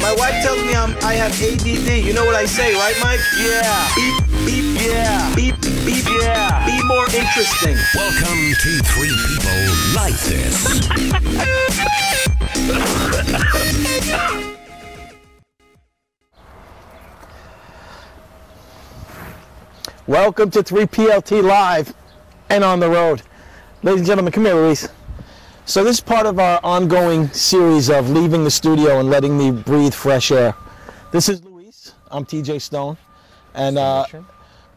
My wife tells me I have ADD. You know what I say, right, Mike? Yeah. Beep, beep, yeah. Beep, beep, yeah. Be more interesting. Welcome to Three People Like This. Welcome to 3PLT Live and on the road. Ladies and gentlemen, come here, Luis. So this is part of our ongoing series of leaving the studio and letting me breathe fresh air. This is Luis. I'm TJ Stone. And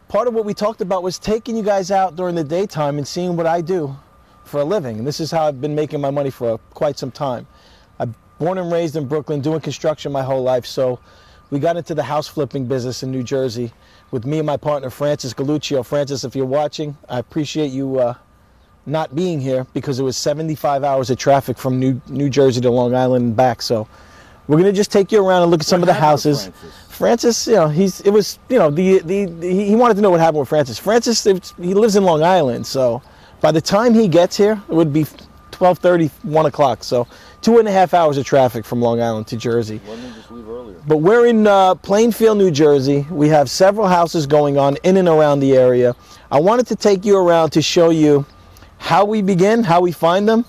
part of what we talked about was taking you guys out during the daytime and seeing what I do for a living. And this is how I've been making my money for quite some time. I'm born and raised in Brooklyn, doing construction my whole life. So we got into the house flipping business in New Jersey with me and my partner, Francis Galluccio. Francis, if you're watching, I appreciate you not being here because it was 75 hours of traffic from New Jersey to Long Island and back. So we're going to just take you around and look at some of the houses. Francis, you know, he wanted to know what happened with Francis. Francis, he lives in Long Island, so by the time he gets here, it would be 12:30, 1 o'clock. So 2.5 hours of traffic from Long Island to Jersey. Why didn't you just leave earlier? But we're in Plainfield, New Jersey. We have several houses going on in and around the area. I wanted to take you around to show you how we begin, how we find them,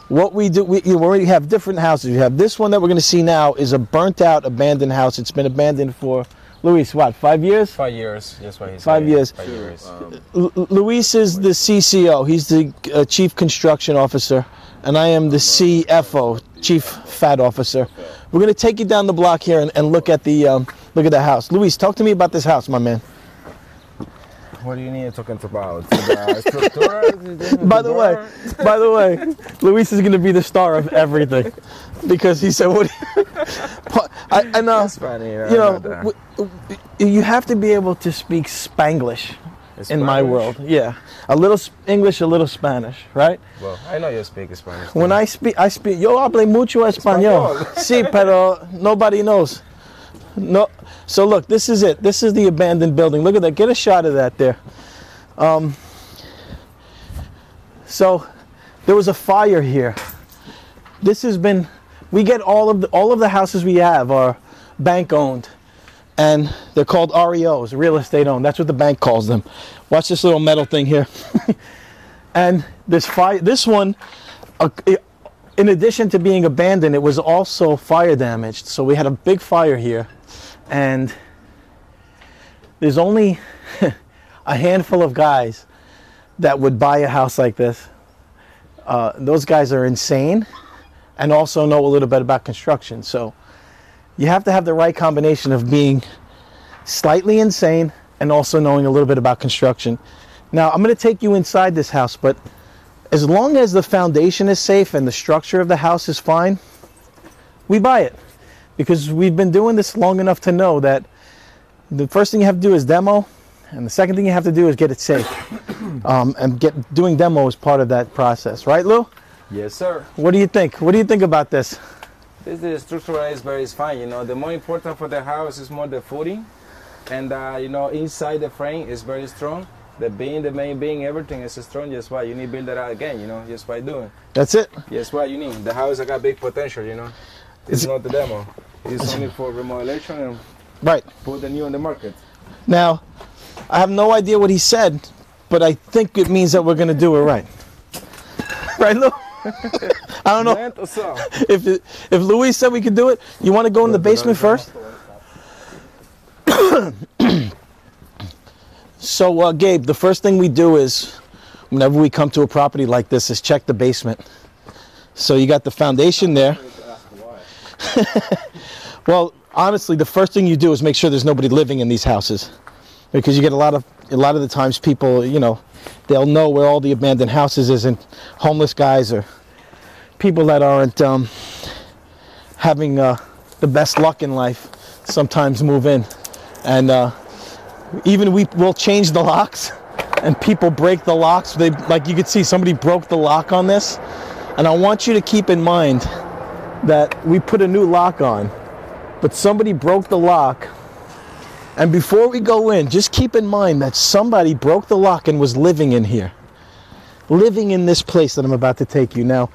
what we do. We already have different houses. We have this one that we're going to see now is a burnt-out, abandoned house. It's been abandoned for, Luis, what, 5 years? 5 years. That's what he said. 5 years. 5 years. Luis is the CCO. He's the Chief Construction Officer, and I am the CFO, Chief Fat Officer. We're going to take you down the block here and look at the house. Luis, talk to me about this house, my man. What do you need talking about? By the way, Luis is going to be the star of everything because he said, "What?" I know. That's funny. You know, you have to be able to speak Spanglish in my world. Yeah, a little English, a little Spanish, right? Well, I know you speak Spanish. When I speak. Yo hablo mucho español. Sí, pero nobody knows. No. So look, this is it. This is the abandoned building. Look at that. Get a shot of that there. So there was a fire here. This has been. We get all of the houses we have are bank owned, and they're called REOs, real estate owned. That's what the bank calls them. Watch this little metal thing here. And this fire. This one, in addition to being abandoned, it was also fire damaged. So we had a big fire here. And there's only a handful of guys that would buy a house like this. Those guys are insane and also know a little bit about construction. So you have to have the right combination of being slightly insane and also knowing a little bit about construction. Now, I'm going to take you inside this house, but as long as the foundation is safe and the structure of the house is fine, we buy it. Because we've been doing this long enough to know that the first thing you have to do is demo, and the second thing you have to do is get it safe. And doing demo is part of that process, right, Lou? Yes, sir. What do you think? What do you think about this? This structure is very fine. You know, the more important for the house is more the footing, and you know, inside the frame is very strong. The beam, the main beam, everything is strong. Just why you need to build it out again. You know, just by doing. That's it. Yes, what you need. The house got big potential. You know. It's not the demo. It's only for remodelation and put the new on the market. Now, I have no idea what he said, but I think it means that we're going to do it right. Right, Lou? I don't know. If Luis said we could do it, you want to go in the basement first? So, Gabe, the first thing we do is, whenever we come to a property like this, is check the basement. So you got the foundation there. Well, honestly, the first thing you do is make sure there's nobody living in these houses, because you get a lot of the times people, you know, they'll know where all the abandoned houses is, and homeless guys or people that aren't having the best luck in life sometimes move in, and even we'll change the locks, and people break the locks. They, like you could see, somebody broke the lock on this, and I want you to keep in mind that we put a new lock on, but somebody broke the lock. And before we go in, just keep in mind that somebody broke the lock and was living in here, living in this place that I'm about to take you. Now,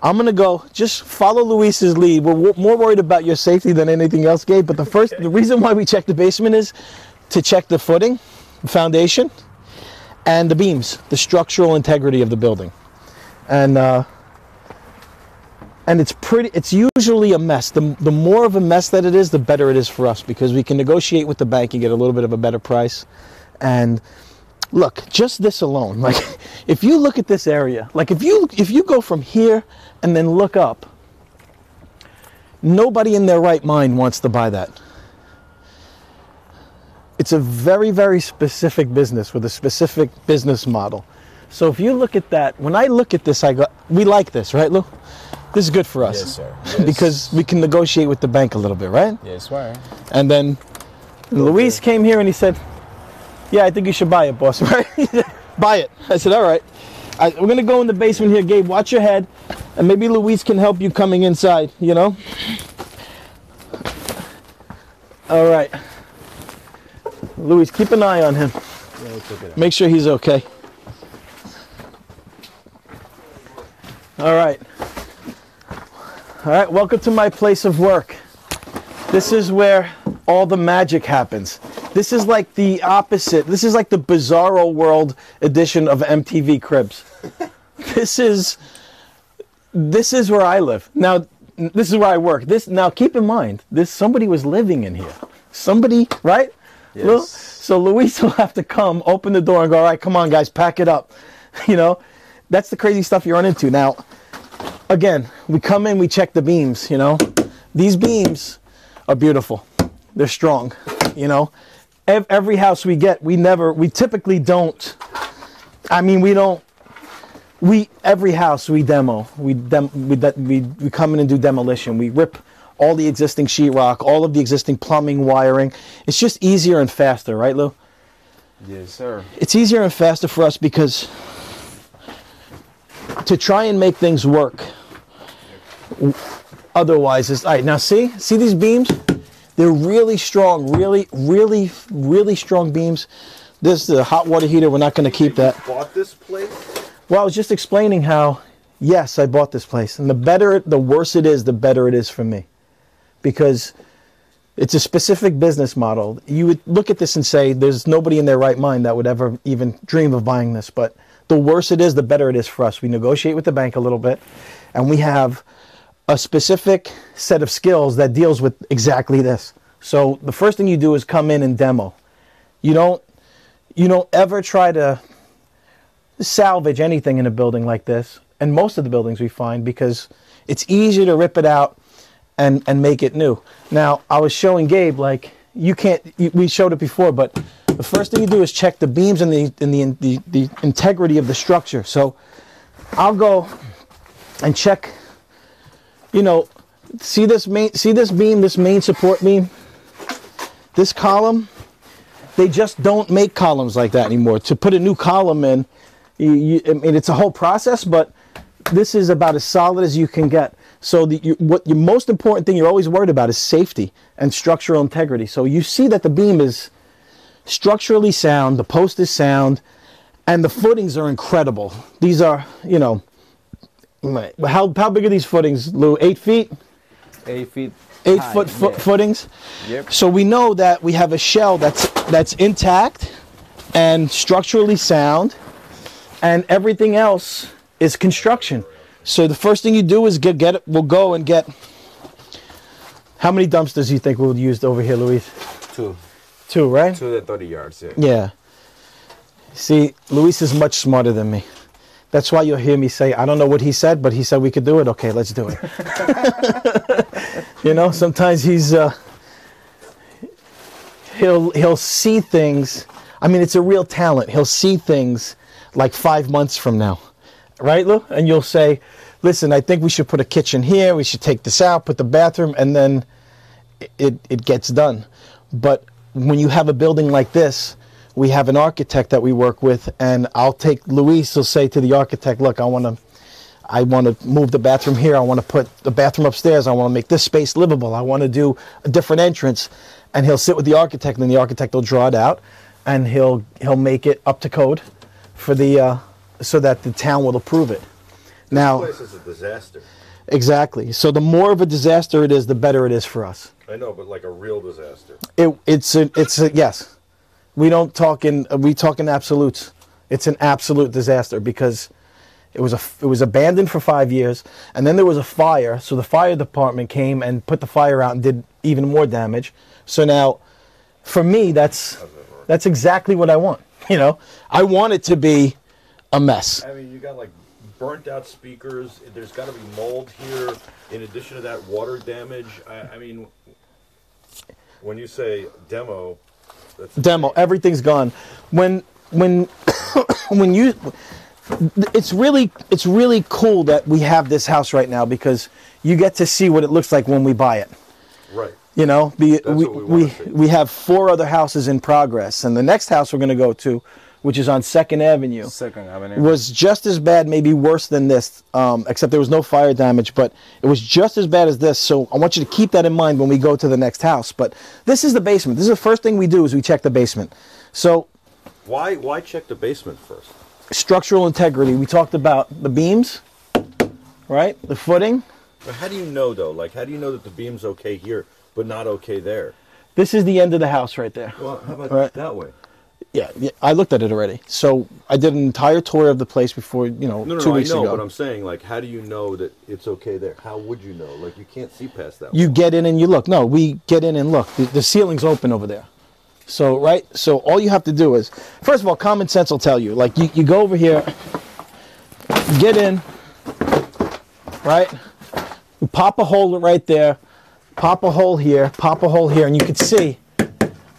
I'm going to go, just follow Luis's lead. We're more worried about your safety than anything else, Gabe. But the reason why we check the basement is to check the footing, the foundation, and the beams, the structural integrity of the building. And it's usually a mess. The more of a mess that it is, the better it is for us, because we can negotiate with the bank and get a little bit of a better price. And look, just this alone, like if you look at this area, like if you go from here and then look up, nobody in their right mind wants to buy that. It's a very, very specific business with a specific business model. So if you look at that, when I look at this, I go, we like this, right, Lou? This is good for us. Yes, sir. Yes. Because we can negotiate with the bank a little bit, right? Yes, sir. And then Luis came here and he said, yeah, I think you should buy it, boss, right? Buy it. I said, all right. We're going to go in the basement here, Gabe. Watch your head. And maybe Luis can help you coming inside, you know? All right. Luis, keep an eye on him. Yeah, make sure he's okay. All right. All right, welcome to my place of work. This is where all the magic happens. This is like the opposite. This is like the Bizarro World edition of MTV Cribs. This is where I live. Now, this is where I work. Now, keep in mind, somebody was living in here. Somebody, right? Yes. So Luis will have to come, open the door, and go, all right, come on, guys, pack it up. You know, that's the crazy stuff you run into. Now, again, we come in, we check the beams, you know. These beams are beautiful. They're strong, you know. Every house we get, we typically don't, every house we demo. We come in and do demolition. We rip all the existing sheetrock, all of the existing plumbing, wiring. It's just easier and faster, right, Lou? Yes, sir. It's easier and faster for us because to try and make things work, otherwise, all right, now see these beams? They're really strong, really strong beams. This is the hot water heater. We're not going to keep that. You bought this place? Well, I was just explaining how, yes, I bought this place. And the worse it is, the better it is for me. Because it's a specific business model. You would look at this and say, there's nobody in their right mind that would ever even dream of buying this. But the worse it is, the better it is for us. We negotiate with the bank a little bit, and we have a specific set of skills that deals with exactly this. So the first thing you do is come in and demo. You don't ever try to salvage anything in a building like this, and most of the buildings we find, because it's easier to rip it out and make it new. Now, I was showing Gabe, like, we showed it before, but the first thing you do is check the beams and the integrity of the structure. So I'll go and check, you know, see this beam, this main support beam, this column. They just don't make columns like that anymore. To put a new column in, I mean, it's a whole process, but this is about as solid as you can get. So what your most important thing you're always worried about is safety and structural integrity. So you see that the beam is structurally sound, the post is sound, and the footings are incredible. These are, you know, how big are these footings, Lou? 8 feet? 8 feet. 8 high, foot yeah. footings. Yep. So we know that we have a shell that's intact and structurally sound, and everything else is construction. So the first thing you do is we'll go and get, how many dumpsters do you think we'll use over here, Luis? 2. 2, right? 2 to 30 yards, yeah. Yeah. See, Luis is much smarter than me. That's why you'll hear me say, I don't know what he said, but he said we could do it. Okay, let's do it. You know, sometimes he'll see things. I mean, it's a real talent. He'll see things like 5 months from now. Right, Lou? And you'll say, listen, I think we should put a kitchen here. We should take this out, put the bathroom, and then it gets done. But when you have a building like this, we have an architect that we work with, and Luis will say to the architect, look, I want to move the bathroom here. I want to put the bathroom upstairs. I want to make this space livable. I want to do a different entrance. And he'll sit with the architect, and then the architect will draw it out, and he'll make it up to code for so that the town will approve it. Now, This place is a disaster. exactly. So the more of a disaster it is, the better it is for us. I know, but like a real disaster. It's a yes. We talk in absolutes. It's an absolute disaster because it was abandoned for 5 years, and then there was a fire. So the fire department came and put the fire out and did even more damage. So now, for me, that's exactly what I want. You know, I want it to be a mess. I mean, you got like burnt out speakers. There's got to be mold here. In addition to that, water damage. I mean, when you say demo, that's Demo, everything's gone. When you, it's really cool that we have this house right now because you get to see what it looks like when we buy it. right. You know, wanna see. we have 4 other houses in progress, and the next house we're going to go to, which is on 2nd Avenue, was just as bad, maybe worse than this, except there was no fire damage, but it was just as bad as this. So I want you to keep that in mind when we go to the next house. But this is the basement. This is the first thing we do is we check the basement. So Why check the basement first? structural integrity. We talked about the beams, right? The footing. But how do you know though? Like, how do you know that the beam's okay here, but not okay there? This is the end of the house right there. Well, how about Right. that way? Yeah, I looked at it already. So I did an entire tour of the place before, No, 2 weeks I know, ago. but I'm saying, like, how do you know that it's okay there? How would you know? Like, you can't see past that. You wall. get in and you look. No, we get in and look. The ceiling's open over there. So, right? So all you have to do is, first of all, common sense will tell you. Like, you go over here, get in, right? You pop a hole right there, pop a hole here, and you can see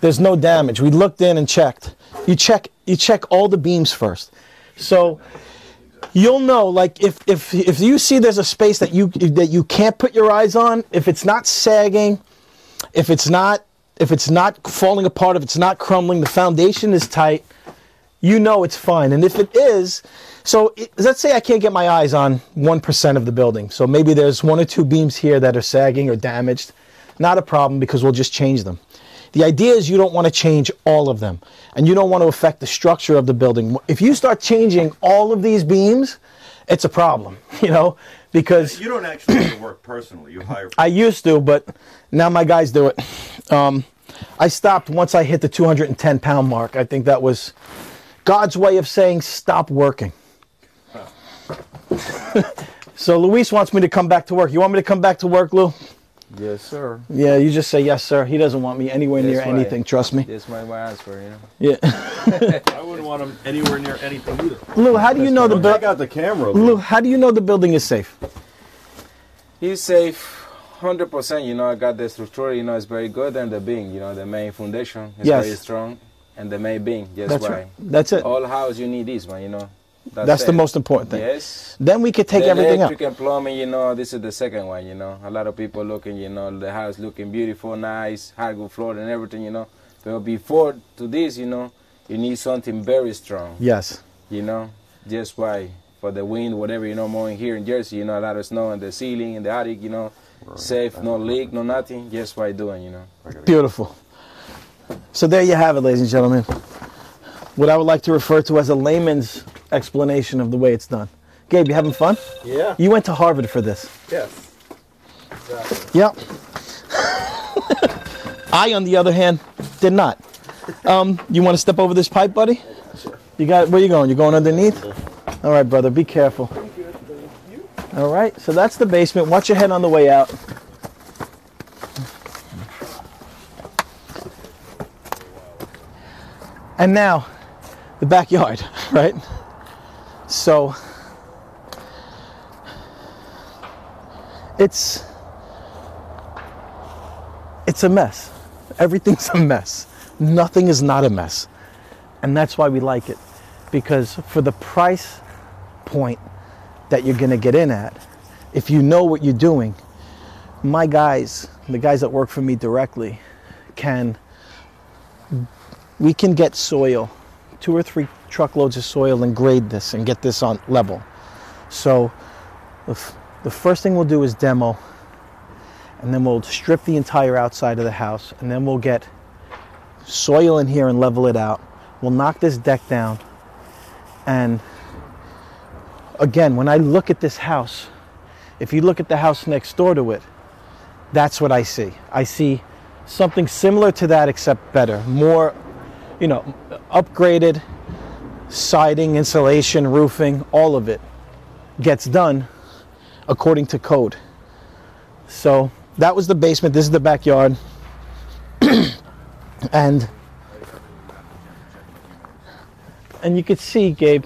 there's no damage. We looked in and checked. You check all the beams first. So you'll know, like, if you see there's a space that you can't put your eyes on, if it's not sagging, if it's not falling apart, if it's not crumbling, the foundation is tight, you know it's fine. And if it is, let's say I can't get my eyes on 1% of the building. So maybe there's 1 or 2 beams here that are sagging or damaged. Not a problem because we'll just change them. The idea is you don't want to change all of them, and you don't want to affect the structure of the building. If you start changing all of these beams, it's a problem, because You don't actually do the work personally. You hire. I used to, but now my guys do it. I stopped once I hit the 210-pound mark. I think that was God's way of saying stop working. So Luis wants me to come back to work. You want me to come back to work, Lou? Yes, sir. Yeah, you just say yes, sir. He doesn't want me anywhere near That's right. anything, trust me. That's my answer, Yeah. I wouldn't want him anywhere near anything either. Lou, how do you know the Don't take out the camera. Lou, how do you know the building is safe? He's safe 100%, I got the structure, it's very good, and the beam, the main foundation is Yes. very strong, and the main beam, That's right. That's it. All house you need this one, That's the most important thing. Yes. Then we could take the everything up. electric and plumbing, this is the second one, A lot of people looking, the house looking beautiful, nice, hardwood floor and everything, But before to this, you need something very strong, Yes. Just why? For the wind, whatever, more in here in Jersey, a lot of snow in the ceiling, in the attic, safe, no leak, no nothing, just by doing, Beautiful. So there you have it, ladies and gentlemen. What I would like to refer to as a layman's explanation of the way it's done. Gabe, you having fun? Yeah. You went to Harvard for this. Yes. Exactly. Yep. I, on the other hand, did not. You want to step over this pipe, buddy? You got. Where you going? You going underneath? All right, brother. Be careful. All right. So that's the basement. Watch your head on the way out. And now, the backyard, right? So it's a mess. Everything's a mess. Nothing is not a mess. And that's why we like it. Because for the price point that you're going to get in at, if you know what you're doing, my guys, the guys that work for me directly, we can get soil, 2 or 3 truckloads of soil, and grade this and get this on level. So the first thing we'll do is demo, and then we'll strip the entire outside of the house, and then we'll get soil in here and level it out. We'll knock this deck down, and again, when I look at this house, if you look at the house next door to it, that's what I see. I see something similar to that except better. More, you know, upgraded siding, insulation, roofing, all of it gets done according to code. So that was the basement. This is the backyard. and you could see, Gabe,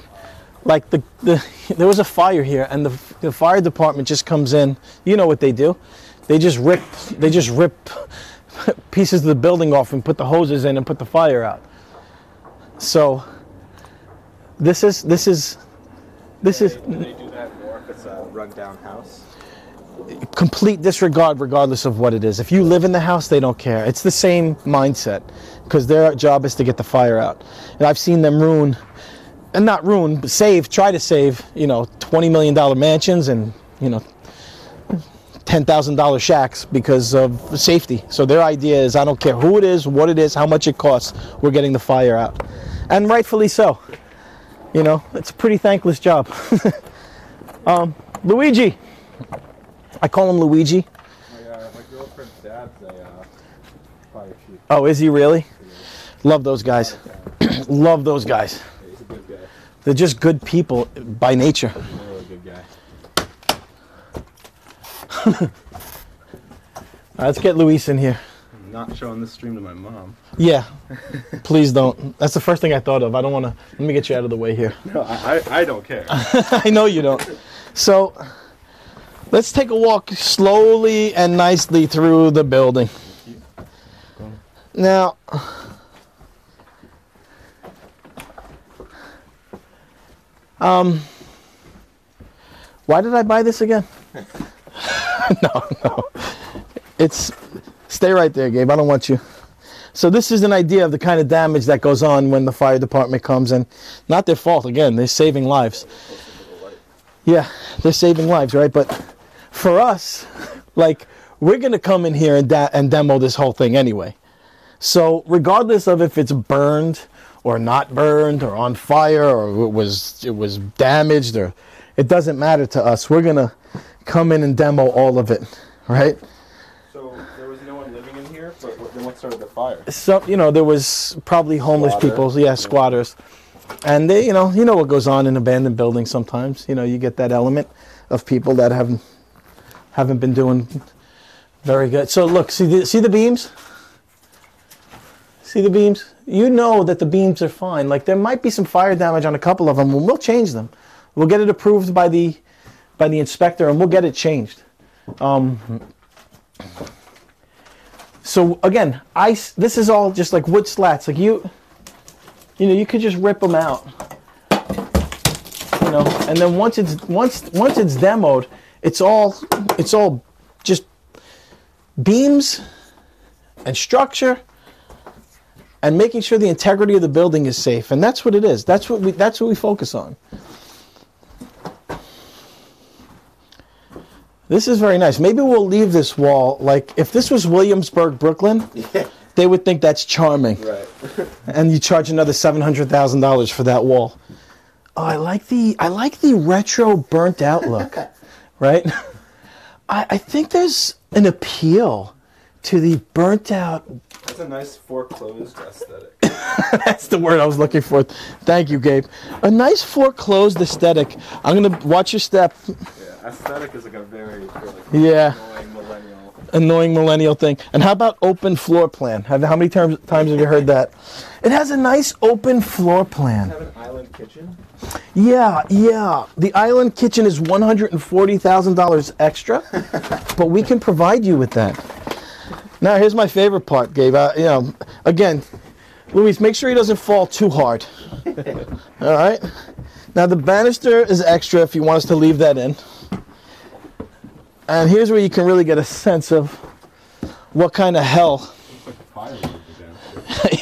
like there was a fire here, and the fire department just comes in. You know what they do? They just rip pieces of the building off and put the hoses in and put the fire out. So this is. Do they do that more if it's a run-down house? Complete disregard regardless of what it is. If you live in the house, they don't care. It's the same mindset because their job is to get the fire out. And I've seen them but try to save, you know, $20 million mansions and, you know, $10,000 shacks because of safety. So their idea is, I don't care who it is, what it is, how much it costs, we're getting the fire out. And rightfully so. You know, it's a pretty thankless job. Luigi. I call him Luigi. My girlfriend's dad's a fire chief. Oh, is he really? Love those guys. Love those guys. Yeah, he's a good guy. They're just good people by nature. He's a really good guy. Let's get Luis in here. I'm not showing this stream to my mom. Yeah, please don't. That's the first thing I thought of. I don't want to. Let me get you out of the way here. No, I don't care. I know you don't. So, let's take a walk slowly and nicely through the building. Now, why did I buy this again? No. Stay right there, Gabe. I don't want you. So this is an idea of the kind of damage that goes on when the fire department comes, and not their fault. Again, they're saving lives. Yeah, they're saving lives, right? But for us, like, we're going to come in here and demo this whole thing anyway. So regardless of if it's burned or not burned or on fire or it was damaged, or it doesn't matter to us. We're going to come in and demo all of it, right? So there was no one living in here, but then what started the fire? So, you know, there was probably homeless Squatter. people, yeah, squatters. And they, you know what goes on in abandoned buildings sometimes. You know, you get that element of people that haven't been doing very good. So look, see the beams? See the beams? You know that the beams are fine. Like, there might be some fire damage on a couple of them, and we'll change them. We'll get it approved by the inspector, and we'll get it changed. So again, this is all just like wood slats. Like you know, you could just rip them out. You know, and then once it's demoed, it's all just beams and structure and making sure the integrity of the building is safe. And that's what it is. That's what we focus on. This is very nice. Maybe we'll leave this wall, like, if this was Williamsburg, Brooklyn, they would think that's charming. Right. And you charge another $700,000 for that wall. Oh, I like the retro burnt out look, right? I think there's an appeal to the burnt out. That's a nice foreclosed aesthetic. That's the word I was looking for. Thank you, Gabe. A nice foreclosed aesthetic. I'm going to watch your step. Yeah, aesthetic is like a very Yeah. annoying millennial Thing. And how about open floor plan? How many times have you heard that? It has a nice open floor plan. Have an island kitchen? Yeah. The island kitchen is $140,000 extra, but we can provide you with that. Now, here's my favorite part, Gabe. Again, Luis, make sure he doesn't fall too hard. All right? Now, the banister is extra if you want us to leave that in. And here's where you can really get a sense of what kind of hell.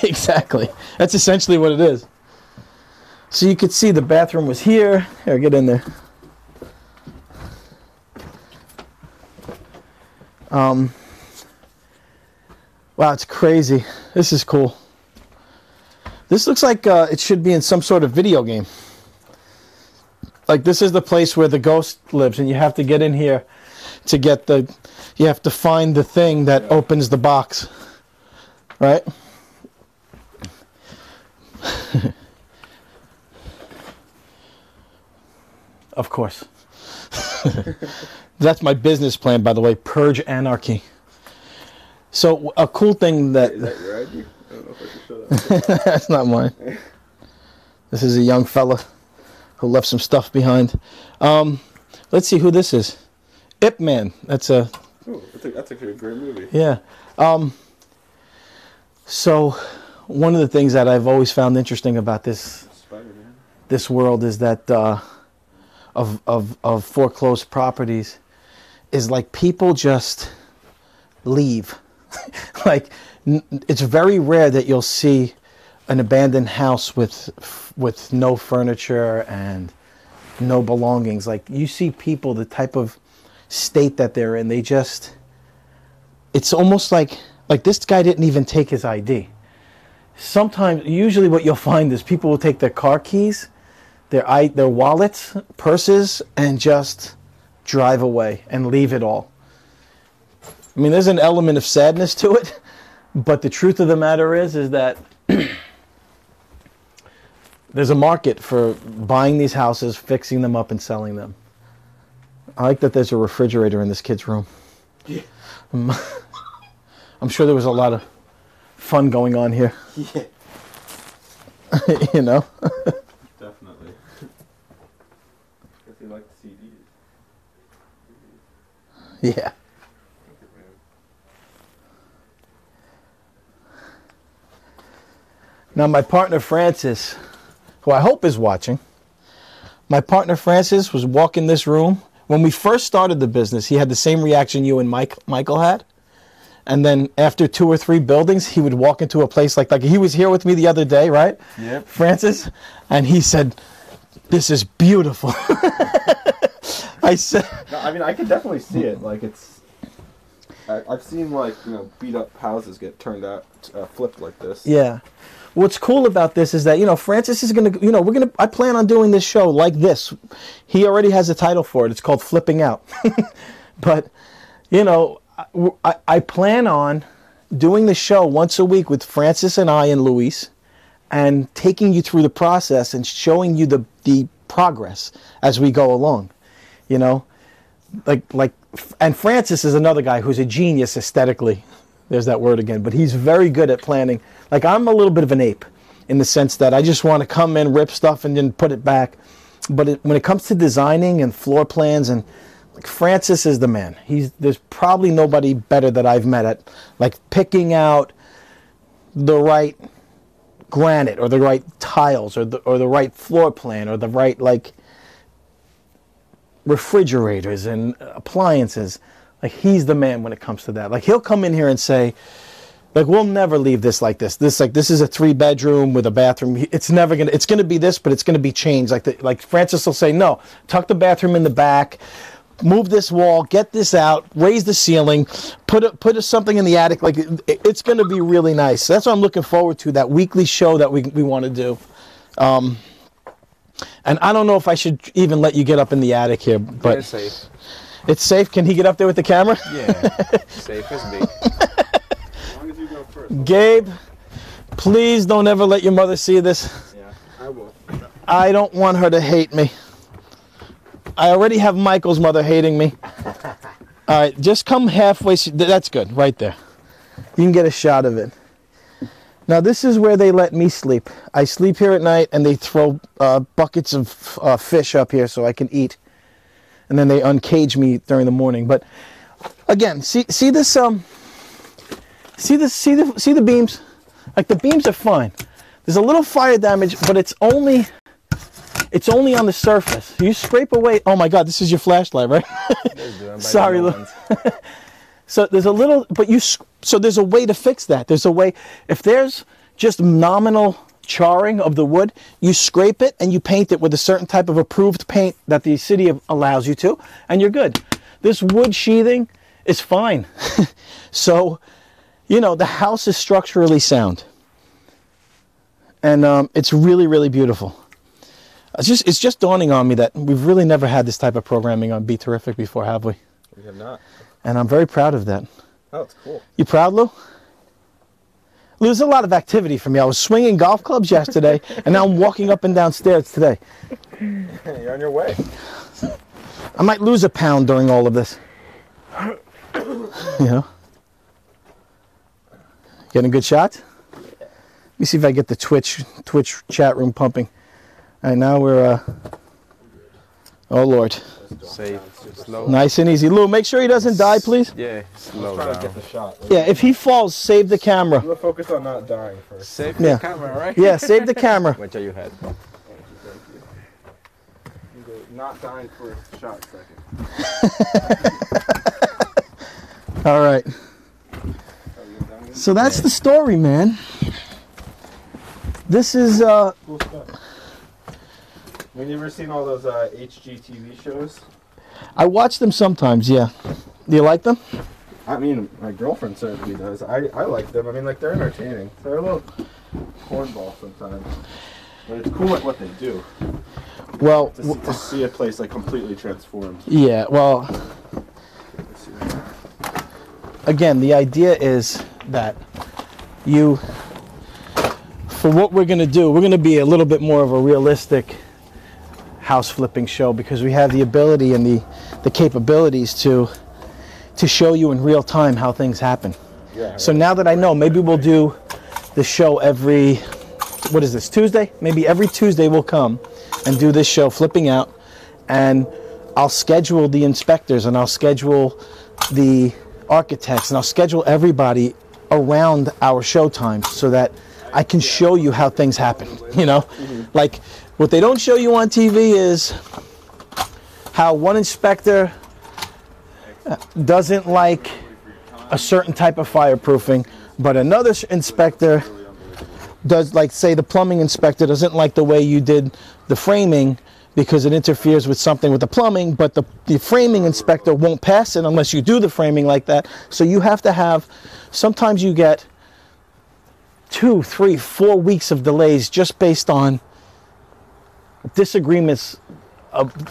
Exactly. That's essentially what it is. So you could see the bathroom was here. Here, get in there. Wow, it's crazy. This is cool. This looks like it should be in some sort of video game. like this is the place where the ghost lives, and you have to get in here to get the, you have to find the thing that opens the box, right? Of course. That's my business plan, by the way, purge anarchy. So a cool thing that... Is that your idea? I don't know if I should show that. That's not mine. This is a young fella who left some stuff behind. Let's see who this is. Ip Man. That's a... Ooh, that's actually a great movie. Yeah. So one of the things that I've always found interesting about this Spider-Man. this world is that of foreclosed properties is like people just leave. Like it's very rare that you'll see an abandoned house with no furniture and no belongings. Like you see people, the type of state that they're in, they just, it's almost like this guy didn't even take his ID. Sometimes, usually what you'll find is people will take their car keys, their wallets, purses, and just drive away and leave it all. I mean, there's an element of sadness to it, but the truth of the matter is that there's a market for buying these houses, fixing them up, and selling them. I like that there's a refrigerator in this kid's room. Yeah. I'm sure there was a lot of fun going on here. Yeah. You know? Definitely. If you like CDs. Yeah. Now my partner Francis, who I hope is watching, my partner Francis was walking this room. When we first started the business, he had the same reaction you and Michael had. And then after 2 or 3 buildings, he would walk into a place like he was here with me the other day, right? Yep. Francis, and he said, "This is beautiful." I said, No, I mean, I can definitely see it. Like, it's... I've seen, like, beat up houses get turned out, flipped like this. yeah. What's cool about this is that, Francis is going to, I plan on doing this show like this. He already has a title for it. It's called Flipping Out. But, I plan on doing the show once a week with Francis and I and Luis and taking you through the process and showing you the progress as we go along. And Francis is another guy who's a genius aesthetically. There's that word again. But he's very good at planning. Like, I'm a little bit of an ape in the sense that I just want to come in, rip stuff, and then put it back. But when it comes to designing and floor plans, and Francis is the man. There's probably nobody better that I've met at picking out the right granite or the right tiles or the right floor plan or the right refrigerators and appliances. He's the man when it comes to that. He'll come in here and say, we'll never leave this like this. This is a 3-bedroom with a bathroom. It's gonna be this, but it's gonna be changed. Francis will say, no, tuck the bathroom in the back, move this wall, get this out, raise the ceiling, put something in the attic. It's gonna be really nice. That's what I'm looking forward to, that weekly show that we want to do. And I don't know if I should even let you get up in the attic here, but It's safe. It's safe. Can he get up there with the camera? Yeah. Safe is big. As long as you go first. Gabe, please don't ever let your mother see this. Yeah, I will. I don't want her to hate me. I already have Michael's mother hating me. All right, just come halfway. That's good, right there. You can get a shot of it. Now, this is where they let me sleep. I sleep here at night, and they throw buckets of fish up here so I can eat. And then they uncage me during the morning. But again, see this see the beams? The beams are fine. There's a little fire damage, but it's only on the surface. You scrape away. Oh my God, this is your flashlight, right? Sorry, so there's a little, but so there's a way to fix that. There's a way. If there's just nominal charring of the wood, you scrape it and you paint it with a certain type of approved paint that the city allows you to, and you're good. This wood sheathing is fine. So, the house is structurally sound. And it's really, really beautiful. It's just dawning on me that we've really never had this type of programming on Be Terrific before, have we? We have not. And I'm very proud of that. Oh, it's cool. You proud, Lou? Lou, there's a lot of activity for me. I was swinging golf clubs yesterday, and now I'm walking up and down stairs today. You're on your way. I might lose a pound during all of this. You know? Getting a good shot? Let me see if I get the Twitch chat room pumping. All right, now we're, oh Lord. Safe, slow. Nice and easy. Lou, make sure he doesn't die, please. Yeah, slow Trying to down. get the shot. Yeah, if he falls, save the camera. We'll focus on not dying first. Safe Yeah. the camera, right? Yeah, save the camera. Watch out your head. Not dying for a shot second. All right. So that's the story, man. This is, Cool stuff. Have you ever seen all those HGTV shows? I watch them sometimes, yeah. Do you like them? I mean, my girlfriend certainly does. I like them. I mean, like, they're entertaining. They're a little cornball sometimes. But it's cool at what they do. Well, To see a place, like, completely transformed. yeah, well, again, the idea is that for what we're going to do, we're going to be a little bit more of a realistic house flipping show because we have the ability and the capabilities to show you in real time how things happen. Yeah. So now that I know, maybe we'll do the show every, what is this, Tuesday? Maybe every Tuesday we'll come and do this show, flipping out, and I'll schedule the inspectors and I'll schedule the architects and I'll schedule everybody around our show time so that I can show you how things happen, you know? Like, what they don't show you on TV is how one inspector doesn't like a certain type of fireproofing, but another inspector does, like, say the plumbing inspector doesn't like the way you did the framing because it interferes with something with the plumbing, but the framing inspector won't pass it unless you do the framing like that. So you have to have, sometimes you get 2, 3, 4 weeks of delays just based on disagreements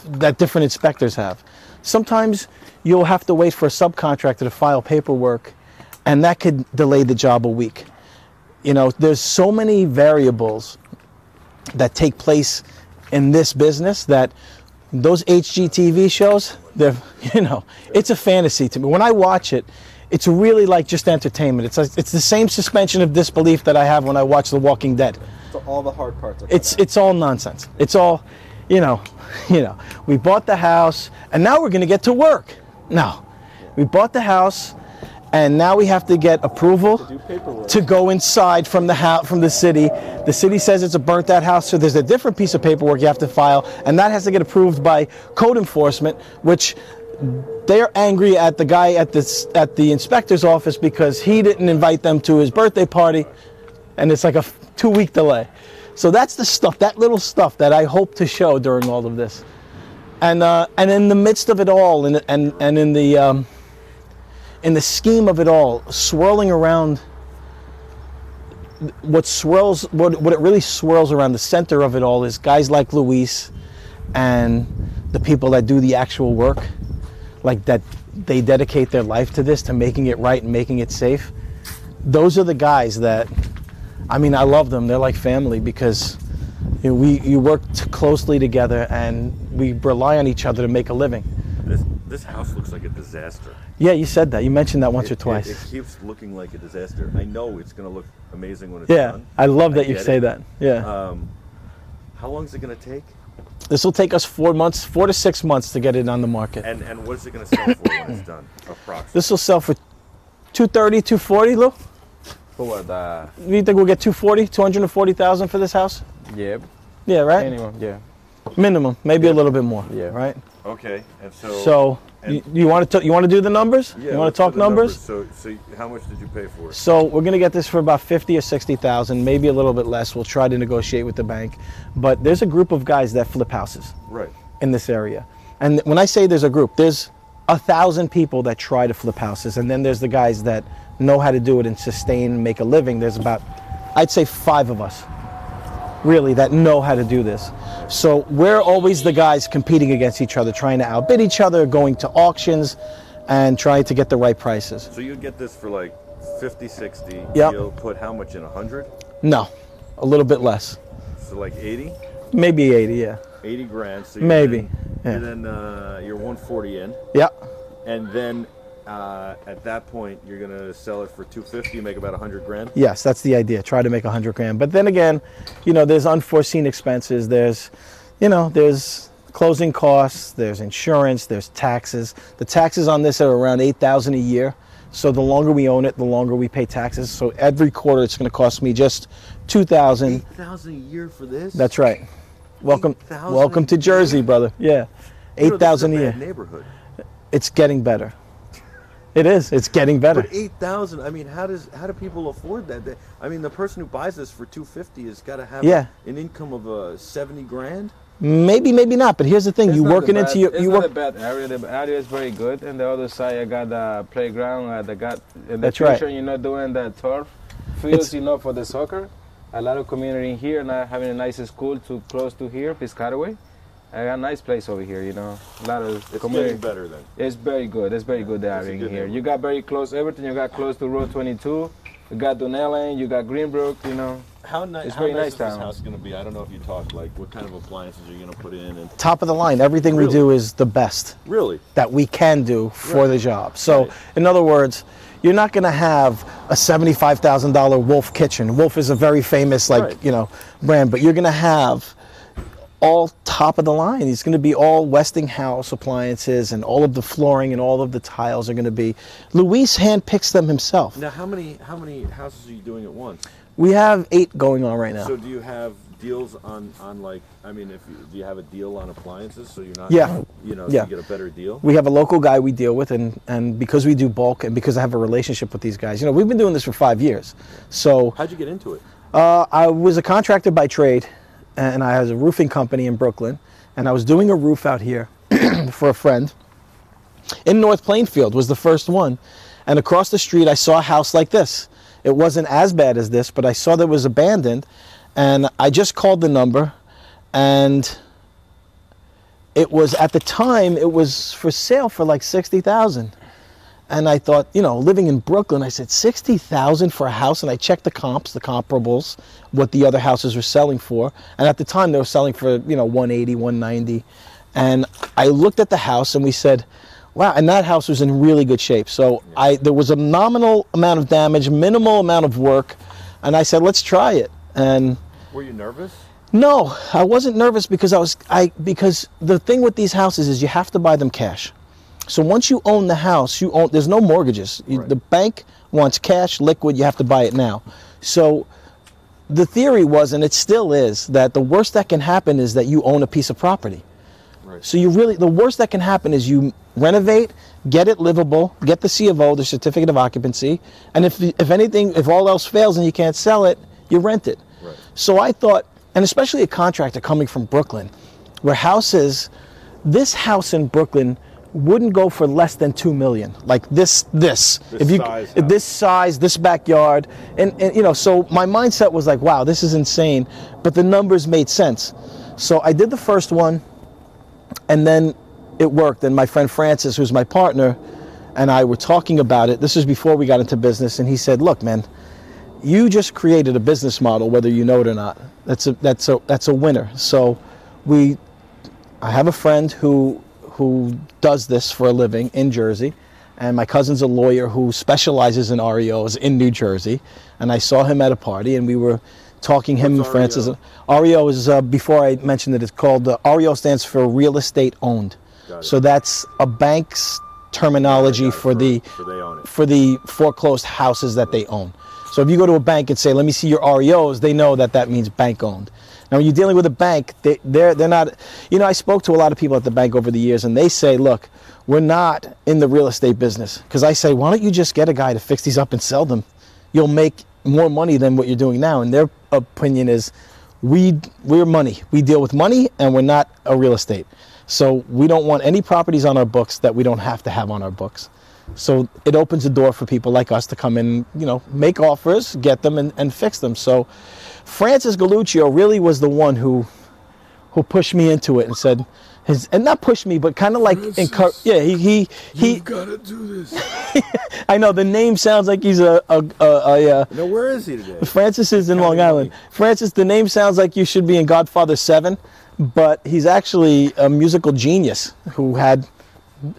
that different inspectors have. Sometimes you'll have to wait for a subcontractor to file paperwork, and that could delay the job a week. You know, there's so many variables that take place in this business that those HGTV shows, they're, you know, it's a fantasy to me. When I watch it, it's really like just entertainment. It's the same suspension of disbelief that I have when I watch The Walking Dead. So all the hard parts are It's all nonsense. It's all, you know, we bought the house and now we're going to get to work. No, we bought the house and now we have to get approval to go inside from the house, from the city. The city says it's a burnt out house, so there's a different piece of paperwork you have to file, and that has to get approved by code enforcement, which they're angry at the guy at the inspector's office because he didn't invite them to his birthday party, and it's like a 2-week delay. So that's the stuff, that little stuff that I hope to show during all of this, and in the midst of it all, and in the scheme of it all, swirling around, what it really swirls around the center of it all is guys like Luis and the people that do the actual work, like that they dedicate their life to this, to making it right and making it safe. Those are the guys that, I mean, I love them. They're like family because you work closely together and we rely on each other to make a living. This house looks like a disaster. Yeah, you said that. You mentioned that once or twice. It keeps looking like a disaster. I know it's going to look amazing when it's Yeah, done. I love that you get say it. that. Yeah. How long is it going to take? This will take us 4 to 6 months to get it on the market. And what is it going to sell for when it's done, approximately? This will sell for $230,000, $240,000, Lou? For what? You think we'll get $240,000 for this house? Yeah. Yeah, right? Minimum, yeah. Minimum, maybe a little bit more. Yeah. Right? Okay, and So you want to do the numbers? Yeah, you want let's to talk do the numbers? So how much did you pay for it? So we're going to get this for about $50,000 or $60,000, maybe a little bit less. We'll try to negotiate with the bank. But there's a group of guys that flip houses Right. in this area. And when I say there's a group, there's 1,000 people that try to flip houses. And then there's the guys that know how to do it and sustain and make a living. There's about, I'd say 5 of us. really, that know how to do this. So we're always the guys competing against each other, trying to outbid each other, going to auctions, and trying to get the right prices. So you'd get this for like 50, 60. Yep. You'll put how much in, 100? No, a little bit less. So like 80? Maybe 80, yeah. 80 grand. So Maybe. You're 140 in. Yeah. And then at that point, you're going to sell it for 250, make about 100 grand? Yes, that's the idea. Try to make 100 grand. But then again, there's unforeseen expenses. There's closing costs. There's insurance. There's taxes. The taxes on this are around $8,000 a year. So the longer we own it, the longer we pay taxes. So every quarter, it's going to cost me just $2,000. $8,000 a year for this? That's right. Welcome $8,000 to Jersey, brother. Yeah, $8,000 a year. Bad neighborhood. It's getting better. It is. It's getting better. But 8,000. I mean, how do people afford that? I mean, the person who buys this for 250 has got to have an income of 70 grand. Maybe, maybe not. But here's the thing: It's you not working a bad- into your. It's You not work. a bad area. The area is very good, and the other side I got the playground. They got in the That's right. future, doing the turf fields, It's- for the soccer. A lot of community here, and having a nice school close to here, Piscataway. I got a nice place over here, A lot of It's community. getting better then. It's very good. It's very good, the It's a area good in here. neighborhood. You got very close, everything. You got close to Road 22. You got Dunellen, you got Greenbrook, How nice? It's How very nice nice is this town. house going to be? I don't know if you talked like what kind of appliances are you going to put in and Top of the line. Everything we Really? do is the best really. that we can do for the job. So, Right. in other words, you're not going to have a $75,000 Wolf kitchen. Wolf is a very famous, Right. brand, but you're going to have all top of the line. It's going to be all Westinghouse appliances, and all of the flooring and all of the tiles are going to be. Luis handpicks them himself. Now, how many houses are you doing at once? We have 8 going on right now. So do you have deals on like? I mean, do you have a deal on appliances so you're not? Yeah. So Yeah. you get a better deal. We have a local guy we deal with, and because we do bulk, and because I have a relationship with these guys, we've been doing this for 5 years. So How'd you get into it? I was a contractor by trade, and I had a roofing company in Brooklyn, and I was doing a roof out here for a friend. In North Plainfield was the first one, and across the street I saw a house like this. It wasn't as bad as this, but I saw that it was abandoned, and I just called the number, and it was, at the time, it was for sale for like $60,000. And I thought, living in Brooklyn, I said, $60,000 for a house, and I checked the comps, the comparables, what the other houses were selling for. And at the time, they were selling for, 180, 190. And I looked at the house, and we said, wow, and that house was in really good shape. So there was a nominal amount of damage, minimal amount of work, and I said, let's try it. And Were you nervous? no, I wasn't nervous because because the thing with these houses is you have to buy them cash. So once you own the house, there's no mortgages. Right. The bank wants cash, liquid, you have to buy it now. So the theory was, and it still is, that the worst that can happen is that you own a piece of property. Right. So the worst that can happen is you renovate, get it livable, get the C of O, the certificate of occupancy, and if all else fails and you can't sell it, you rent it. Right. So I thought, and especially a contractor coming from Brooklyn, where this house in Brooklyn wouldn't go for less than $2 million. Like this. This size, this backyard, and so my mindset was like, wow, this is insane, but the numbers made sense. So I did the first one, and then it worked. And my friend Francis, who's my partner, and I were talking about it. This was before we got into business, and he said, look, man, you just created a business model, whether you know it or not. That's a winner. So I have a friend who does this for a living in Jersey, and my cousin's a lawyer who specializes in REOs in New Jersey, and I saw him at a party, and we were talking, him and Francis. REO is, before I mentioned it, it's called, REO stands for real estate owned. So that's a bank's terminology for the foreclosed houses that they own. So if you go to a bank and say, let me see your REOs, they know that means bank owned. Now, when you're dealing with a bank, they're not, I spoke to a lot of people at the bank over the years, and they say, look, we're not in the real estate business. Because I say, why don't you just get a guy to fix these up and sell them? You'll make more money than what you're doing now. And their opinion is, we're money. We deal with money, and we're not a real estate. So we don't want any properties on our books that we don't have to have on our books. So it opens the door for people like us to come in, you know, make offers, get them, and fix them. So Francis Galluccio really was the one who pushed me into it and said, and not pushed me, but kind of like encourage. Yeah, he gotta do this. I know the name sounds like he's No, where is he today? Francis is in Long Island. Francis, the name sounds like you should be in Godfather 7, but he's actually a musical genius who had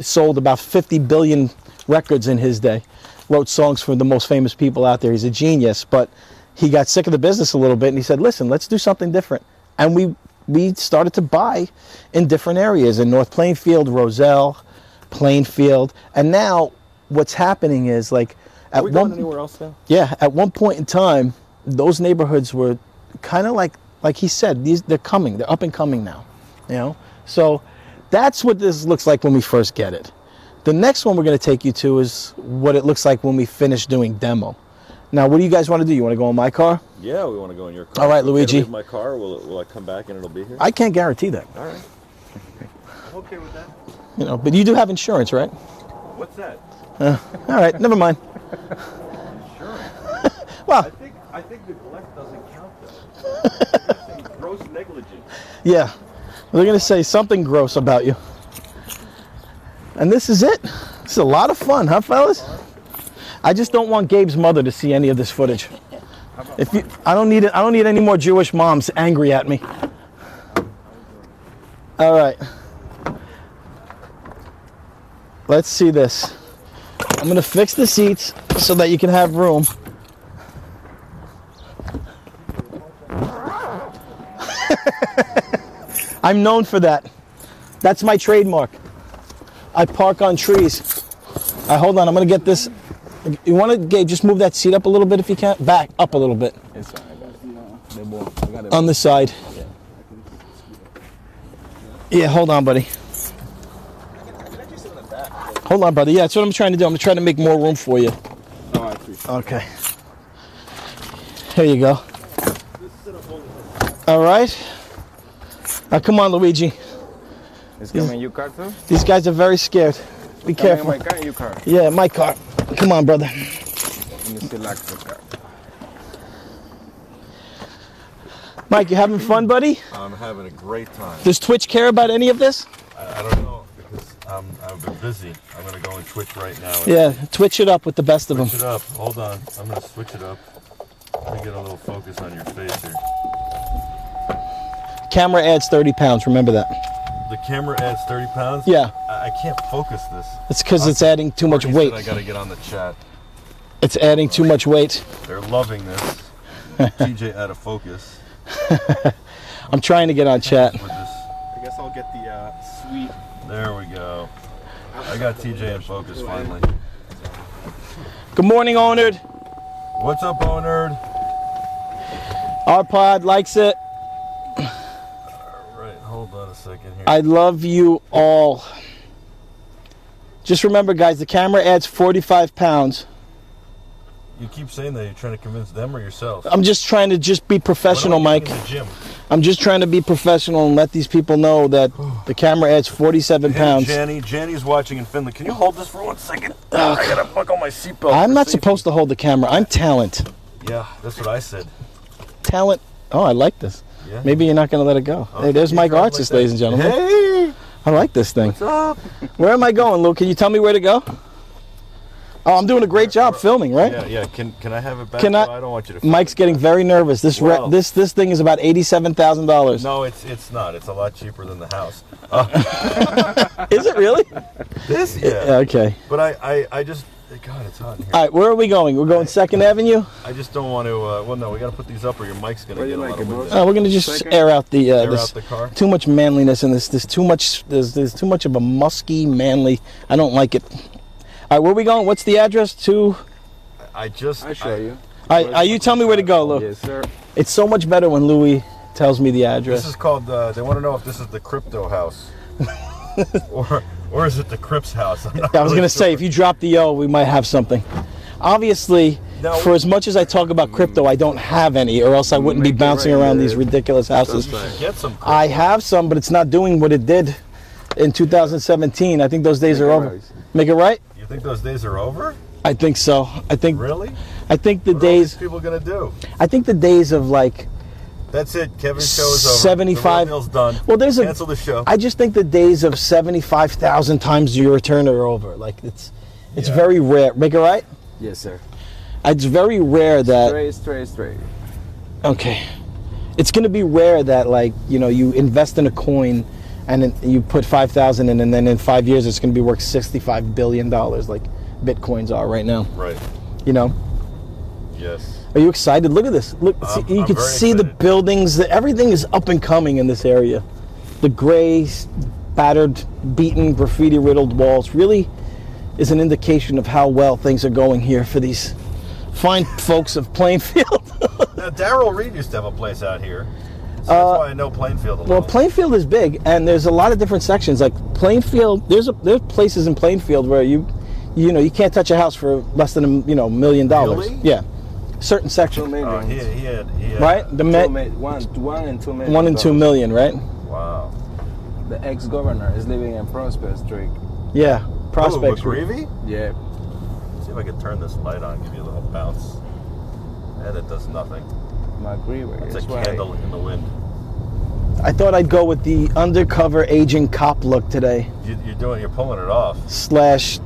sold about 50 billion records in his day. Wrote songs for the most famous people out there. He's a genius, but he got sick of the business a little bit, and he said, listen, let's do something different. And we started to buy in different areas, in North Plainfield, Roselle, Plainfield, and now what's happening is, like, Are we going anywhere else now? yeah, at one point in time, those neighborhoods were kind of like he said, they're up and coming now, you know. So that's what this looks like when we first get it. The next one we're going to take you to is what it looks like when we finish doing demo. Now, what do you guys want to do? You want to go in my car? Yeah, we want to go in your car. All right, Okay to Luigi. leave my car. Will I come back and it'll be here? I can't guarantee that, All right. I'm okay with that. you know, but you do have insurance, right? What's that? All right, never mind. Insurance. Well, I think neglect doesn't count though. Gross negligence. yeah, they're going to say something gross about you. And this is it. It's a lot of fun, huh, fellas? I just don't want Gabe's mother to see any of this footage. I don't need it. I don't need any more Jewish moms angry at me. All right. Let's see this. I'm going to fix the seats so that you can have room. I'm known for that. That's my trademark. I park on trees. Hold on, I'm going to get this. You want to, Gabe, just move that seat up a little bit if you can? Back up a little bit. It's fine. I got it. On the side. Yeah, hold on, buddy. Hold on, brother. Yeah, that's what I'm trying to do. I'm trying to make more room for you. Oh, I see. Okay. Here you go. All right. Now, come on, Luigi. It's coming in your car too? These guys are very scared. Be Coming in careful. my car, your car. Yeah, my car. Come on, brother. Let me select the car. Mike, you having fun, buddy? I'm having a great time. Does Twitch care about any of this? I don't know because I've been busy. I'm gonna go and Twitch right now. And Yeah, Twitch it up with the best of them. Switch it up. Hold on. I'm gonna switch it up. Let me get a little focus on your face here. Camera adds 30 pounds. Remember that. The camera adds 30 pounds. Yeah. I can't focus this. It's because it's adding too much Courtney weight. said I gotta get on the chat. It's adding too much weight. They're loving this. TJ out of focus. I'm trying to get on chat. With this. I guess I'll get the sweet. There we go. I got TJ in focus finally. Good morning, Ownerd. What's up, Ownerd? Our pod likes it. Right, hold on a second here. I love you all. Just remember, guys, the camera adds 45 pounds. You keep saying that. You're trying to convince them or yourself? I'm just trying to just be professional, What Mike. about getting in the gym? I'm just trying to be professional and let these people know that the camera adds 47 pounds. Hey, Janny's watching in Finland. Can you hold this for 1 second? I gotta buckle my seatbelt. I'm for not safety. supposed to hold the camera. I'm talent. Yeah, that's what I said. Talent. Oh, I like this. Yeah. Maybe you're not going to let it go. Okay, Hey, there's you Mike drive like Artist, that. ladies and gentlemen. Hey, I like this thing. what's up? Where am I going, Lou? Can you tell me where to go? Oh, I'm doing a great job filming, right? Yeah. Can I have it back? Can I- No, I don't want you to. film Mike's it getting back. very nervous. This Wow. this thing is about $87,000. No, it's not. It's a lot cheaper than the house. Is it really? This, yeah. Yeah, okay. But I just, God, it's hot in here. All right, where are we going? We're going 2nd Avenue? I just don't want to. Well, no, we got to put these up, or your mic's gonna What do get you a lot like, of it, wind. bro? We're going to just Second? air out the Air this. out the car. Too much manliness in this. There's too much of a musky, manly. I don't like it. All right, where are we going? What's the address to? I just. I show you. All right, you tell me where to go, Lou. Yes, sir. It's so much better when Louis tells me the address. This is called. They want to know if this is the crypto house, or is it the Crips house? I'm not I was really going to say, sure. if you drop the O, we might have something. Obviously, No. for as much as I talk about crypto, I don't have any, or else I wouldn't be Make it bouncing right around there. these ridiculous houses. You should get some. I have some, but it's not doing what it did in 2017. I think those days are over. right. Make it right? You think those days are over? I think so. Really? I think the What are all these days. people gonna do? I think the days of like That's it. Kevin's show is over. 75. The real deal's done. Well, there's a. Cancel the show. I just think the days of 75,000 times your return are over. Like it's Yeah. very rare. Make it right. Yes, sir. It's very rare that. Straight. Okay. It's going to be rare that, like, you know, you invest in a coin and then you put 5,000 in, and then in 5 years it's going to be worth $65 billion, like Bitcoins are right now. Right. You know? Yes. Are you excited? Look at this. Look, see, you I'm can very see the excited. buildings. Everything is up and coming in this area. The gray, battered, beaten, graffiti-riddled walls really is an indication of how well things are going here for these fine folks of Plainfield. Now, Darrell Reed used to have a place out here. So that's why I know Plainfield a Well, little. Plainfield is big, and there's a lot of different sections. Like Plainfield, there's places in Plainfield where you can't touch a house for less than $1 million. Really? Yeah, certain 2 section. million. He had. Right? The One and 2 million. 1 and 2 million, right? Wow. The ex-governor is living in Prosper Street. Yeah, Oh, Prospect Street. McGreevy? Yeah. See if I can turn this light on, give you a little bounce. And it does nothing. McGreevy. It's That's a why. candle in the wind. I thought I'd go with the undercover agent cop look today. You're pulling it off. Slash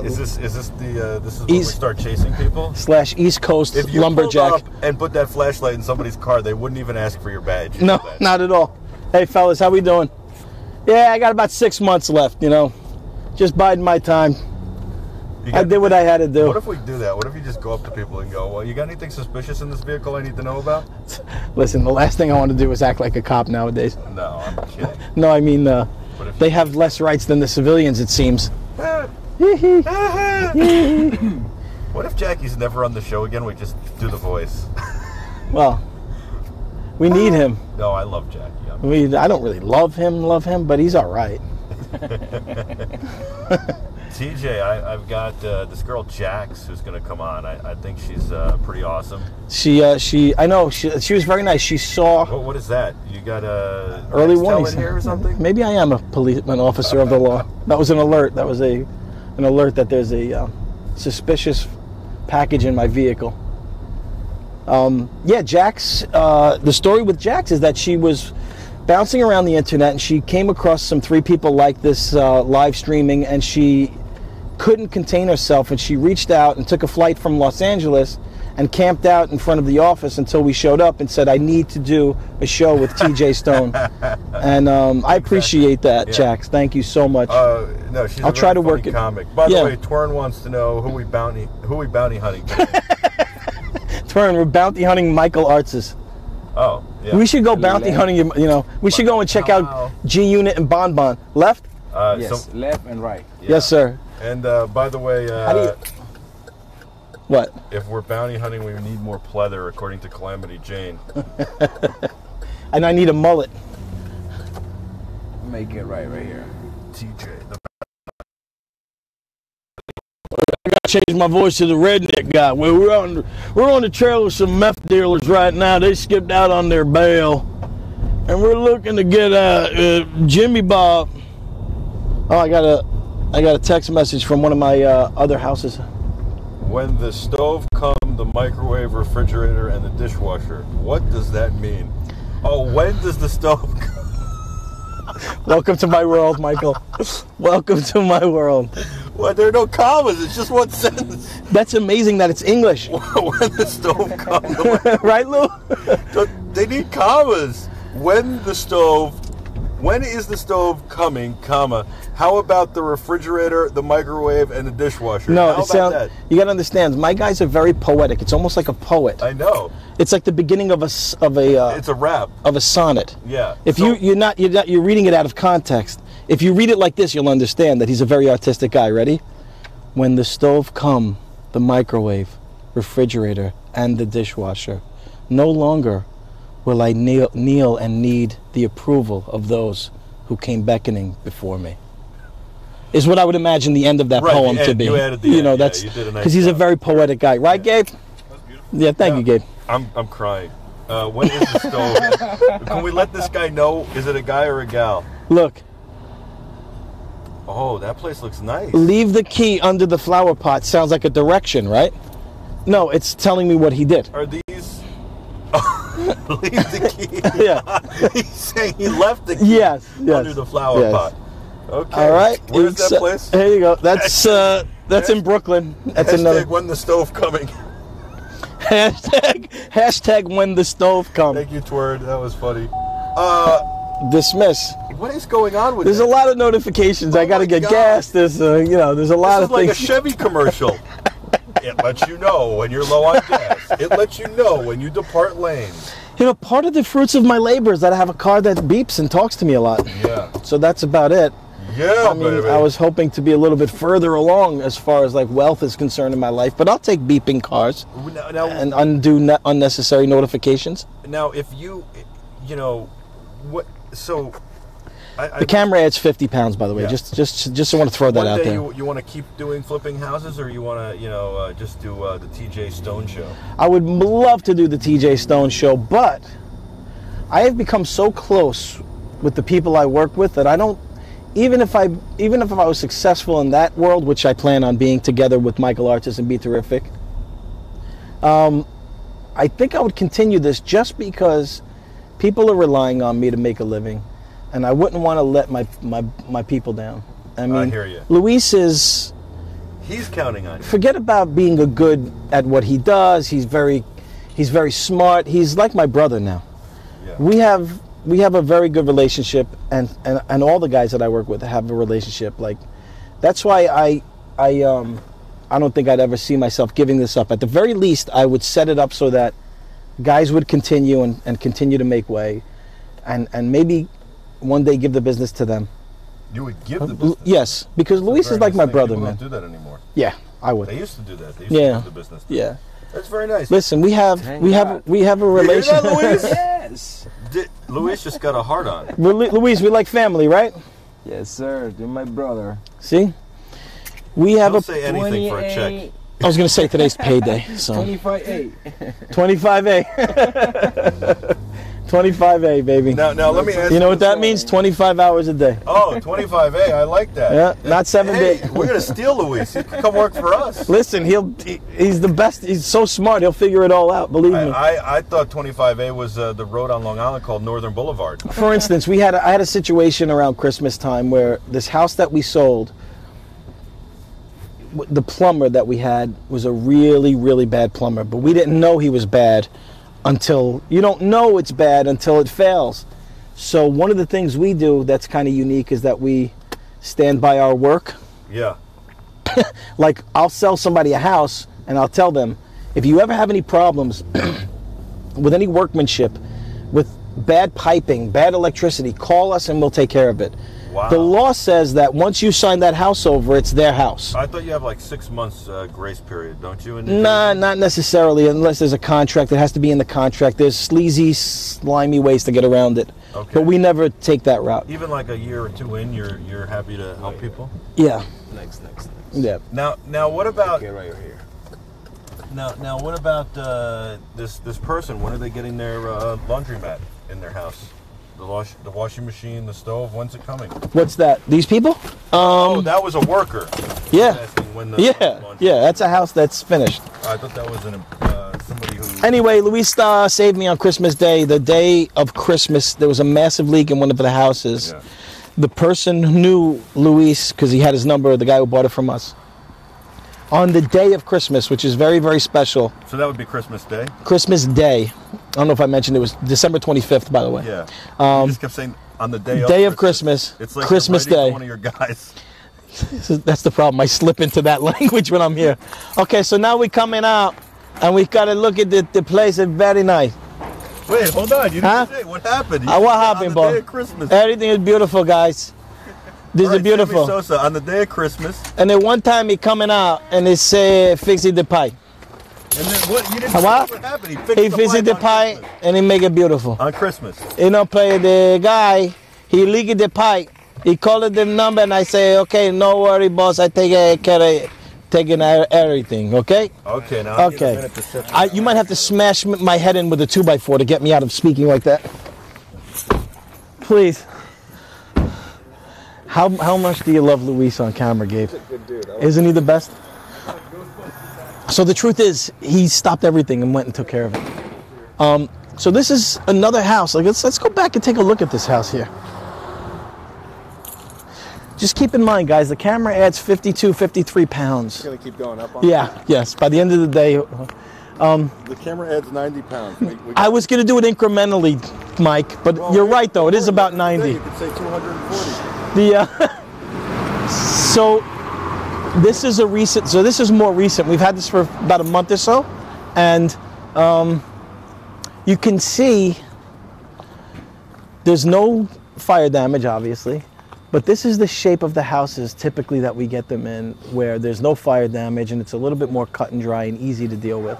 Is this when we East- start chasing people? East Coast If you lumberjack. pulled up and put that flashlight in somebody's car, they wouldn't even ask for your badge. You No, know that. not at all. Hey, fellas, how we doing? Yeah, I got about 6 months left, Just biding my time. You I got- did what I had to do. What if we do that? What if you just go up to people and go, well, you got anything suspicious in this vehicle I need to know about? Listen, the last thing I want to do is act like a cop nowadays. No, I'm kidding. No, I mean, if they have less rights than the civilians, it seems. What if Jackie's never on the show again? We just do the voice. Well, we need him. No, I love Jackie. I don't really love him, but he's all right. TJ, I've got this girl Jax who's going to come on. I think she's pretty awesome. She was very nice. She saw What is that? You got a early Nextel warning in here or something? Maybe I am a policeman officer of the law. That was an alert. That was an alert that there's a suspicious package in my vehicle. Jax. The story with Jax is that she was bouncing around the internet and she came across some 3 people like this live streaming, and she couldn't contain herself, and she reached out and took a flight from Los Angeles and camped out in front of the office until we showed up and said, I need to do a show with TJ Stone. And I appreciate that, Yeah. Jax. Thank you so much. No, she's I'll a try to very work funny it. comic. By Yeah. the way, Torn wants to know who we bounty hunting today. We're bounty hunting Michael Artz's. Oh, yeah. We should go bounty hunting, we should go and check out G Unit and Bon Bon. Left? Yes, left and right. Yeah. Yes, sir. And by the way, How do you... What? if we're bounty hunting, we need more pleather, according to Calamity Jane. And I need a mullet. Make it right here. TJ, I gotta change my voice to the redneck guy. Well, we're on the trail of some meth dealers right now. They skipped out on their bail, and we're looking to get Jimmy Bob. Oh, I got a text message from one of my other houses. when the stove come, the microwave, refrigerator, and the dishwasher. What does that mean? Oh, when does the stove come? Welcome to my world, Michael. Welcome to my world. Well, there are no commas. It's just one sentence. That's amazing that it's English. When the stove comes, Right, Lou? they need commas. When is the stove coming, comma, how about the refrigerator, the microwave, and the dishwasher? No, how about that? you gotta understand, my guys are very poetic. It's almost like a poet. I know. It's like the beginning of a It's a rap. sonnet. Yeah. If So- you're reading it out of context. If you read it like this, you'll understand that he's a very artistic guy. Ready? When the stove come, the microwave, refrigerator, and the dishwasher, no longer will I kneel and need the approval of those who came beckoning before me. Is what I would imagine the end of that Right, the poem to end. be. You added the end. Yeah, that's you did a nice because he's a job. very poetic guy, right, Gabe? Yeah, thank you, Gabe. I'm crying. When is the stove? Can we let this guy know? Is it a guy or a gal? Look, Oh, that place looks nice. Leave the key under the flower pot. Sounds like a direction, right? No, it's telling me what he did. Are these? Leave the key. Yeah. He's saying he left the key under the flower pot. Okay. All right. Where's that place? Here you go. That's in Brooklyn. That's another. When the stove coming. Hashtag when the stove comes. Thank you, Twerd. That was funny. Dismiss. What is going on with There's that? a lot of notifications. I got to get gas. There's there's a lot of things. This is like a Chevy commercial. It lets you know when you're low on gas. It lets you know when you depart lanes. Part of the fruits of my labor is that I have a car that beeps and talks to me a lot. Yeah. So that's about it. Yeah, I mean, baby. I was hoping to be a little bit further along as far as like wealth is concerned in my life, but I'll take beeping cars and undo unnecessary notifications. Now, if you what? So, the camera adds 50 pounds, by the way. Yeah. Just want to throw that out there. You want to keep doing flipping houses, or you want to just do the TJ Stone show? I would love to do the TJ Stone show, but I have become so close with the people I work with that I don't. Even if I was successful in that world, which I plan on being together with Michael Artis and Be Terrific, I think I would continue this just because people are relying on me to make a living, and I wouldn't want to let my people down. I mean, I hear you. Luis is. He's counting on you. Forget about being a good at what he does. He's very smart. He's like my brother now. Yeah. We have a very good relationship, and all the guys that I work with have a relationship. Like, that's why I don't think I'd ever see myself giving this up. At the very least, I would set it up so that guys would continue and continue to make way, and maybe one day give the business to them. You would give the business? Yes, because Luis is like my brother, man. People don't do that anymore. Yeah, I would. They used to do that. They used to give the business to them. That's very nice. Listen, we have a relationship. You hear that, Luis? Yes. Luis just got a heart on. Luis, we like family, right? Yes, sir. You're my brother. See? We have Don't say anything for a check. I was going to say today's payday. So 25A. 25A. 25A, baby. Now let me ask you. You know what that means? 25 hours a day. Oh, 25A. I like that. Yeah, not 7 days. We're going to steal Luis. He can come work for us. Listen, he's the best. He's so smart. He'll figure it all out. Believe me. I thought 25A was the road on Long Island called Northern Boulevard. For instance, I had a situation around Christmas time where this house that we sold, the plumber that we had was a really, really bad plumber, but we didn't know he was bad until you don't know it's bad until it fails. So one of the things we do that's kind of unique is that we stand by our work. Yeah. Like, I'll sell somebody a house and I'll tell them, if you ever have any problems with any workmanship, with bad piping, bad electricity, call us and we'll take care of it. Wow. The law says that once you sign that house over, it's their house. I thought you have like 6 months grace period, don't you? Nah, not necessarily, unless there's a contract. It has to be in the contract. There's sleazy, slimy ways to get around it. Okay. But we never take that route. Even like a year or two in, you're happy to help people? Yeah. Next. Yeah. Now what about Okay, right here. now what about this person? When are they getting their laundromat in their house? The washing machine, the stove. When's it coming? What's that? These people? Oh, that was a worker. Yeah. When Yeah. That's a house that's finished. I thought that was somebody who. Anyway, Luis saved me on Christmas Day. The day of Christmas, there was a massive leak in one of the houses. Yeah. The person knew Luis because he had his number, the guy who bought it from us. On the day of Christmas, which is very, very special. So that would be Christmas Day? Christmas Day. I don't know if I mentioned it was December 25th, by the way. Yeah. You just kept saying on the day of Christmas. It's like Christmas you're writing Day. to one of your guys. That's the problem. I slip into that language when I'm here. Okay, so now we're coming out, and we've got to look at the place. It's very nice. Wait, hold on. You didn't Huh? say what happened. You What said happened, on the boy? day of Christmas. Everything is beautiful, guys. This All right, is beautiful. Sammy Sosa, on the day of Christmas. And then one time he coming out, and he say, fixing the pipe. And then what? You didn't say What? what happened. He fixing the on pipe, Christmas. and he make it beautiful. On Christmas. You know, play the guy, he leaked the pipe. He called the number, and I say, okay, no worry, boss. I take care of taking everything, okay? Okay, now I need a Okay. minute to sit You might have to smash my head in with a 2x4 to get me out of speaking like that. Please. How much do you love Luis on camera, Gabe? Good dude. Isn't he the best? So the truth is, he stopped everything and went and took care of it. So this is another house. Like let's go back and take a look at this house here. Just keep in mind, guys, the camera adds 52, 53 pounds. It's gonna keep going up on Yeah, yes. By the end of the day, The camera adds 90 pounds. I was going to do it incrementally, Mike, but you're right, though. It is about 90. You could say 240. So this is a recent. So this is more recent. We've had this for about a month or so, and you can see there's no fire damage, obviously. But this is the shape of the houses typically that we get them in, where there's no fire damage and it's a little bit more cut and dry and easy to deal with.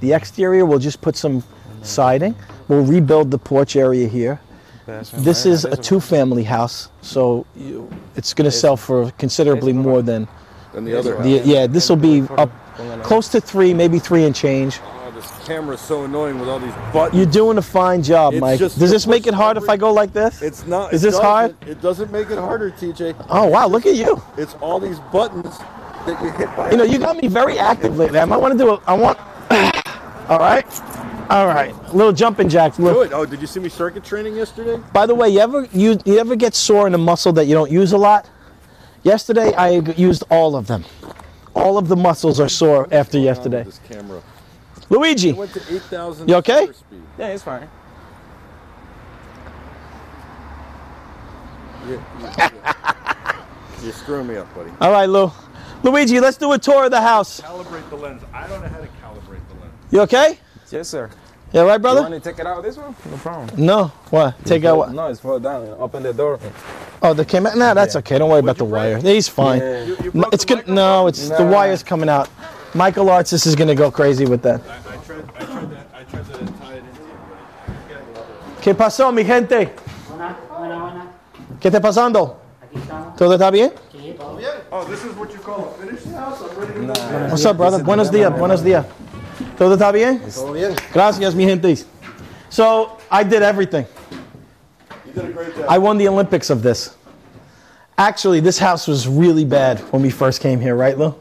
The exterior, we'll just put some siding. We'll rebuild the porch area here. This is a two-family house, so it's going to sell for considerably more than the other house. Yeah, this will be up close to 3, maybe 3 and change. Oh, this camera is so annoying with all these buttons. You're doing a fine job, It's Mike. just- Does this make it hard if I go like this? It's not. Is this hard? It doesn't make it harder, TJ. Oh, wow, look at you. It's all these buttons that you hit by. You know, you got me very active lately. I might want to do a, all right. All right. Little jumping jacks. Good. Oh, did you see me circuit training yesterday? By the way, you ever get sore in a muscle that you don't use a lot? Yesterday, I used all of them. All of the muscles are sore after yesterday. This camera. Luigi, It went to 8,000. You okay? shutter speed. Yeah, it's fine. You're screwing me up, buddy. all right, Luigi, let's do a tour of the house. Calibrate the lens. I don't know how to calibrate the lens. You okay? Yes, sir. You all right, You brother? want to take it out this one? No problem. No. What? Take out what? No, it's fall down. Open the door. Oh, the camera? Nah, that's okay. Don't worry about the wire. He's fine. Yeah. You No, broke it's the good. No, it's the Nah. wire's coming out. Michael Artsis is gonna go crazy with that. I tried to tie it into you, ¿Qué pasó, mi gente? Buena, buena, buena. ¿Qué está pasando? Aquí estamos. ¿Todo está bien? Sí, todo. Oh, this is what you call a finished house? I'm ready to go. What's up, brother? Buenos días. Buenos días. ¿Todo está bien? Todo bien. Gracias, mi gente. So I did everything. You did a great job. I won the Olympics of this. Actually, this house was really bad when we first came here, right, Lou?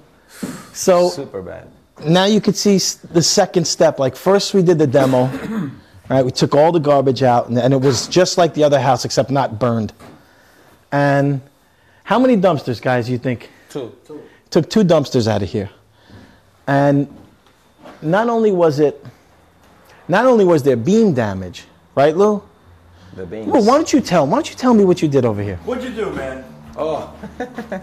So Super bad. now you can see the second step. Like first we did the demo, right? We took all the garbage out, and it was just like the other house, except not burned. And how many dumpsters, guys, you think? 2. Took 2 dumpsters out of here. And not only was there beam damage, right, Lou? The beans. Lou, why don't you tell me what you did over here? What'd you do, man? Oh,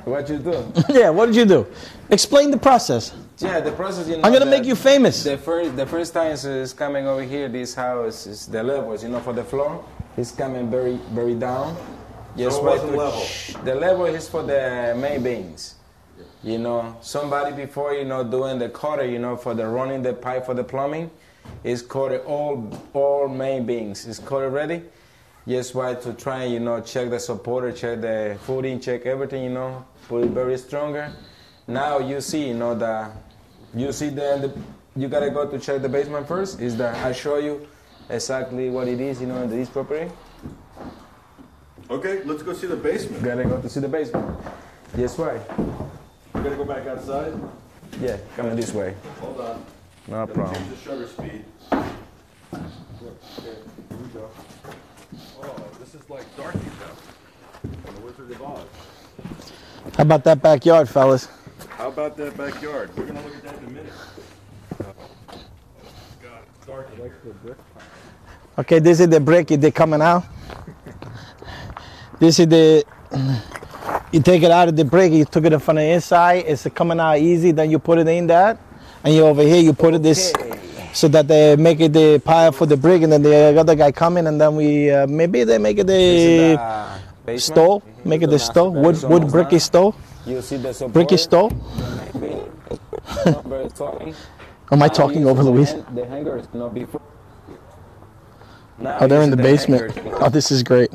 what you do? Yeah, what did you do? Explain the process. Yeah, the process. You know, I'm gonna that make you famous. The first time is coming over here. This house is the levels. You know, for the floor, it's coming very, very down. Yes, So it right wasn't to- level. The level is for the main beams. You know, somebody before doing the cutter, for the running the pipe for the plumbing, is coated all main beams. Is coated ready. Just why to try, check the supporter, check the footing, check everything, put it very stronger. Now you see, you gotta go to check the basement first. I show you exactly what it is, in this property. Okay, let's go see the basement. Gotta go to see the basement. Yes, why? We gotta go back outside. Yeah, coming this way. Hold on. No problem. Change the shutter speed. Okay, here we go. Oh, this is like Dorothy's house from The Wizard of Oz. How about that backyard, fellas? How about that backyard? We're gonna look at that in a minute. God, Dorothy likes the brick. Okay, this is the brick they're coming out. This is you take it out of the brick, you took it from the inside, it's coming out easy, then you put it in that, and you over here, you put it this, so that they make it the pile for the brick, and then the other guy come in, and then we, maybe they make it the stove, make it the stove, wood bricky stove, You see the support. bricky stove. Very tall. Am I talking over Luis? The hanger is not before. Now Oh, they're in use the basement. hanger. Oh, this is great.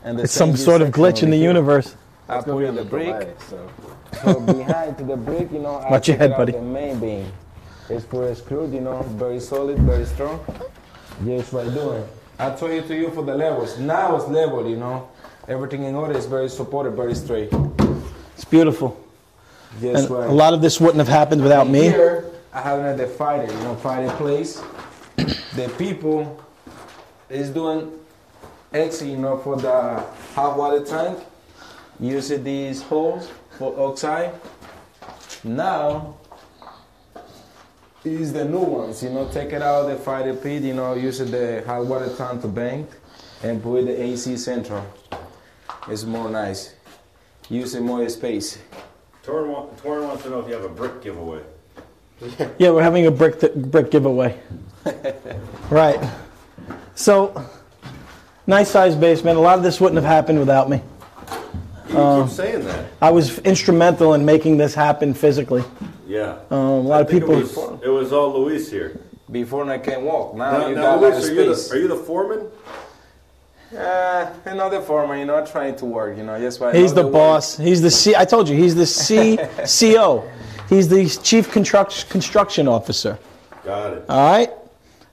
And the It's same some sort of section glitch in over the here. universe. I put in the brick. So. So behind to the brick, I Watch your take head, out buddy. the main beam. It's for screwed, very solid, very strong. Yes, what I'm doing. I told you for the levels. Now it's level, you know. Everything in order is very supported, very straight. It's beautiful. Yes, And right. a lot of this wouldn't have happened without me. Here, I have another fighter, you know, fireplace. The people is doing exit, you know, for the hot water tank. Using these holes for outside. Now is the new ones, you know, take it out of the fire pit, you know, use the hot water tank to bank and put the AC central. It's more nice. Using more space. Torrin wants to know if you have a brick giveaway. Yeah, we're having a brick giveaway. Right. So, nice sized basement. A lot of this wouldn't have happened without me. You keep saying that. I was instrumental in making this happen physically. Yeah. A lot of people. It was all Luis here. Before I can walk. Now you Now got a lot of Luis, space. are you the foreman? Another foreman, you know, trying to work, you know. That's why He's the boss. He's the C. I told you, he's the CO. He's the chief construction officer. Got it. All right,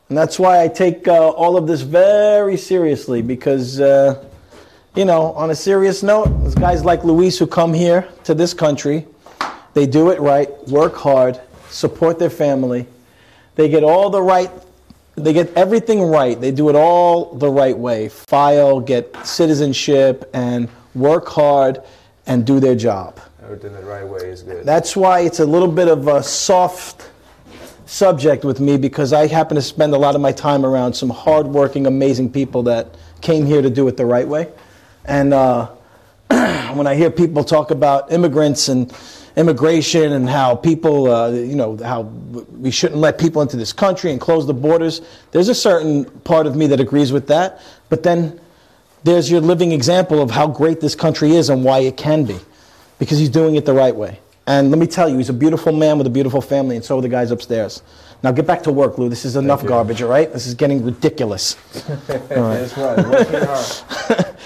and that's why I take all of this very seriously because, you know, on a serious note, there's guys like Luis who come here to this country. They do it right, work hard, support their family. They get all the right. They get everything right. They do it all the right way. File, get citizenship, and work hard and do their job. Everything the right way is good. That's why it's a little bit of a soft subject with me because I happen to spend a lot of my time around some hardworking, amazing people that came here to do it the right way. And when I hear people talk about immigrants and immigration and how people, you know, how we shouldn't let people into this country and close the borders, there's a certain part of me that agrees with that. But then there's your living example of how great this country is and why it can be. Because he's doing it the right way. And let me tell you, he's a beautiful man with a beautiful family, and so are the guys upstairs. Now get back to work, Lou. This is enough garbage, all right? This is getting ridiculous. That's right. Working hard.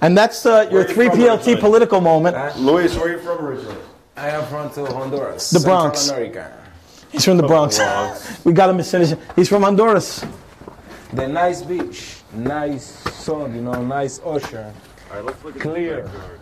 And that's your 3PLT political moment. Luis, where are you from originally? I am from Honduras. The Bronx. Central America. He's from the Bronx. We got him as soon as he's from Honduras. The nice beach, nice sun, you know, nice ocean. All right, let's look at Clear. the backyard.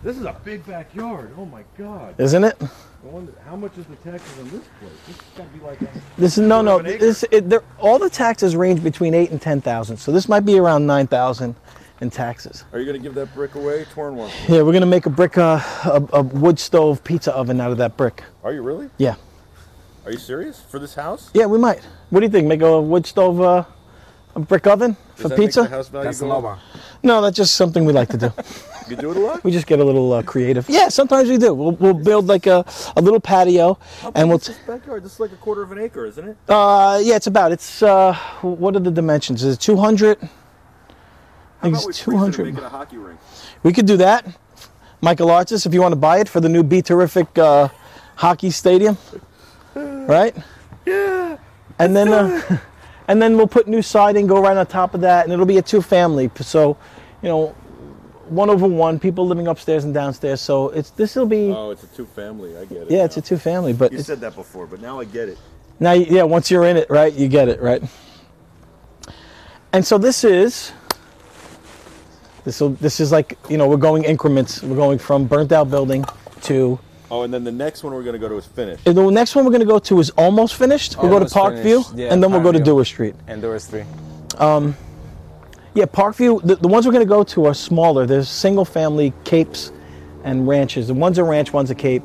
This is a big backyard. Oh my God. Isn't it? I wonder, how much is the taxes on this place? This has got to be like a This is all the taxes range between 8 and 10,000. So this might be around 9,000 in taxes. Are you going to give that brick away? Torrin wants it. Yeah, we're gonna make a brick, a wood stove pizza oven out of that brick. Are you really? Yeah. Are you serious? For this house? Yeah, we might. What do you think? Make a wood stove, a brick oven for Does that pizza? Make the house value That's go Nova. up? No, that's just something we like to do. You do it a lot? We just get a little creative. Yeah, sometimes we do. We'll build like a little patio, and we'll. This backyard, this is like a quarter of an acre, isn't it? Yeah, it's about. It's what are the dimensions? Is it 200? I How think about we it's freeze it and 200. make it a hockey rink? We could do that. Michael Artis, if you want to buy it for the new Be Terrific hockey stadium, right? Yeah. And then and then we'll put new siding, go right on top of that, and it'll be a 2-family. So, you know, 1/1, people living upstairs and downstairs. So this will be. Oh, it's a 2-family. I get it. Yeah, now. it's a 2-family, but You said that before, but now I get it. now, yeah, once you're in it, right, you get it, right? And so this is like, you know, we're going increments. We're going from burnt out building to. Oh, and then the next one we're going to go to is finished. The next one we're going to go to is almost finished. We'll go to Almost Parkview, finished. Yeah, and then we'll go to Parkview. Dewar Street. And there was 3. Yeah, Parkview, the ones we're going to go to are smaller. There's single-family capes and ranches. One's a ranch, one's a cape.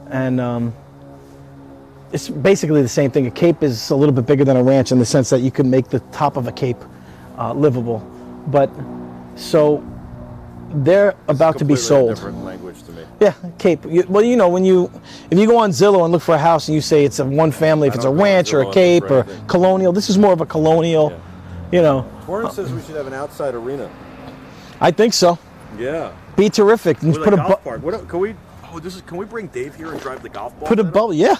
And it's basically the same thing. A cape is a little bit bigger than a ranch in the sense that you can make the top of a cape livable. But, so, they're about to be Completely sold. Different language to me. Yeah, cape. Well, you know, if you go on Zillow and look for a house and you say it's a 1-family, if it's a don't go on ranch or Zillow a and cape look for or anything. colonial, this is more of a colonial, you know. Torrin says we should have an outside arena. I think so. Yeah. Be terrific. And With put a a golf park. What, can we? Oh, can we bring Dave here and drive the golf ball? put a bubble. Yeah.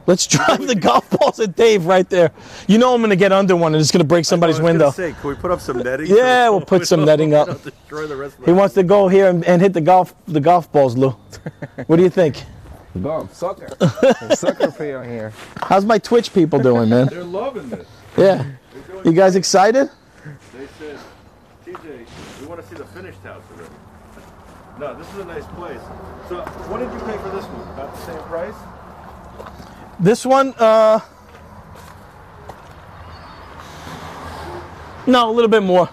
Let's drive the golf balls at Dave right there. You know I'm going to get under one and it's going to break somebody's window. Say, can we put up some netting? Yeah, we'll put some netting up. Destroy the rest of He wants to go here and hit the golf balls, Lou. What do you think? Go, soccer. Soccer player here. How's my Twitch people doing, man? They're loving this. Yeah. You guys excited? They said, TJ, we want to see the finished house already. No, this is a nice place. So, what did you pay for this one? About the same price? This one, no, a little bit more.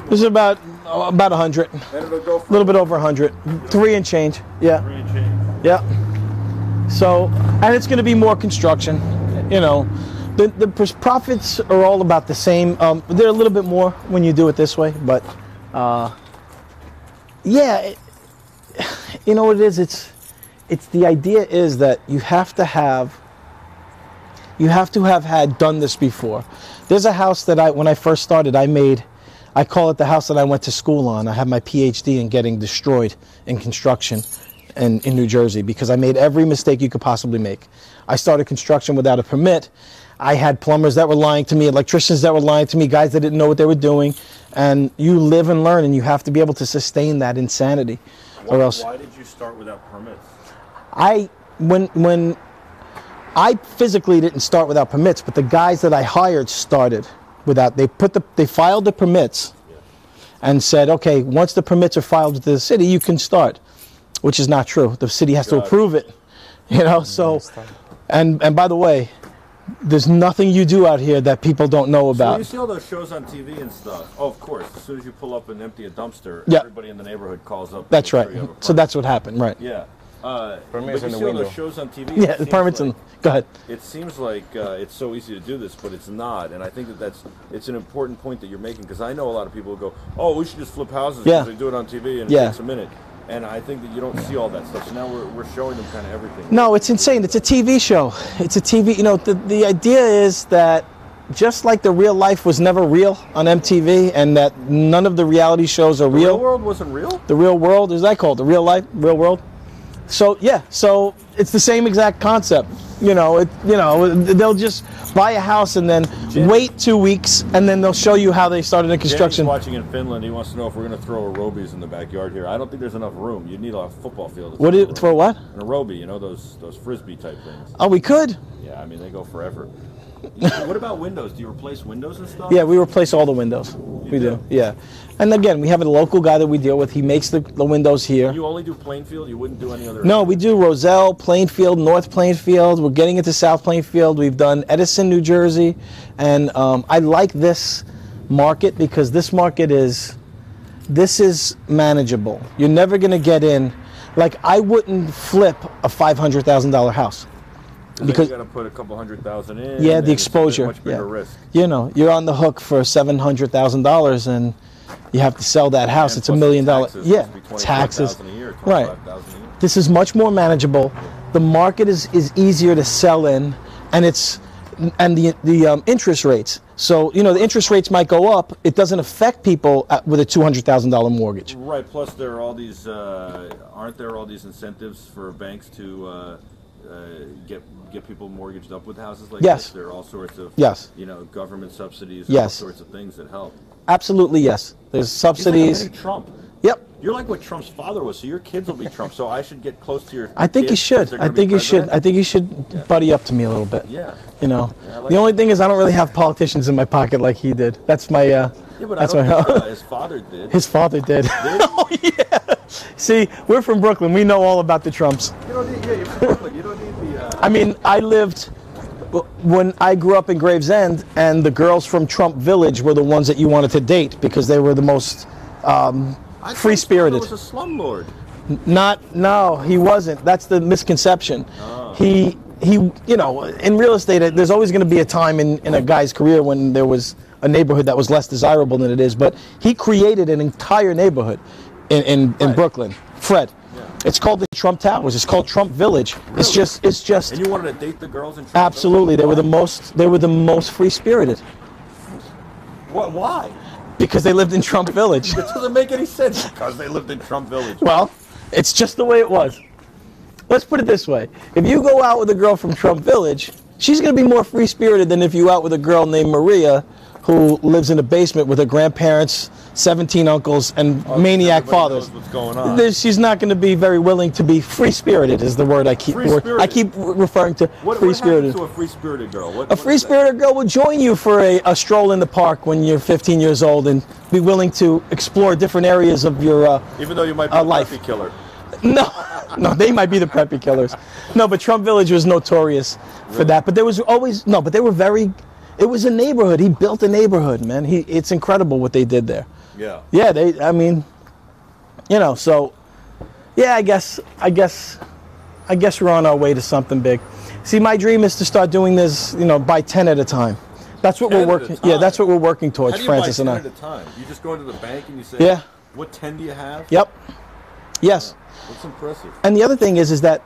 This is about 100. And it'll go for A little bit over 100. 3 and change. Yeah. 3 and change. Yeah. So, and it's going to be more construction. You know, the profits are all about the same. They're a little bit more when you do it this way, but yeah, you know what it is. It's the idea is that you have to have had done this before. There's a house that when I first started, I call it the house that I went to school on. I have my PhD in getting destroyed in construction in New Jersey because I made every mistake you could possibly make. I started construction without a permit. I had plumbers that were lying to me, electricians that were lying to me, guys that didn't know what they were doing. And you live and learn, and you have to be able to sustain that insanity. Or else, Why did you start without permits? when I physically didn't start without permits, but the guys that I hired started without. They filed the permits and said, okay, once the permits are filed with the city, you can start, which is not true. The city has to approve it, you know. So, and by the way, there's nothing you do out here that people don't know about. So you see all those shows on TV and stuff. Oh, of course. As soon as you pull up and empty a dumpster, Yeah. everybody in the neighborhood calls up. That's to make right. sure you have a So permit. that's what happened, right? Yeah. But Permits you in the see all window. those shows on TV. Yeah, it the seems permits like, go ahead. It seems like it's so easy to do this, but it's not. And I think it's an important point that you're making, because I know a lot of people who go, oh, we should just flip houses Yeah. because they do it on TV and Yeah. it takes a minute. And I think that you don't see all that stuff. So now we're showing them kind of everything. No, it's insane. It's a TV show. It's a TV. You know, the idea is that just like the real life was never real on MTV, and that none of the reality shows are The real world wasn't real? The real world, is that called the real life, real world? So yeah, so it's the same exact concept. You know, they'll just buy a house and then wait 2 weeks, and then they'll show you how they started the construction. Danny's watching in Finland. He wants to know if we're going to throw aerobies in the backyard here. I don't think there's enough room. You need a football field. For what? An aerobie, you know, those frisbee type things. Oh, we could. Yeah, I mean, they go forever. What about windows? Do you replace windows and stuff? Yeah, we replace all the windows. We do. Yeah. And again, we have a local guy that we deal with. He makes the windows here. You only do Plainfield? You wouldn't do any other? No, we do Roselle, Plainfield, North Plainfield. We're getting into South Plainfield. We've done Edison, New Jersey. And I like this market because this market is manageable. You're never going to get in. Like, I wouldn't flip a $500,000 house. Because you got to put a couple $100,000 in. Yeah, and the it's exposure. a much bigger risk. You know, you're on the hook for $700,000, and you have to sell that house. And It's $1 plus million. taxes, Yeah, must be taxes. $25,000 a year, Right. $25,000 a year. This is much more manageable. The market is easier to sell in, and the interest rates. So, you know, the interest rates might go up. It doesn't affect people with a $200,000 mortgage. Right. Plus, there are all these. Aren't there all these incentives for banks to get people mortgaged up with houses like Yes. this? There are all sorts of. Yes. You know, government subsidies. Yes. All sorts of things that help. Absolutely, yes. There's subsidies. He's like Trump. Yep. You're like what Trump's father was, so your kids will be Trump. So I should get close to your. I think you kids should. because they're I gonna be think you should. president? I think you should buddy up to me a little bit. Yeah. You know, Yeah, I like the only thing is I don't really have politicians in my pocket like he did. That's my. Yeah, but that's I don't my. think, his father did. His father did. Oh yeah. See, we're from Brooklyn. We know all about the Trumps. You don't need. Yeah, you're from Brooklyn. You don't need the. I mean, I lived when I grew up in Gravesend, and the girls from Trump Village were the ones that you wanted to date because they were the most free-spirited. He was a slumlord. No, he wasn't. That's the misconception. Oh. He, you know, in real estate, there's always going to be a time in a guy's career when there was a neighborhood that was less desirable than it is. But he created an entire neighborhood in Brooklyn. Fred. Yeah. It's called the Trump Towers. It's called Trump Village. Really? It's just. And you wanted to date the girls in Trump? Absolutely, they were the most free-spirited What? Why? because they lived in Trump Village. It doesn't make any sense because they lived in Trump Village. Well, it's just the way it was. Let's put it this way. If you go out with a girl from Trump Village, she's going to be more free-spirited than if you out with a girl named Maria who lives in a basement with her grandparents, 17 uncles, and maniac everybody fathers. knows what's going on. She's not going to be very willing to be free-spirited is the word I keep referring to. What Free-spirited. happens to a free-spirited girl? A free-spirited girl will join you for a stroll in the park when you're 15 years old and be willing to explore different areas of your Even though you might be a life. puppy killer. No, they might be the preppy killers. No, but Trump Village was notorious for that. But there was always, but they were very, it was a neighborhood. He built a neighborhood, man. It's incredible what they did there. Yeah. Yeah, so, yeah, I guess we're on our way to something big. See, my dream is to start doing this, by 10 at a time. That's what we're working. Yeah, that's what we're working towards, Francis and I. How do you buy 10 at a time? You just go into the bank and you say, Yeah. What 10 do you have? Yep. Yes. That's impressive. And the other thing is that,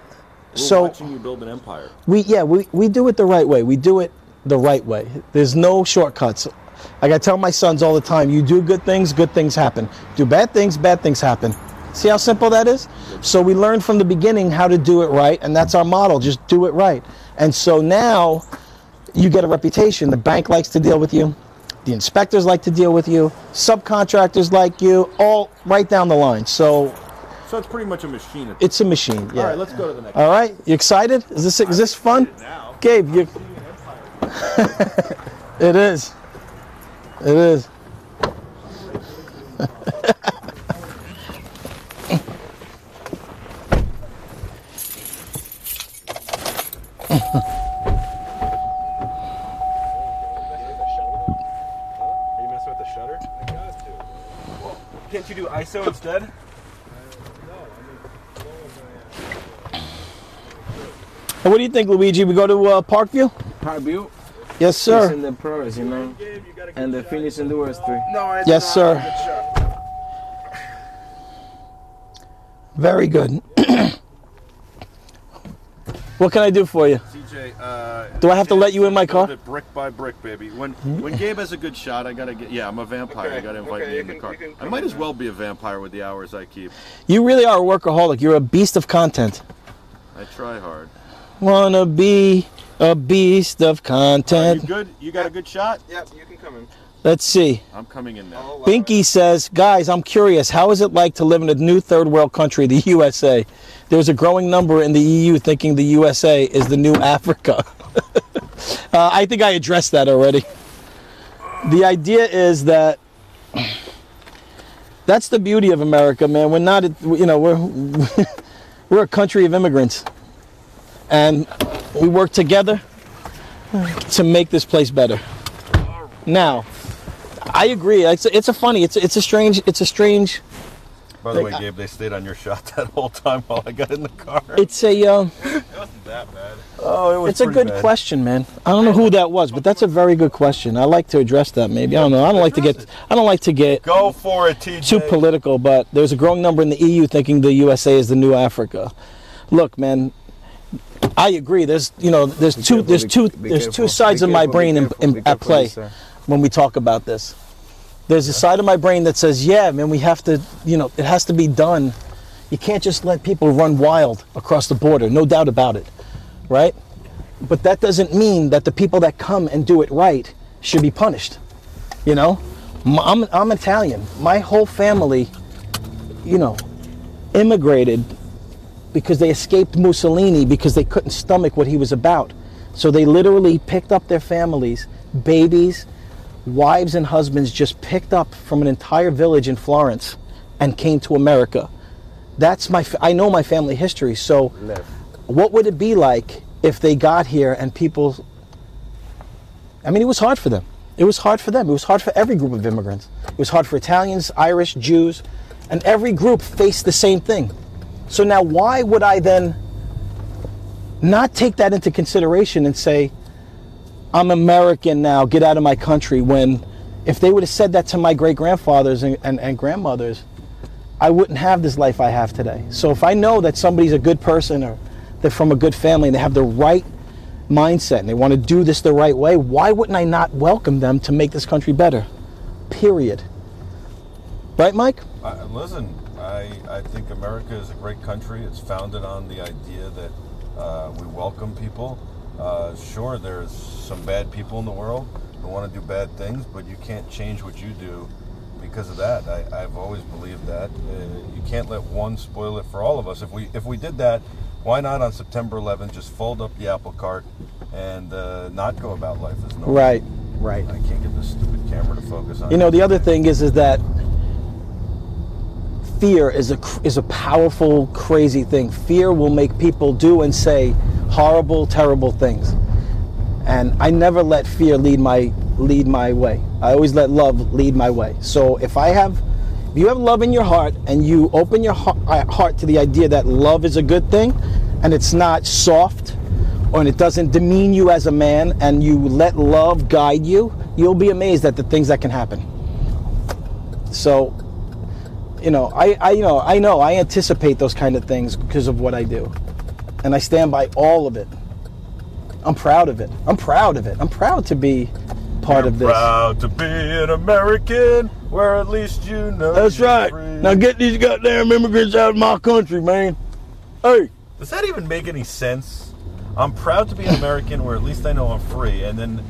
We're watching you build an empire. we do it the right way. We do it the right way. There's no shortcuts. Like I tell my sons all the time, you do good things happen. Do bad things happen. See how simple that is? So we learned from the beginning how to do it right, and that's our model, just do it right. And so now you get a reputation. The bank likes to deal with you. The inspectors like to deal with you. Subcontractors like you, all right down the line. So it's pretty much a machine. It's a machine, yeah. All right, let's go to the next All right, you excited? Is this fun? Gabe, you... It is. It is. Can't you do ISO instead? What do you think, Luigi? We go to Parkview? Parkview? Yes, sir. In the pros, and the finish in the worst three. Yes, sir. Very good. What can I do for you? CJ, Do I have to let you in my car? Brick by brick, baby. When Gabe has a good shot, I gotta get. Yeah, I'm a vampire. I gotta invite me in the car. I might as well be a vampire with the hours I keep. You really are a workaholic. You're a beast of content. I try hard. Wanna be a beast of content. You good? You got a good shot? Yep, you can come in. Let's see. I'm coming in now. Binky says, guys, I'm curious. How is it like to live in a new third world country, the USA? There's a growing number in the EU thinking the USA is the new Africa. I think I addressed that already. The idea is that that's the beauty of America, man. We're not, we're a country of immigrants. And we work together to make this place better. Now, I agree. It's a strange. By the way, Gabe, they stayed on your shot that whole time while I got in the car. It's a. It wasn't that bad. Oh, it was. It's a good question, man. I don't know who that was, but that's a very good question. I like to address that. Maybe I don't know. I don't like to get. Go for it, TJ. Too political, but there's a growing number in the EU thinking the USA is the new Africa. Look, man. I agree. There's two sides of my brain at play when we talk about this. There's a side of my brain that says, yeah, man, we have to, it has to be done. You can't just let people run wild across the border, no doubt about it, right? But that doesn't mean that the people that come and do it right should be punished. I'm Italian. My whole family, immigrated because they escaped Mussolini because they couldn't stomach what he was about. So they literally picked up their families, babies, wives and husbands just picked up from an entire village in Florence and came to America. I know my family history, so what would it be like if they got here and people, it was hard for them. It was hard for them. It was hard for every group of immigrants. It was hard for Italians, Irish, Jews, and every group faced the same thing. So now why would I then not take that into consideration and say, I'm American now, get out of my country, when if they would have said that to my great-grandfathers and grandmothers, I wouldn't have this life I have today. So if I know that somebody's a good person or they're from a good family and they have the right mindset and they want to do this the right way, why wouldn't I not welcome them to make this country better? Period. Right, Mike? Listen, I think America is a great country. It's founded on the idea that we welcome people. Sure, there's some bad people in the world, want to do bad things, but you can't change what you do because of that. I've always believed that. You can't let one spoil it for all of us. If we did that, why not on September 11th just fold up the apple cart and not go about life as normal? Right. I can't get this stupid camera to focus on. You know, the other thing is that fear is a powerful, crazy thing. Fear will make people do and say horrible, terrible things. And I never let fear lead my way. I always let love lead my way. So if you have love in your heart and you open your heart to the idea that love is a good thing and it's not soft and it doesn't demean you as a man, and you let love guide you, you'll be amazed at the things that can happen. So, you know, I anticipate those kind of things because of what I do. And I stand by all of it. I'm proud of it. I'm proud to be part of this. Proud to be an American, where at least you know. That's right. Free. Now get these goddamn immigrants out of my country, man. Hey. Does that even make any sense? I'm proud to be an American, where at least I know I'm free, and then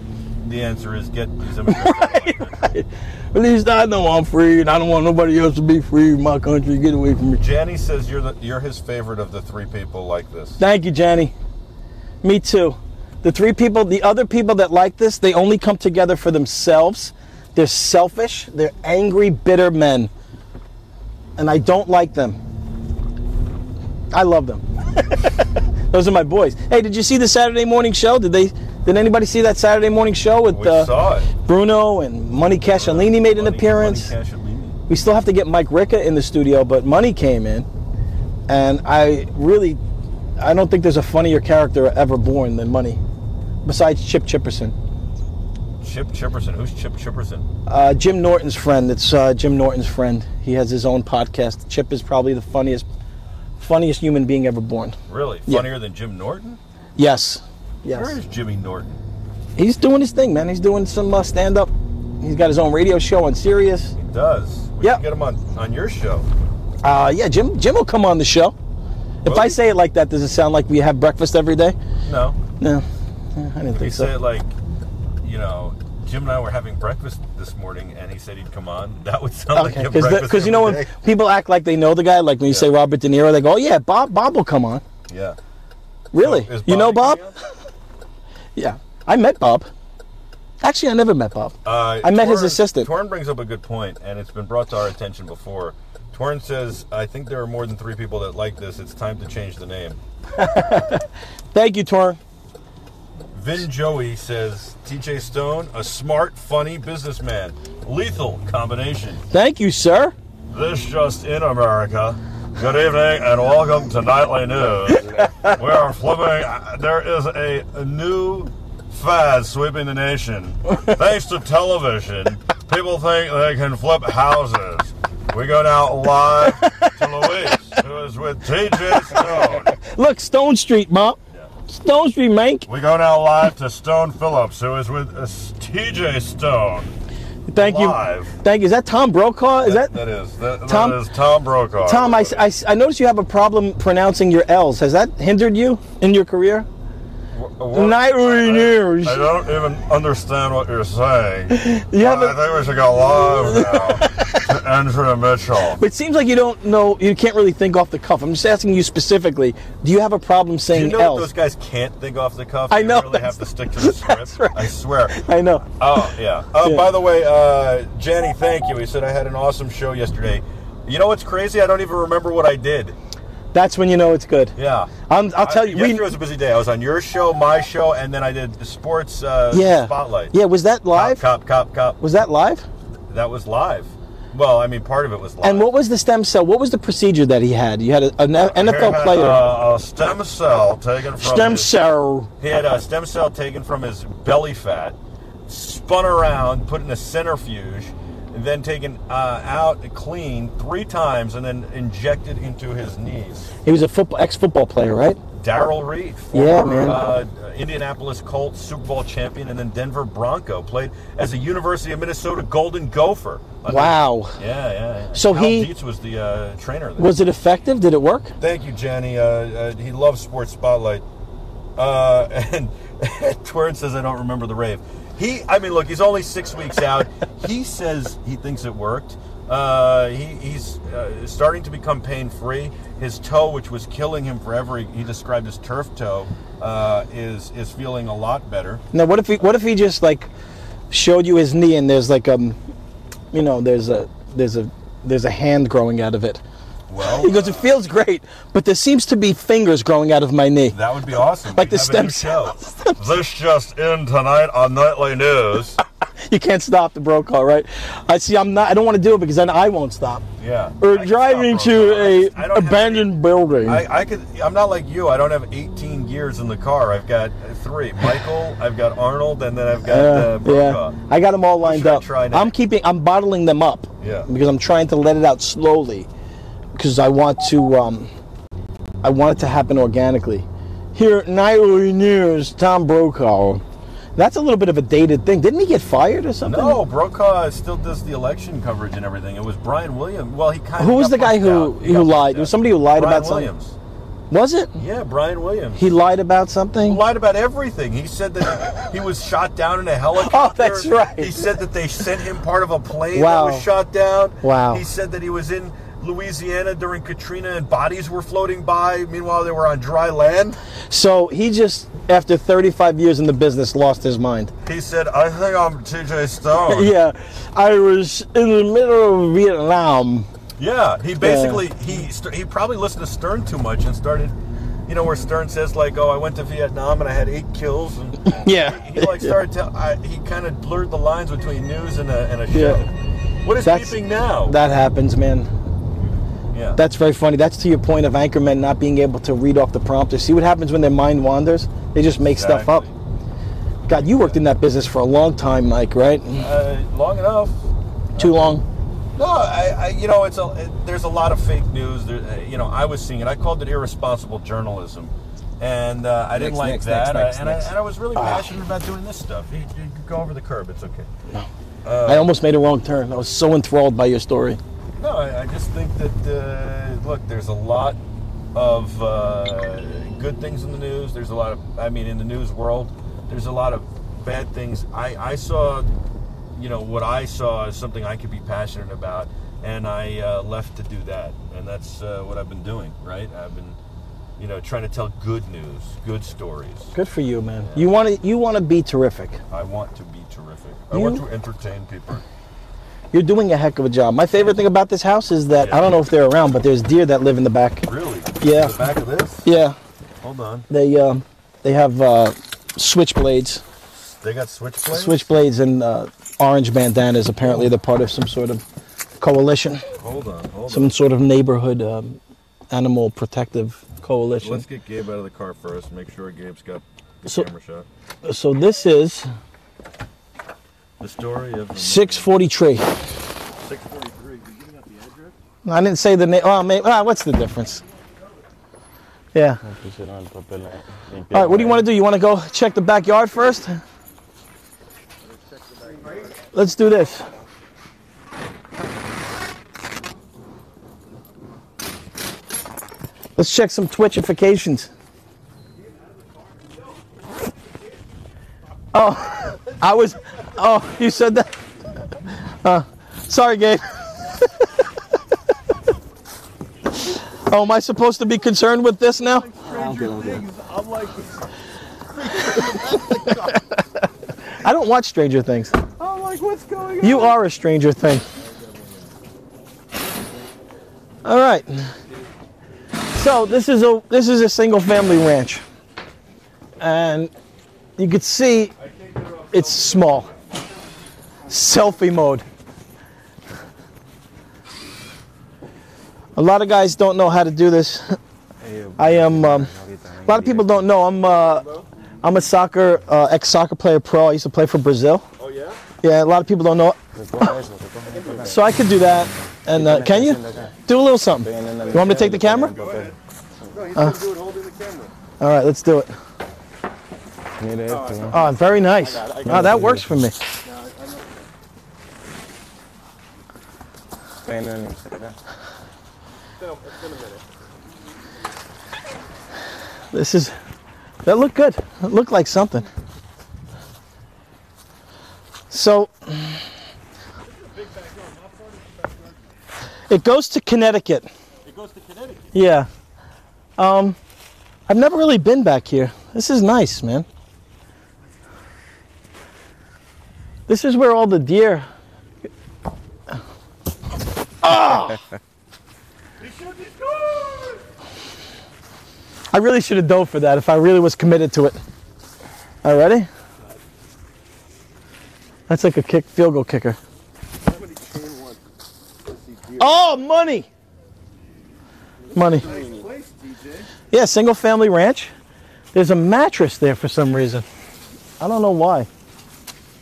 the answer is get these immigrants out of my country. Right. At least I know I'm free, and I don't want nobody else to be free in my country. Get away from me. Janny says you're his favorite of the three people like this. Thank you, Janny. Me too. The other people that like this, they only come together for themselves. They're selfish. They're angry, bitter men. And I don't like them. I love them. Those are my boys. Hey, did you see the Saturday morning show? Did anybody see that Saturday morning show with We saw it. Bruno and Money Casciolini made an appearance? Money Casciolini. We still have to get Mike Ricca in the studio, but Money came in, and I don't think there's a funnier character ever born than Money, besides Chip Chipperson. Chip Chipperson. Who's Chip Chipperson? Jim Norton's friend. It's Jim Norton's friend. He has his own podcast. Chip is probably the funniest human being ever born. Really? Funnier than Jim Norton? Yes. Where is Jimmy Norton? He's doing his thing, man. He's doing some stand-up. He's got his own radio show on Sirius. He does. We should get him on your show. Yeah, Jim will come on the show. If I say it like that, does it sound like we have breakfast every day? No. No. I didn't think You so. say it like, you know, Jim and I were having breakfast this morning, and he said he'd come on. That would sound like you have breakfast Because you know every when day. people act like they know the guy, like when you say Robert De Niro, they go, "Oh yeah, Bob will come on." Yeah. Really? So, is You know Bobby Bob? coming on? Yeah, I met Bob. Actually, I never met Bob. I met his assistant. Torn brings up a good point, and it's been brought to our attention before. Torn says, I think there are more than 3 people that like this. It's time to change the name. Thank you, Torn. Vin Joey says, TJ Stone, a smart, funny businessman. Lethal combination. Thank you, sir. This just in, America. Good evening and welcome to Nightly News. We are flipping. There is a new fad sweeping the nation. Thanks to television, people think they can flip houses. We go now live to Luis, who is with TJ Stone. Look, Stone Street, Bob. Stone Street, Mank. We go now live to Stone Phillips, who is with TJ Stone. Thank you. Live. Thank you. Is that Tom Brokaw? Is that Tom? That is Tom Brokaw. Tom, I noticed you have a problem pronouncing your L's. Has that hindered you in your career? Nightly News. I don't even understand what you're saying. I think we should go live now to Andrea Mitchell. But it seems like you don't know, you can't really think off the cuff. I'm just asking you specifically, do you have a problem saying Do you know L's? those guys can't think off the cuff? I know. You really have to stick to the script. Right. I swear. I know. Oh, yeah. Yeah. By the way, Jenny, thank you. He said I had an awesome show yesterday. You know what's crazy? I don't even remember what I did. That's when you know it's good. Yeah. I'll tell you. Yesterday was a busy day. I was on your show, my show, and then I did the sports spotlight. Yeah, was that live? Cop. Was that live? That was live. Well, I mean, part of it was live. And what was the stem cell? What was the procedure that he had? You had an NFL player. A stem cell taken from He had a stem cell taken from his belly fat, spun around, put in a centrifuge, and then taken out clean 3 times, and then injected into his knees. He was a ex-football player, right? Darryl Reed, former Indianapolis Colts Super Bowl champion, and then Denver Bronco, played as a University of Minnesota Golden Gopher. Wow. Yeah. So Al Dietz was the trainer there. Was it effective? Did it work? Thank you, Jenny. He loves Sports Spotlight. And Twern says, I don't remember the rave. I mean, look, he's only 6 weeks out. He says he thinks it worked. He's starting to become pain-free. His toe, which was killing him forever, he described as turf toe, is feeling a lot better. Now, what if he just like showed you his knee and there's like there's a hand growing out of it? Well, he goes, it feels great, but there seems to be fingers growing out of my knee. That would be awesome. Like the We'd have a stem new show. cells. This just in tonight on Nightly News. You can't stop the bro call, right? I don't want to do it because then I won't stop. Yeah. We're driving to a I don't have abandoned building. I'm not like you. I don't have 18 gears in the car. I've got 3. Michael, I've got Arnold, and then I've got Brokaw. Yeah. I got them all lined up. I'm bottling them up. Yeah. Because I'm trying to let it out slowly. Because I want it to happen organically. Here at Nightly News, Tom Brokaw. That's a little bit of a dated thing. Didn't he get fired or something? No, Brokaw still does the election coverage and everything. It was Brian Williams. Well, he kind of. Who was the guy who lied? There was somebody who lied about something. Brian Williams. Was it? Yeah, Brian Williams. He lied about something? He lied about everything. He said that he was shot down in a helicopter. Oh, that's right. He said that they sent him part of a plane Wow. that was shot down. Wow. He said that he was in Louisiana during Katrina and bodies were floating by. Meanwhile, they were on dry land. So he just, after 35 years in the business, lost his mind. He said, I think I'm TJ Stone. Yeah, I was in the middle of Vietnam. Yeah, he basically, he probably listened to Stern too much and started, where Stern says like, oh, I went to Vietnam and I had 8 kills. And Yeah. He started he kind of blurred the lines between news and a show. Yeah. What is beeping now? That happens, man. Yeah. That's very funny. That's to your point of anchormen not being able to read off the prompter. See what happens when their mind wanders? They just make stuff up. God, you worked in that business for a long time, Mike, right? Long enough. Too long? No, there's a lot of fake news. I was seeing it. I called it irresponsible journalism, and I didn't like that. And I was really passionate about doing this stuff. You go over the curb. It's okay. No. I almost made a wrong turn. I was so enthralled by your story. No, I just think that, look, there's a lot of good things in the news. There's a lot of, in the news world, there's a lot of bad things. I saw, what I saw is something I could be passionate about, and I left to do that. And that's what I've been doing, right? I've been, trying to tell good news, good stories. Good for you, man. Yeah. You want to be terrific. I want to be terrific. I want to entertain people. You're doing a heck of a job. My favorite thing about this house is that, I don't know if they're around, but there's deer that live in the back. Really? Yeah. In the back of this? Yeah. Hold on. They have switchblades. They got switchblades? Switchblades and orange bandanas. Apparently they're part of some sort of coalition. Hold on. Some sort of neighborhood animal protective coalition. Let's get Gabe out of the car first. Make sure Gabe's got the camera shot. So this is the story of 643. 643. You giving out the address? I didn't say the name. Oh, what's the difference? Yeah. All right, what do you want to do? You want to go check the backyard first? Let's do this. Let's check some Twitchifications. You said that? Sorry, Gabe. Oh, am I supposed to be concerned with this now? I'm like... I don't watch Stranger Things. I'm like, what's going on? You are a Stranger Thing. All right. So this is a single family ranch. And you can see it's small. Selfie mode. A lot of guys don't know how to do this. I am. A lot of people don't know. I'm a soccer ex-soccer player pro. I used to play for Brazil. Oh yeah? Yeah, a lot of people don't know it. So I could do that. And can you do a little something? You want me to take the camera? Go ahead. No, he's going to do it holding the camera. All right, let's do it. Oh, very nice. Oh, that works for me. That looked good. It looked like something. So it goes to Connecticut. It goes to Connecticut. Yeah. I've never really been back here. This is nice, man. This is where all the deer. Ah! I really should have dove for that if I really was committed to it. All right, ready? That's like a field goal kicker. Oh, money! Money. Yeah, single family ranch. There's a mattress there for some reason. I don't know why.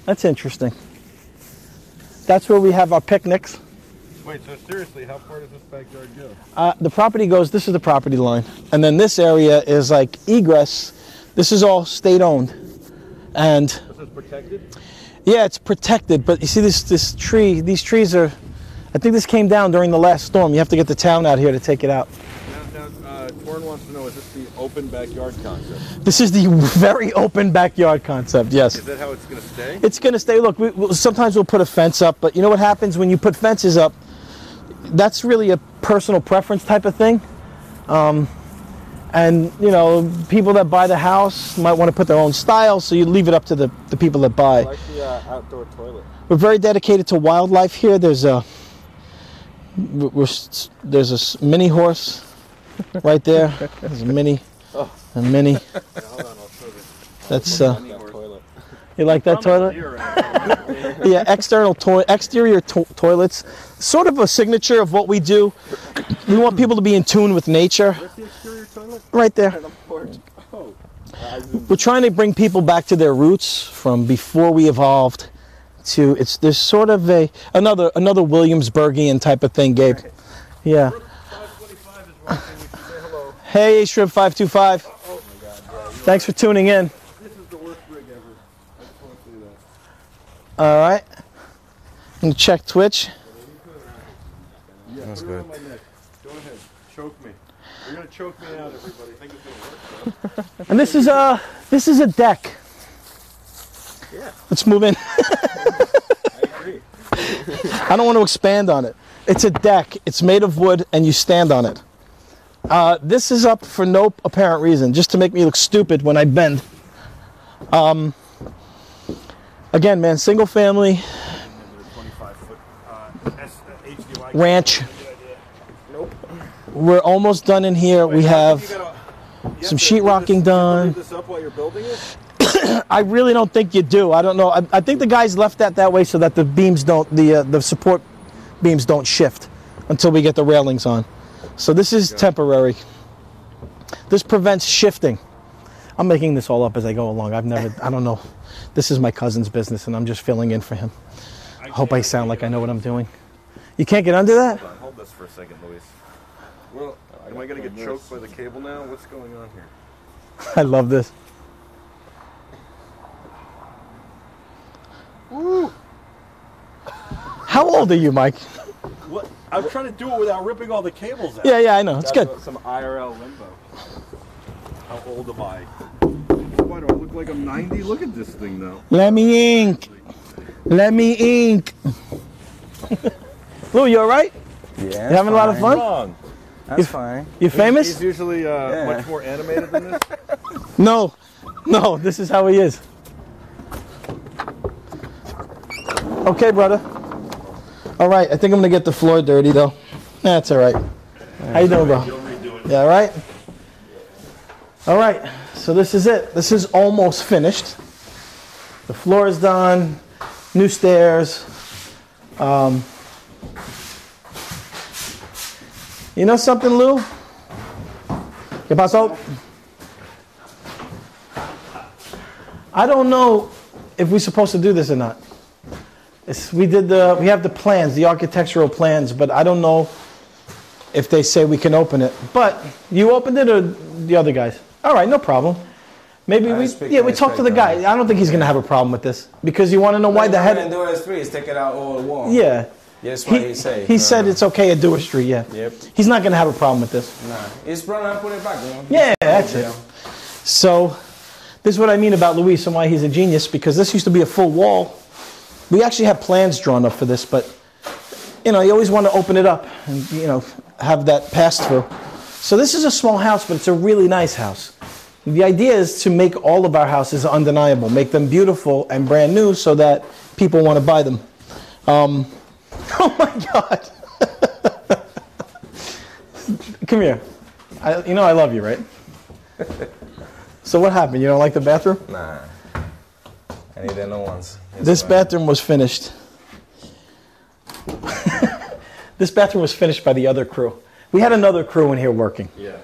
That's interesting. That's where we have our picnics. Wait, so seriously, how far does this backyard go? The property goes, this is the property line. And then this area is like egress. This is all state owned. And This is protected? yeah, it's protected. But you see this tree, these trees are, I think this came down during the last storm. You have to get the town out here to take it out. Now, Torn wants to know, is this the open backyard concept? This is the very open backyard concept, yes. Is that how it's going to stay? It's going to stay. Look, sometimes we'll put a fence up, but you know what happens when you put fences up? That's really a personal preference type of thing. And, you know, people that buy the house might want to put their own style, so you leave it up to the people that buy. I like the outdoor toilet. We're very dedicated to wildlife here. There's a mini horse right there. There's a mini. Oh. A mini. Yeah, hold on, I'll show you. That's Toilet. you like that toilet? Yeah, exterior toilets. Sort of a signature of what we do. We want people to be in tune with nature. Where's the exterior toilet? Right there. On the porch. Oh. We're trying to bring people back to their roots from before we evolved to there's sort of another Williamsburgian type of thing, Gabe. Yeah. 525 is watching. You can say hello. Hey, Shrimp 525. Thanks for tuning in. This is the worst rig ever. I just want to say that. All right. I'm gonna check Twitch. Yeah, That's put it good. on my neck. Go ahead. Choke me. You're going to choke me out, everybody. Think it's going to work, though. And this is a deck. Yeah. Let's move in. I agree. I don't want to expand on it. It's a deck. It's made of wood, and you stand on it. This is up for no apparent reason, just to make me look stupid when I bend. Again, man, single family 25-foot HDY ranch. We're almost done in here. We have some sheetrocking done. Leave this up while you're building it? I really don't think you do. I don't know. I think the guys left that way so that the beams don't, the support beams don't shift until we get the railings on. So this is temporary. This prevents shifting. I'm making this all up as I go along. I don't know. This is my cousin's business, and I'm just filling in for him. I hope I sound like I know what I'm doing. You can't get under that? Hold this for a second, Luis. Well, am I going to get choked by the cable now? What's going on here? I love this. Woo! How old are you, Mike? What? I'm trying to do it without ripping all the cables out. Yeah, I know. It's good. Some IRL limbo. How old am I? Why do I look like I'm 90? Look at this thing now. Let me ink. Let me ink. Lou, you all right? Yeah. You having a lot of fun? Wrong. That's fine. You famous? He's usually much more animated than this. No, this is how he is. Okay, brother. All right, I think I'm gonna get the floor dirty though. That's all right. How you doing, bro? Yeah, all right. All right, so this is it. This is almost finished. The floor is done. New stairs. You know something, Lou? ¿Qué pasó? I don't know if we're supposed to do this or not. We have the plans, the architectural plans, but I don't know if they say we can open it. But you opened it or the other guys? All right, no problem. Maybe we talk to the guy. I don't think he's going to have a problem with this because you want to know why the head. And do it as three is take it out all at once. Yeah. That's what he say. He said it's okay at Dewar Street. Yeah. Yep. He's not going to have a problem with this. Nah, it's brown. I put it back. You know? Yeah, that's it. So this is what I mean about Luis and why he's a genius, because this used to be a full wall We actually have plans drawn up for this, but you always want to open it up and have that pass through. So this is a small house, but it's a really nice house. The idea is to make all of our houses undeniable, make them beautiful and brand new so that people want to buy them. Oh my God. Come here. I love you, right? So what happened? You don't like the bathroom? Nah. I need the new ones. This bathroom was finished. This bathroom was finished by the other crew. We had another crew in here working. Yeah.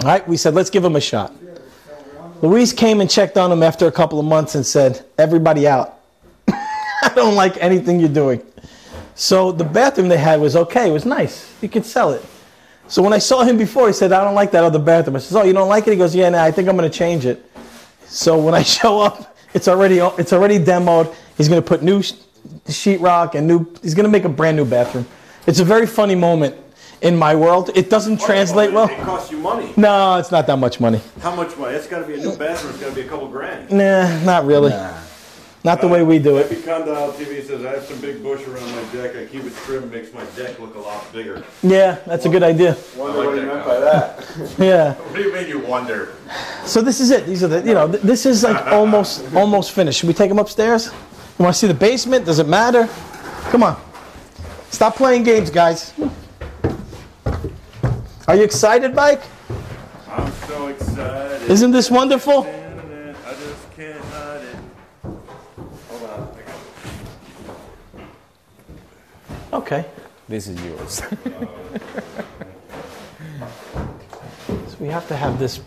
All right, we said, let's give them a shot. Luis came and checked on them after a couple of months and said, everybody out. I don't like anything you're doing. So the bathroom they had was okay. It was nice. You could sell it. So when I saw him before, he said, I don't like that other bathroom. I said, oh, you don't like it? He goes, yeah, nah, I think I'm going to change it. So when I show up, it's already demoed. He's going to put new sheetrock and he's going to make a brand new bathroom. It's a very funny moment in my world. It doesn't translate well. It costs you money. No, it's not that much money. How much money? It's got to be a new bathroom. It's got to be a couple grand. Nah, not really. Not the way we do it. Happy Condal TV says, I have some big bush around my deck. I keep it trimmed, makes my deck look a lot bigger. Yeah, that's a good idea. Wonder what he meant by that. Yeah. What do you mean you wonder? So this is it. These are this is like almost finished. Should we take them upstairs? You want to see the basement? Does it matter? Come on. Stop playing games, guys. Are you excited, Mike? I'm so excited. Isn't this wonderful? I just can't hide it. Hold on. Okay. This is yours. So we have to have this.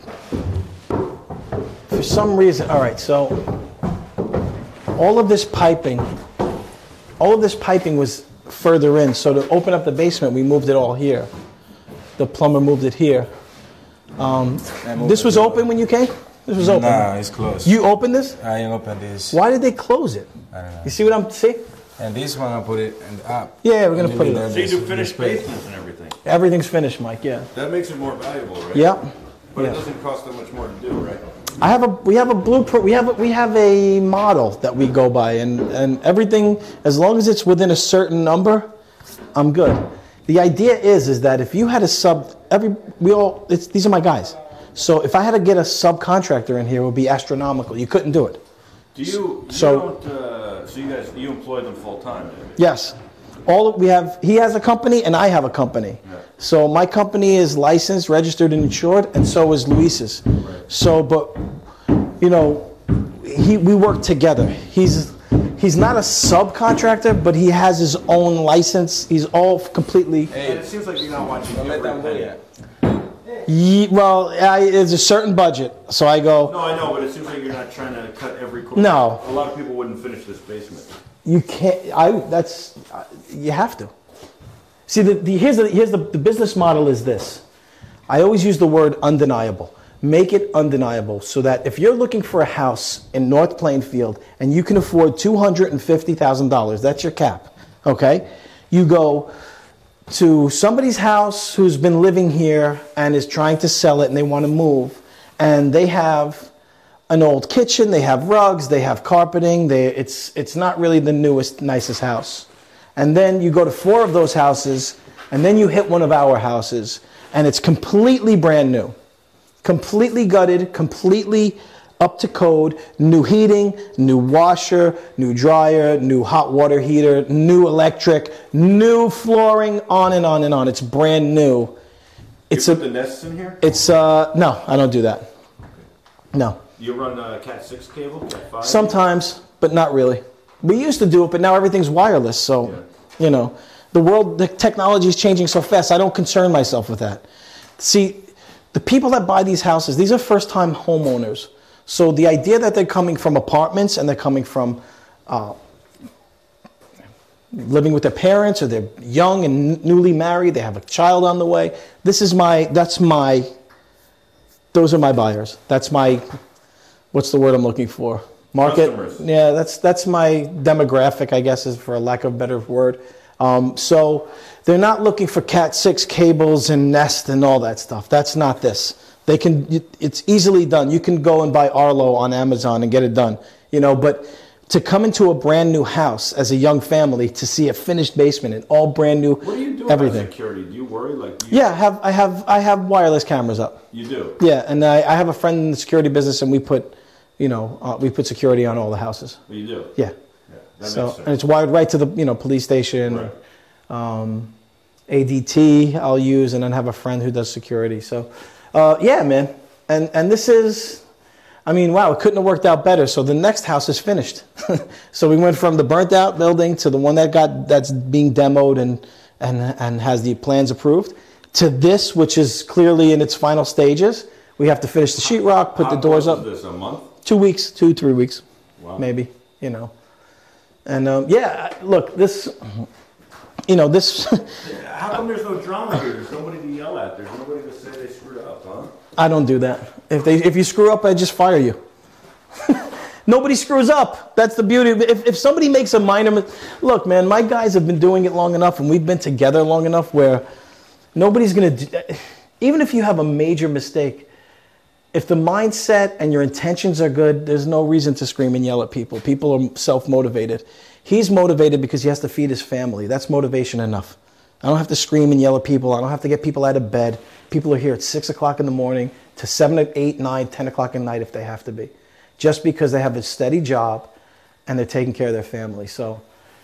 For some reason, all right, so all of this piping was further in. So to open up the basement, we moved it all here. The plumber moved it here. This was open when you came? This was open. Nah, it's closed. You opened this? I opened this. Why did they close it? I don't know. You see what I'm seeing? And this one I put it in the up. Yeah, we're gonna put it up. So you do finished basements and everything. Everything's finished, Mike. Yeah. That makes it more valuable, right? Yep. But Yeah. it doesn't cost that much more to do, right? We have a blueprint. We have a model that we go by, and everything, as long as it's within a certain number, I'm good. The idea is that if you had a these are my guys. So if I had to get a subcontractor in here, it would be astronomical. You couldn't do it. Do you So you guys employ them full time? yes, he has a company and I have a company. Yeah. So my company is licensed, registered, and insured, and so is Luis's. Right. So, but we work together. He's not a subcontractor, but he has his own license. He's all completely. And it seems like you're not watching Don't let them do every it. There's a certain budget, so I go. No, I know, but it seems like you're not trying to cut every corner. No. A lot of people wouldn't finish this basement. You can't. You have to. See, here's the business model is this. I always use the word undeniable. Make it undeniable so that if you're looking for a house in North Plainfield and you can afford $250,000, that's your cap, okay? You go to somebody's house who's been living here and is trying to sell it and they want to move, and they have an old kitchen, they have rugs, they have carpeting, it's not really the newest, nicest house. And then you go to 4 of those houses, and then you hit one of our houses, and it's completely brand new. Completely gutted, completely up to code, new heating, new washer, new dryer, new hot water heater, new electric, new flooring, on and on and on. It's brand new. You put the nests in here? No, I don't do that. No. You run Cat 6 cable, Cat 5? Sometimes, but not really. We used to do it, but now everything's wireless, so, the technology is changing so fast, I don't concern myself with that. See, the people that buy these houses, these are first-time homeowners. So the idea that they're coming from apartments and they're coming from living with their parents, or they're young and newly married, they have a child on the way. Those are my buyers. That's my, what's the word I'm looking for? Market. Customers. Yeah, that's my demographic, I guess, is for a lack of a better word. So they're not looking for Cat 6 cables and Nest and all that stuff. That's not this. It's easily done. You can go and buy Arlo on Amazon and get it done. But to come into a brand new house as a young family to see a finished basement and all brand new What do you do everything. about security? Do you worry? Like, do you, Yeah, I have wireless cameras up. You do? Yeah, and I have a friend in the security business, and we put security on all the houses. Well, you do? Yeah. That So makes sense. and it's wired right to the police station. Right. ADT I'll use, and then have a friend who does security. So yeah, man, and this is. I mean, wow, it couldn't have worked out better. So the next house is finished. So we went from the burnt out building to the one that's being demoed and has the plans approved, to this, which is clearly in its final stages. We have to finish the sheetrock, put the doors up. How long is this, a month? 2 weeks, 2-3 weeks, Wow. maybe, And yeah, look, this. How come there's no drama here? There's nobody to yell at. There's nobody to say they screwed up, huh? I don't do that. If you screw up, I just fire you. Nobody screws up. That's the beauty. If somebody makes a minor look, man, my guys have been doing it long enough, and we've been together long enough where nobody's gonna do. Even if you have a major mistake, if the mindset and your intentions are good, there's no reason to scream and yell at people. People are self-motivated. He's motivated because he has to feed his family. That's motivation enough. I don't have to scream and yell at people. I don't have to get people out of bed. People are here at 6 o'clock in the morning to 7, 8, 9, 10 o'clock at night if they have to be. Just because they have a steady job and they're taking care of their family. So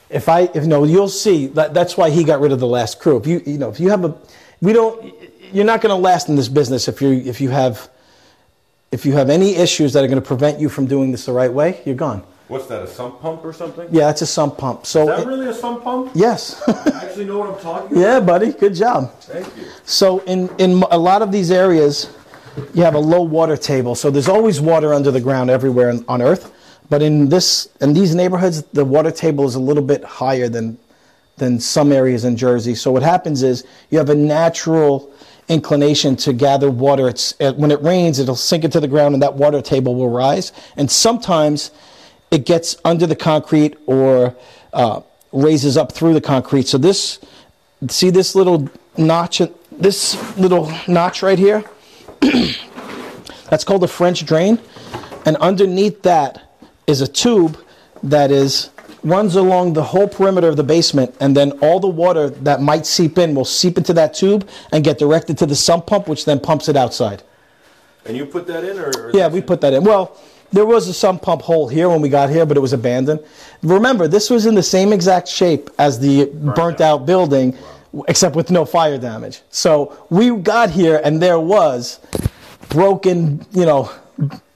you'll see that's why he got rid of the last crew. You're not going to last in this business if you have any issues that are going to prevent you from doing this the right way, you're gone. What's that, a sump pump or something? Yeah, it's a sump pump. So Is that really a sump pump? Yes. I actually know what I'm talking about. Yeah, buddy. Good job. Thank you. So in a lot of these areas, you have a low water table. So there's always water under the ground everywhere on Earth. But in these neighborhoods, the water table is a little bit higher than some areas in Jersey. So what happens is you have a natural inclination to gather water. When it rains, it'll sink into the ground and that water table will rise. And sometimes it gets under the concrete or raises up through the concrete. So see this little notch right here? That's called a French drain. And underneath that is a tube that runs along the whole perimeter of the basement, and then all the water that might seep in will seep into that tube and get directed to the sump pump, which then pumps it outside. And you put that in, or Yeah, we put that in. Well, there was a sump pump hole here when we got here, but it was abandoned. Remember, this was in the same exact shape as the burnt out building, except with no fire damage. So we got here, and there was broken,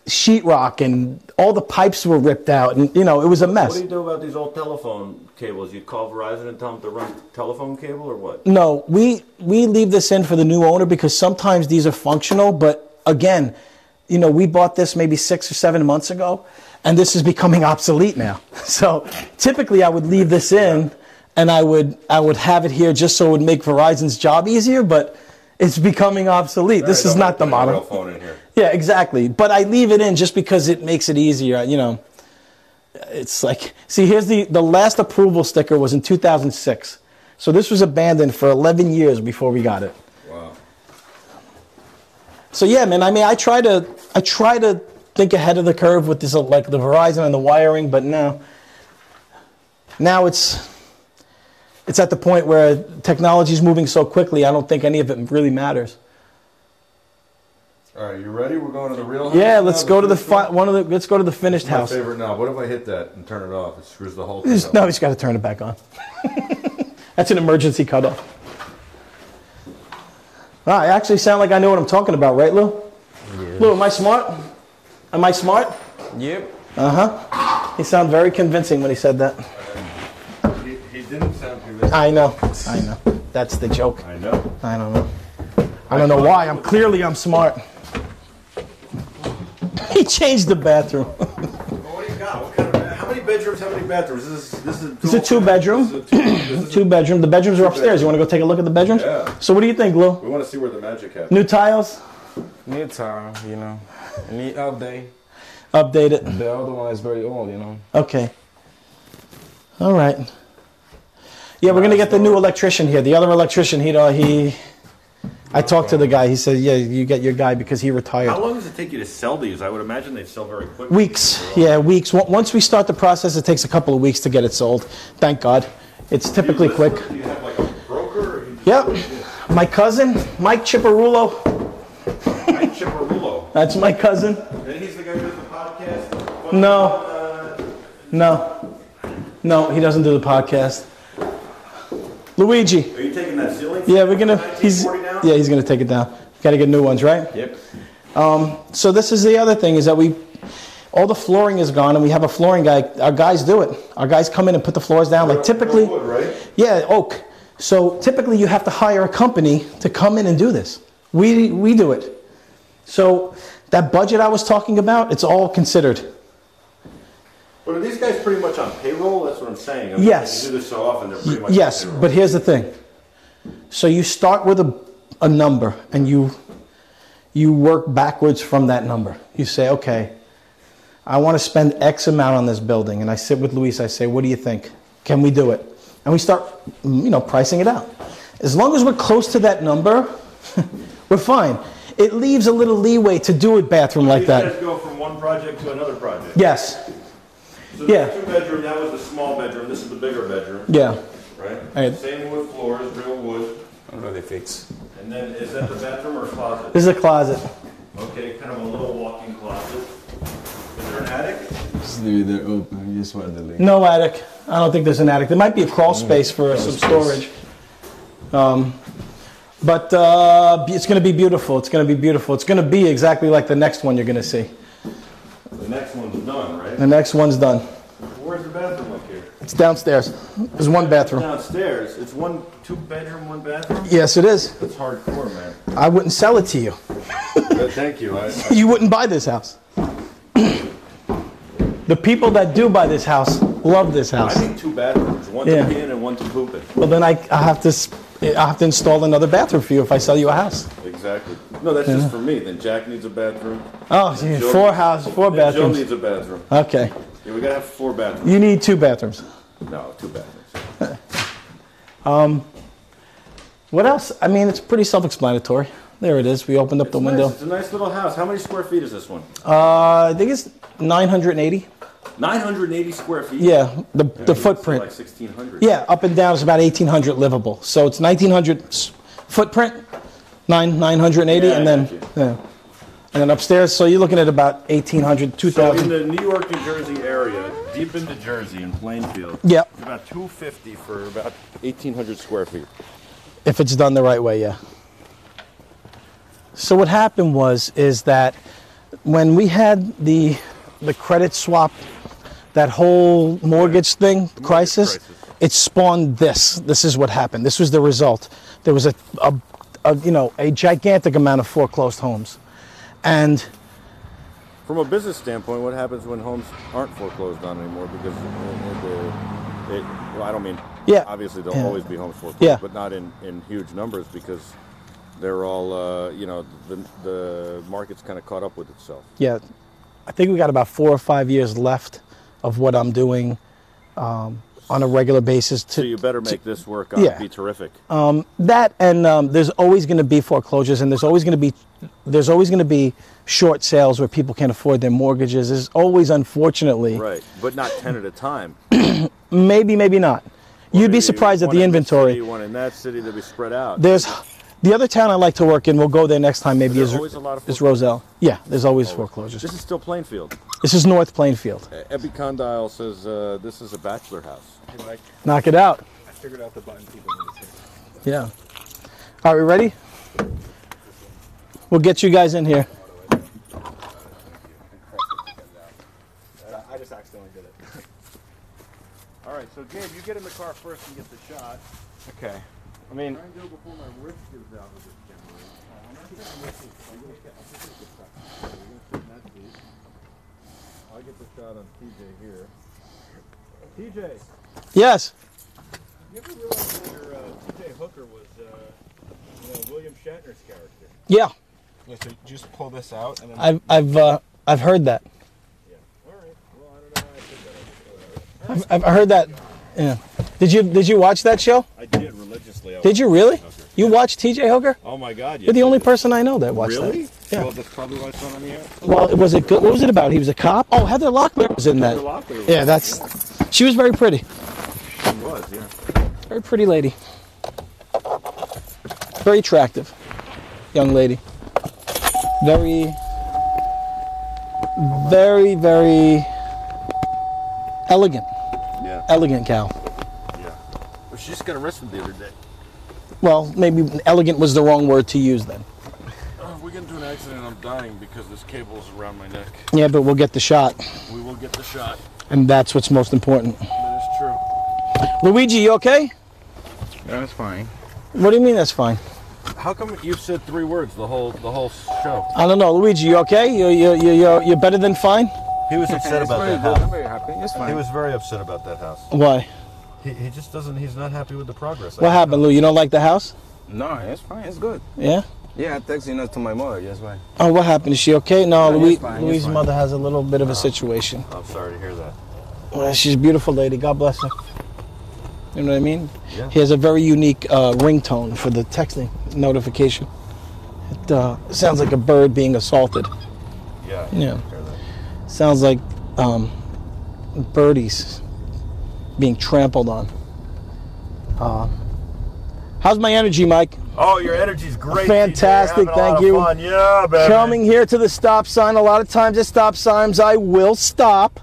sheetrock, and all the pipes were ripped out, and it was a mess. What do you do about these old telephone cables? You call Verizon and tell them to run telephone cable, or what? No, we leave this in for the new owner because sometimes these are functional, but again, we bought this maybe 6 or 7 months ago, and this is becoming obsolete now. So typically I would leave this in, and I would have it here just so it would make Verizon's job easier, but it's becoming obsolete. This is not the model. Real phone in here. Yeah, exactly. But I leave it in just because it makes it easier. It's like, see, here's the last approval sticker was in 2006. So this was abandoned for 11 years before we got it. Wow. So yeah, man. I mean, I try to think ahead of the curve with this, like the Verizon and the wiring, but now it's at the point where technology is moving so quickly. I don't think any of it really matters. All right, you ready? We're going to the real house. Yeah, now, let's go to finished one? let's go to the finished My house. favorite now. What if I hit that and turn it off? It screws the whole thing up. No, you just got to turn it back on. That's an emergency cutoff. Wow, I actually sound like I know what I'm talking about, right, Lou? Yeah. Lou, am I smart? Am I smart? Yep. Uh-huh. He sounded very convincing when he said that. He didn't sound convincing. I know. That's the joke. I know. I don't know. I don't know why. I'm smart. He changed the bathroom. What do you got? How many bedrooms? How many bathrooms? This is It's a two-bedroom. Two-bedroom. The bedrooms are upstairs. You want to go take a look at the bedrooms? Yeah. So what do you think, Lou? We want to see where the magic happens. New tiles? New tile, Need update. Update it. The other one is very old, Okay. All right. Yeah, we're going to get the new electrician here. The other electrician, he I talked to the guy. He said, yeah, you get your guy because he retired. How long does it take you to sell these? I would imagine they sell very quickly. Weeks. Yeah, weeks. Once we start the process, it takes a couple of weeks to get it sold. Thank God. It's typically quick. Do you have like a broker? Or you just Yep. My cousin, Mike Chipperulo. Mike Chipperulo. That's my cousin. And he's the guy who does the podcast? No, he doesn't do the podcast. Luigi. Are you taking that ceiling? Yeah, we're gonna. He's 1940 down? yeah, he's gonna take it down. Got to get new ones, right? Yep. So this is the other thing is that all the flooring is gone, and we have a flooring guy. Our guys do it. Our guys come in and put the floors down. Like typically, Wood, right? yeah, oak. So typically, you have to hire a company to come in and do this. We do it. So that budget I was talking about, it's all considered. But are these guys pretty much on payroll? That's what I'm saying. I mean, Yes. You do this so often, they're pretty much Yes, on payroll. but here's the thing. So you start with a number, and you work backwards from that number. You say, okay, I want to spend X amount on this building, and I sit with Luis. I say, what do you think? Can we do it? And we start, pricing it out. As long as we're close to that number, we're fine. It leaves a little leeway to do a bathroom like These that. guys go from one project to another project. Yes. So Yeah. the 2-bedroom, that was the small bedroom. This is the bigger bedroom. Yeah. Right? Right. Same wood floors, real wood. I don't know, they fix. And then is that the bathroom or closet? This is a closet. Okay, kind of a little walk-in closet. Is there an attic? Just leave it there open. You just want to leave. No attic. I don't think there's an attic. There might be a crawl space for some storage. But it's going to be beautiful. It's going to be beautiful. It's going to be exactly like the next one you're going to see. The next one's done, right? The next one's done. Where's the bathroom up here? It's downstairs. There's one bathroom. Downstairs. It's 2-bedroom, 1 bathroom? Yes, it is. That's hardcore, man. I wouldn't sell it to you. Thank you. You wouldn't buy this house. The people that do buy this house love this house. I need 2 bathrooms. One Yeah. to pee in and one to poop in. Well, then I have to install another bathroom for you if I sell you a house. Exactly. No, that's just for me. Then Jack needs a bathroom. Oh, Then Joe- 4 then bathrooms. Joe needs a bathroom. Okay. Yeah, we gotta have 4 bathrooms. You need 2 bathrooms. No, 2 bathrooms. What else? I mean, it's pretty self-explanatory. There it is. We opened up the It's window. nice. It's a nice little house. How many square feet is this one? I think it's 980. 980 square feet. Yeah, the So footprint. like 1,600. Yeah, up and down is about 1,800 livable. So it's 1,900 footprint, 980, Yeah, and I then got you. and then upstairs. So you're looking at about 1,800, So 2,000. in the New York, New Jersey area, deep into Jersey in Plainfield, Yeah, it's about 250 for about 1,800 square feet. if it's done the right way, yeah. So what happened is that when we had the credit swap, that whole mortgage thing crisis, it spawned this. This is what happened. This was the result. There was a gigantic amount of foreclosed homes, and From a business standpoint, what happens when homes aren't foreclosed on anymore? Because well, I don't mean, Yeah. obviously there'll Yeah. always be homes foreclosed, Yeah. but not in huge numbers because they're all, the market's kind of caught up with itself. yeah, I think we got about 4 or 5 years left of what I'm doing on a regular basis. So you better make this work out. yeah. Be terrific. That and there's always going to be foreclosures, and there's always going to be short sales where people can't afford their mortgages. There's always, unfortunately, Right, but not 10 at a time. maybe not. You'd be surprised at One the in this inventory. city, one in that city, they'll be spread out. There's the other town I like to work in. We'll go there next time. Maybe There's is always a lot of Roselle. Yeah, there's always foreclosures. This is still Plainfield. This is North Plainfield. Ebby Condyle says this is a bachelor house. Knock it out. I figured out the button people need to Yeah. Are we ready? We'll get you guys in here. I just accidentally did it. All right, so Gabe, you get in the car first and get the shot. Okay. I mean, Try and go before my wrist gives out with this camera. I'll get the shot on TJ here. TJ, Yes. you ever realize that your TJ Hooker was William Shatner's character? Yeah. yeah, so just pull this out and then I've heard that. Yeah. All right. Well, I don't know why I said that. I've heard that. Yeah. Did you watch that show? I did religiously. Did you really? Okay. You watch T.J. Hooker? Oh my God! Yes, You're the I only do. person I know that watched Really? that. Yeah. Well, that's probably why it's not on the air. Well, was it good? What was it about? He was a cop? Oh, Heather Locklear was in that. Heather Locklear was Yeah, that's. She was very pretty. She was, yeah. Very pretty lady. Very attractive young lady. Very, very, very elegant. Yeah. Elegant cow. Yeah. Well, she just got arrested the other day. Well, maybe elegant was the wrong word to use then. If we get into an accident, I'm dying because this cable is around my neck. Yeah, but we'll get the shot. We will get the shot. And that's what's most important. That is true. Luigi, you okay? That's fine. What do you mean that's fine? How come you said 3 words the whole show? I don't know. Luigi, you okay? You're better than fine? He was upset It's about very that good. I'm house. very happy. It's fine. He was very upset about that house. Why? He just doesn't. He's not happy with the progress. What happened, Lou? You don't like the house? No, it's fine. It's good. Yeah? Yeah, I texted to my mother. That's why. Oh, what happened? Is she okay? No, No, Louis, it's fine, it's Louise's fine. mother has a little bit of a situation. I'm sorry to hear that. Well, she's a beautiful lady. God bless her. You know what I mean? Yeah. He has a very unique ringtone for the texting notification. It sounds like a bird being assaulted. Yeah. Yeah. I hear that. Sounds like birdies being trampled on. How's my energy, Mike? Oh, your energy's great. Fantastic, TJ. Having a lot thank of you. fun. Yeah, baby. Coming here to the stop sign. A lot of times at stop signs, I will stop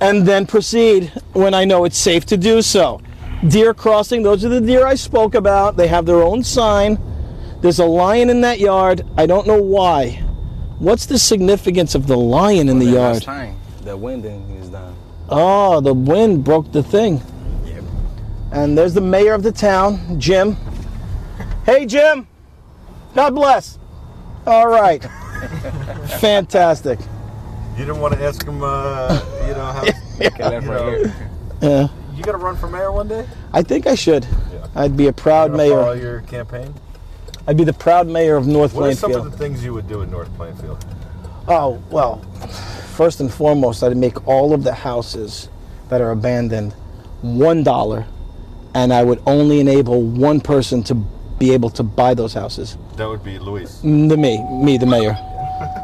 and then proceed when I know it's safe to do so. Deer crossing, those are the deer I spoke about. They have their own sign. There's a lion in that yard. I don't know why. What's the significance of the lion in the yard? Last time, the winding is done. Oh, the wind broke the thing. Yep. And there's the mayor of the town, Jim. Hey, Jim. God bless. All right. Fantastic. You didn't want to ask him, how. Okay, left right here. Yeah. You gonna run for mayor one day? I think I should. Yeah. I'd be a proud Gonna follow mayor. your campaign. I'd be the proud mayor of North What are some of Plainfield. the things you would do in North Plainfield? Oh, well, first and foremost, I'd make all of the houses that are abandoned $1, and I would only enable one person to be able to buy those houses. That would be Luis. The mayor.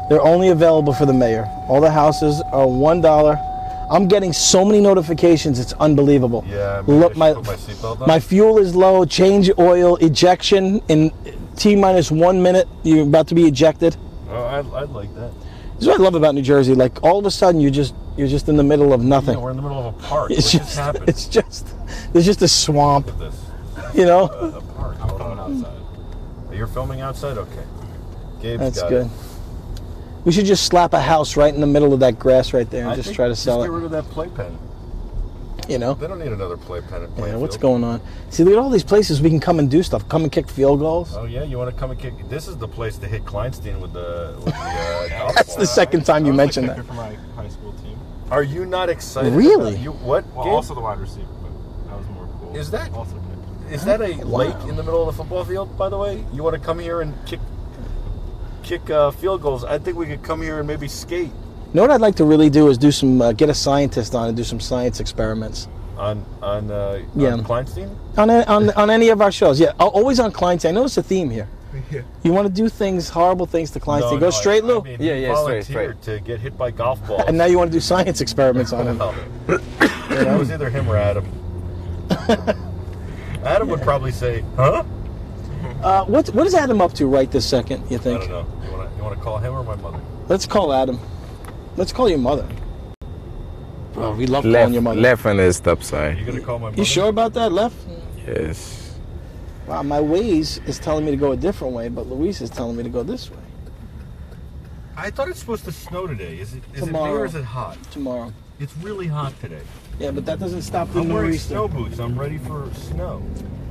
They're only available for the mayor. All the houses are $1. I'm getting so many notifications, it's unbelievable. Yeah, maybe Look, I should put my seatbelt on. my fuel is low, change oil, ejection in T-minus 1 minute, you're about to be ejected. Oh, I'd like that. This is what I love about New Jersey. Like, all of a sudden, you're just in the middle of nothing. Yeah, we're in the middle of a park. It's What just happened? there's just a swamp, Look at this. you know? A park. I'm filming outside. You're filming outside? Okay. Gabe's That's got good. it. We should just slap a house right in the middle of that grass right there and I just think try to sell Just get it. rid of that playpen. You know? They don't need another playpen at Yeah, Plainfield. what's going on? See, look at all these places we can come and do stuff. Come and kick field goals. Oh yeah, you want to come and kick? This is the place to hit Kleinstein with the golf That's ball. the second time you mentioned that. for my high school team. Are you not excited? Really? about- You what? Well, Gabe? also the wide receiver, but that was more cool. Is that- also kicked? Is that a lake in the middle of the football field? By the way, you want to come here and kick field goals? I think we could come here and maybe skate You know what I'd like to really do is do some get a scientist on and do some science experiments on Yeah. Kleinstein. on any of our shows. Yeah, always on Kleinstein. I know it's a theme here. You want to do things, horrible things to Kleinstein. Go straight, Lou. I mean, Yeah, he yeah, straight, volunteered to get hit by golf balls. And now you want to do science experiments on him. Well, it was either him or Adam. Adam would probably say, "Huh?" What is Adam up to right this second, you I think? don't know. You want to call him or my mother? Let's call Adam. Let's call your mother. Bro, we love calling your mother. Left on the stop sign. You gonna call my mother? You sure about that, left? Yes. Wow, my Waze is telling me to go a different way, but Luis is telling me to go this way. I thought it's supposed to snow today. Is it me Tomorrow. or is it hot? Tomorrow. It's really hot today. Yeah, but that doesn't stop the I'm wearing nor'easter. snow boots. I'm ready for snow.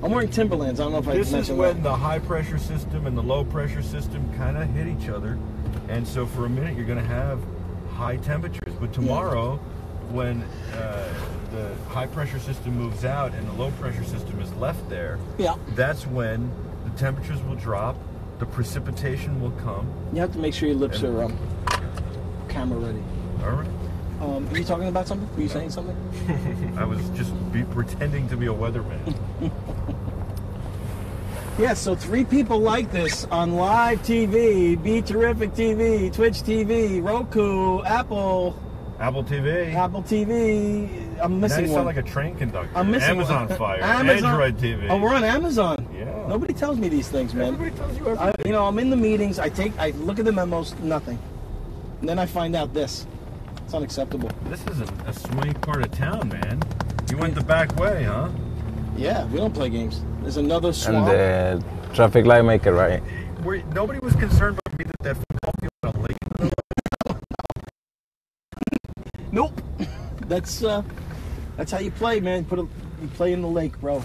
I'm wearing Timberlands. I don't know if I This is mentioned when that. the high pressure system and the low pressure system kind of hit each other, and so for a minute you're going to have high temperatures. But tomorrow, when the high pressure system moves out and the low pressure system is left there, Yeah. that's when the temperatures will drop, the precipitation will come. You have to make sure your lips are camera ready. All right. Are you talking about something? Were you saying something? I was just pretending to be a weatherman. Yeah, so 3 people like this on live TV, Be Terrific TV, Twitch TV, Roku, Apple TV. I'm missing Now you one. sound like a train conductor. I'm missing Amazon one. Fire. Amazon. Android TV. Oh, we're on Amazon. Yeah. Nobody tells me these things, man. Everybody tells you everything. I'm in the meetings. I look at the memos. Nothing. And then I find out this. It's unacceptable. This is a swing part of town, man. You went the back way, huh? Yeah, we don't play games. There's another And swamp. the traffic light maker, right? Nobody was concerned about me that football field on a lake. Nope. That's how you play, man. You play in the lake, bro.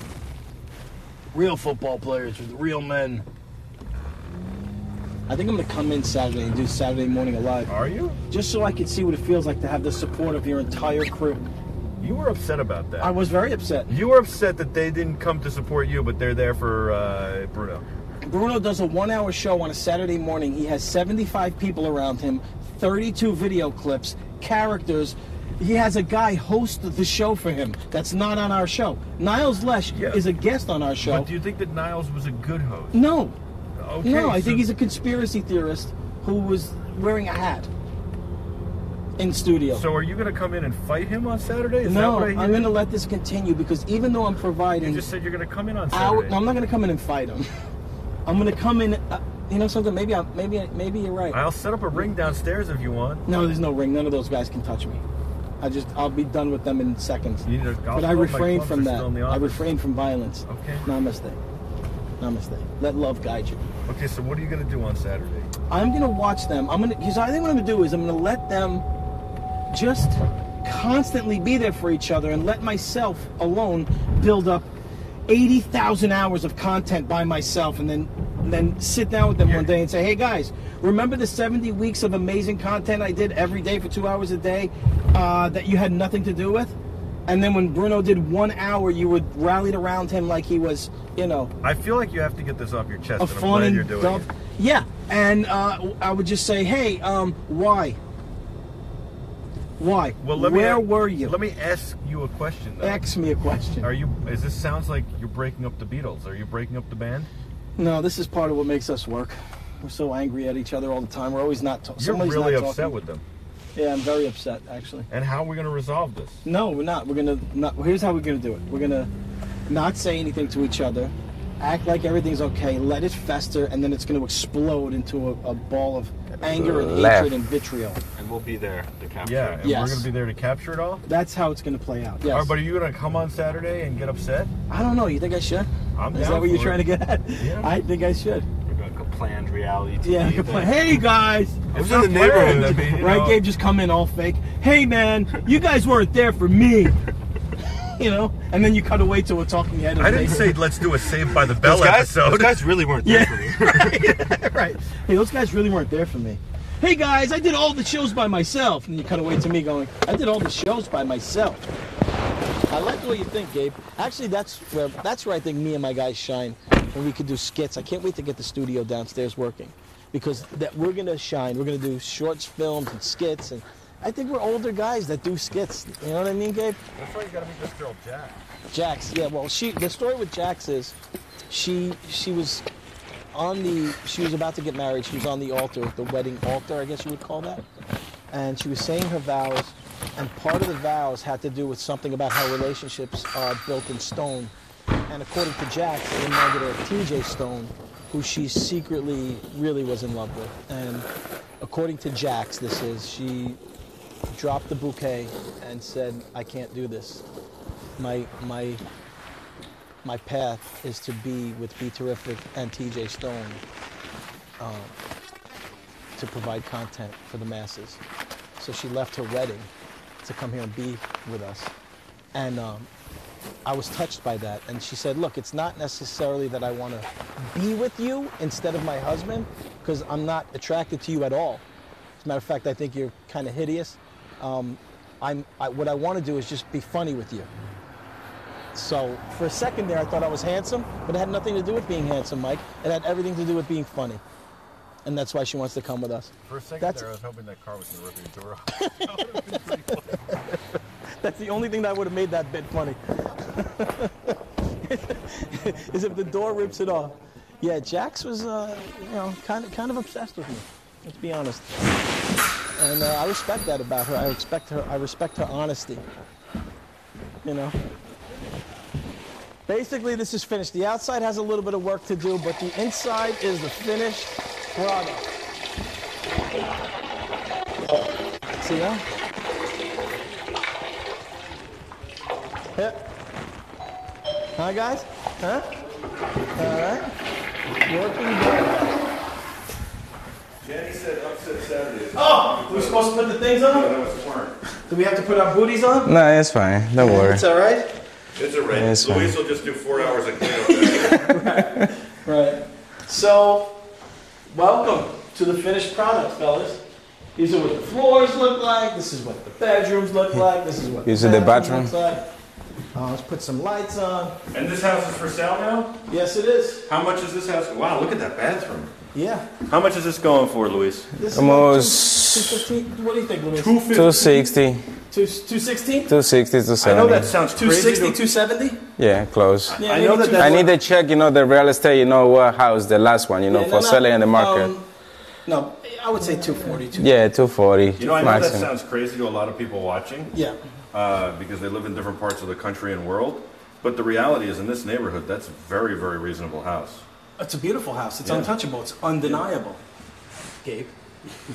Real football players with real men. I think I'm gonna come in Saturday and do Saturday Morning Alive. Are you? Just so I can see what it feels like to have the support of your entire crew. You were upset about that. I was very upset. You were upset that they didn't come to support you, but they're there for Bruno. Bruno does a 1-hour show on a Saturday morning. He has 75 people around him, 32 video clips, characters. He has a guy host the show for him that's not on our show. Niles Lesh is a guest on our show. But do you think that Niles was a good host? No. Okay, No, I think he's a conspiracy theorist who was wearing a hat in studio. So are you going to come in and fight him on Saturday? Is that No, what I hear? I'm going to let this continue because even though I'm providing... You just said you're going to come in on No, Saturday. I'm not going to come in and fight him. I'm going to come in... you know something? Maybe you're right. I'll set up a ring downstairs if you want. No, there's no ring. None of those guys can touch me. I'll be done with them in seconds. But I refrain from that. I refrain from violence. Okay. Namaste. Namaste. Let love guide you. Okay, so what are you going to do on Saturday? I'm going to watch them. Because I think what I'm going to do is I'm going to let them just constantly be there for each other and let myself alone build up 80,000 hours of content by myself and then sit down with them one day and say, hey guys, remember the 70 weeks of amazing content I did every day for 2 hours a day that you had nothing to do with? And then when Bruno did 1 hour, you would rallied around him like he was, I feel like you have to get this off your chest, a and I'm fun glad and you're doing dumb. it. Yeah, and I would just say, hey, why? Why? Well, Where were you? Let me ask you a question, though. Ask me a question. This sounds like you're breaking up the Beatles. Are you breaking up the band? No, this is part of what makes us work. We're so angry at each other all the time. We're always not talking. You're really upset with them. Yeah, I'm very upset, actually. And how are we going to resolve this? No, we're not. We're going to... Here's how we're going to do it. We're going to not say anything to each other, act like everything's okay, let it fester, and then it's going to explode into a ball of anger and hatred and vitriol. And we'll be there to capture Yeah, it. and we're going to be there to capture it all? That's how it's going to play out, yes. All right, but are you going to come on Saturday and get upset? I don't know. You think I should? I'm Is down that what you're for trying to get at? Yeah. I think I should. We're going to planned reality TV. Yeah, I could play. Hey, guys! I was in the neighborhood. Right, Gabe? Just come in all fake. Hey, man, you guys weren't there for me. And then you cut away to a talking head. I didn't say let's do a Saved by the Bell episode. Those guys really weren't there for me. Right. Hey, those guys really weren't there for me. Hey, guys, I did all the shows by myself. And you cut away to me going, I did all the shows by myself. I like the way you think, Gabe. Actually, that's where I think me and my guys shine when we could do skits. I can't wait to get the studio downstairs working because we're going to shine. We're going to do shorts, films, and skits. And I think we're older guys that do skits. You know what I mean, Gabe? That's why you got to meet this girl, Jack. Jax, yeah. Well, the story with Jax is she was about to get married. She was on the altar, the wedding altar, I guess you would call that. And she was saying her vows, and part of the vows had to do with something about how relationships are built in stone. And according to Jax, they reminded her of TJ Stone, who she secretly really was in love with. And according to Jax, she dropped the bouquet and said, I can't do this. My path is to be with Be Terrific and TJ Stone to provide content for the masses. So she left her wedding to come here and be with us. And I was touched by that. And she said, look, it's not necessarily that I want to be with you instead of my husband, because I'm not attracted to you at all. As a matter of fact, I think you're kind of hideous. What I want to do is just be funny with you. So for a second there, I thought I was handsome, but it had nothing to do with being handsome, Mike. It had everything to do with being funny. And that's why she wants to come with us. For a second there, I was hoping that car was going to rip your door off. That would have been pretty funny. That's the only thing that would have made that bit funny. Is if the door rips it off. Yeah, Jax was, kind of obsessed with me. Let's be honest. And I respect that about her. I respect her honesty. You know. Basically, this is finished. The outside has a little bit of work to do, but the inside is the finished product. See that? Yep. Huh, guys? Huh? All right. Working good. Jenny said upset Saturday. Oh! We're supposed to put the things on? That was smart. Do we have to put our booties on? No, it's fine. Don't worry. It's all right? It's a race. Yes, Luis will just do 4 hours of cleanup. Right. So, welcome to the finished product, fellas. These are what the floors look like. This is what the bedrooms look like. This is what These are the bathroom. looks like. Let's put some lights on. And this house is for sale now? Yes, it is. How much is this house? Wow, look at that bathroom. Yeah. How much is this going for, Luis? This Almost is like 215. What do you think, Louis? 250. 260? 260, I 270. know that sounds crazy. 260, 270? Yeah, close. Yeah, I know that I need to check, the real estate, what house, the last one, for selling in the market. No, I would say 240. Yeah, 240 I know that maximum. sounds crazy to a lot of people watching. Yeah. Because they live in different parts of the country and world. But the reality is, in this neighborhood, that's a very, very reasonable house. It's a beautiful house. It's Yeah. untouchable. It's undeniable. Gabe.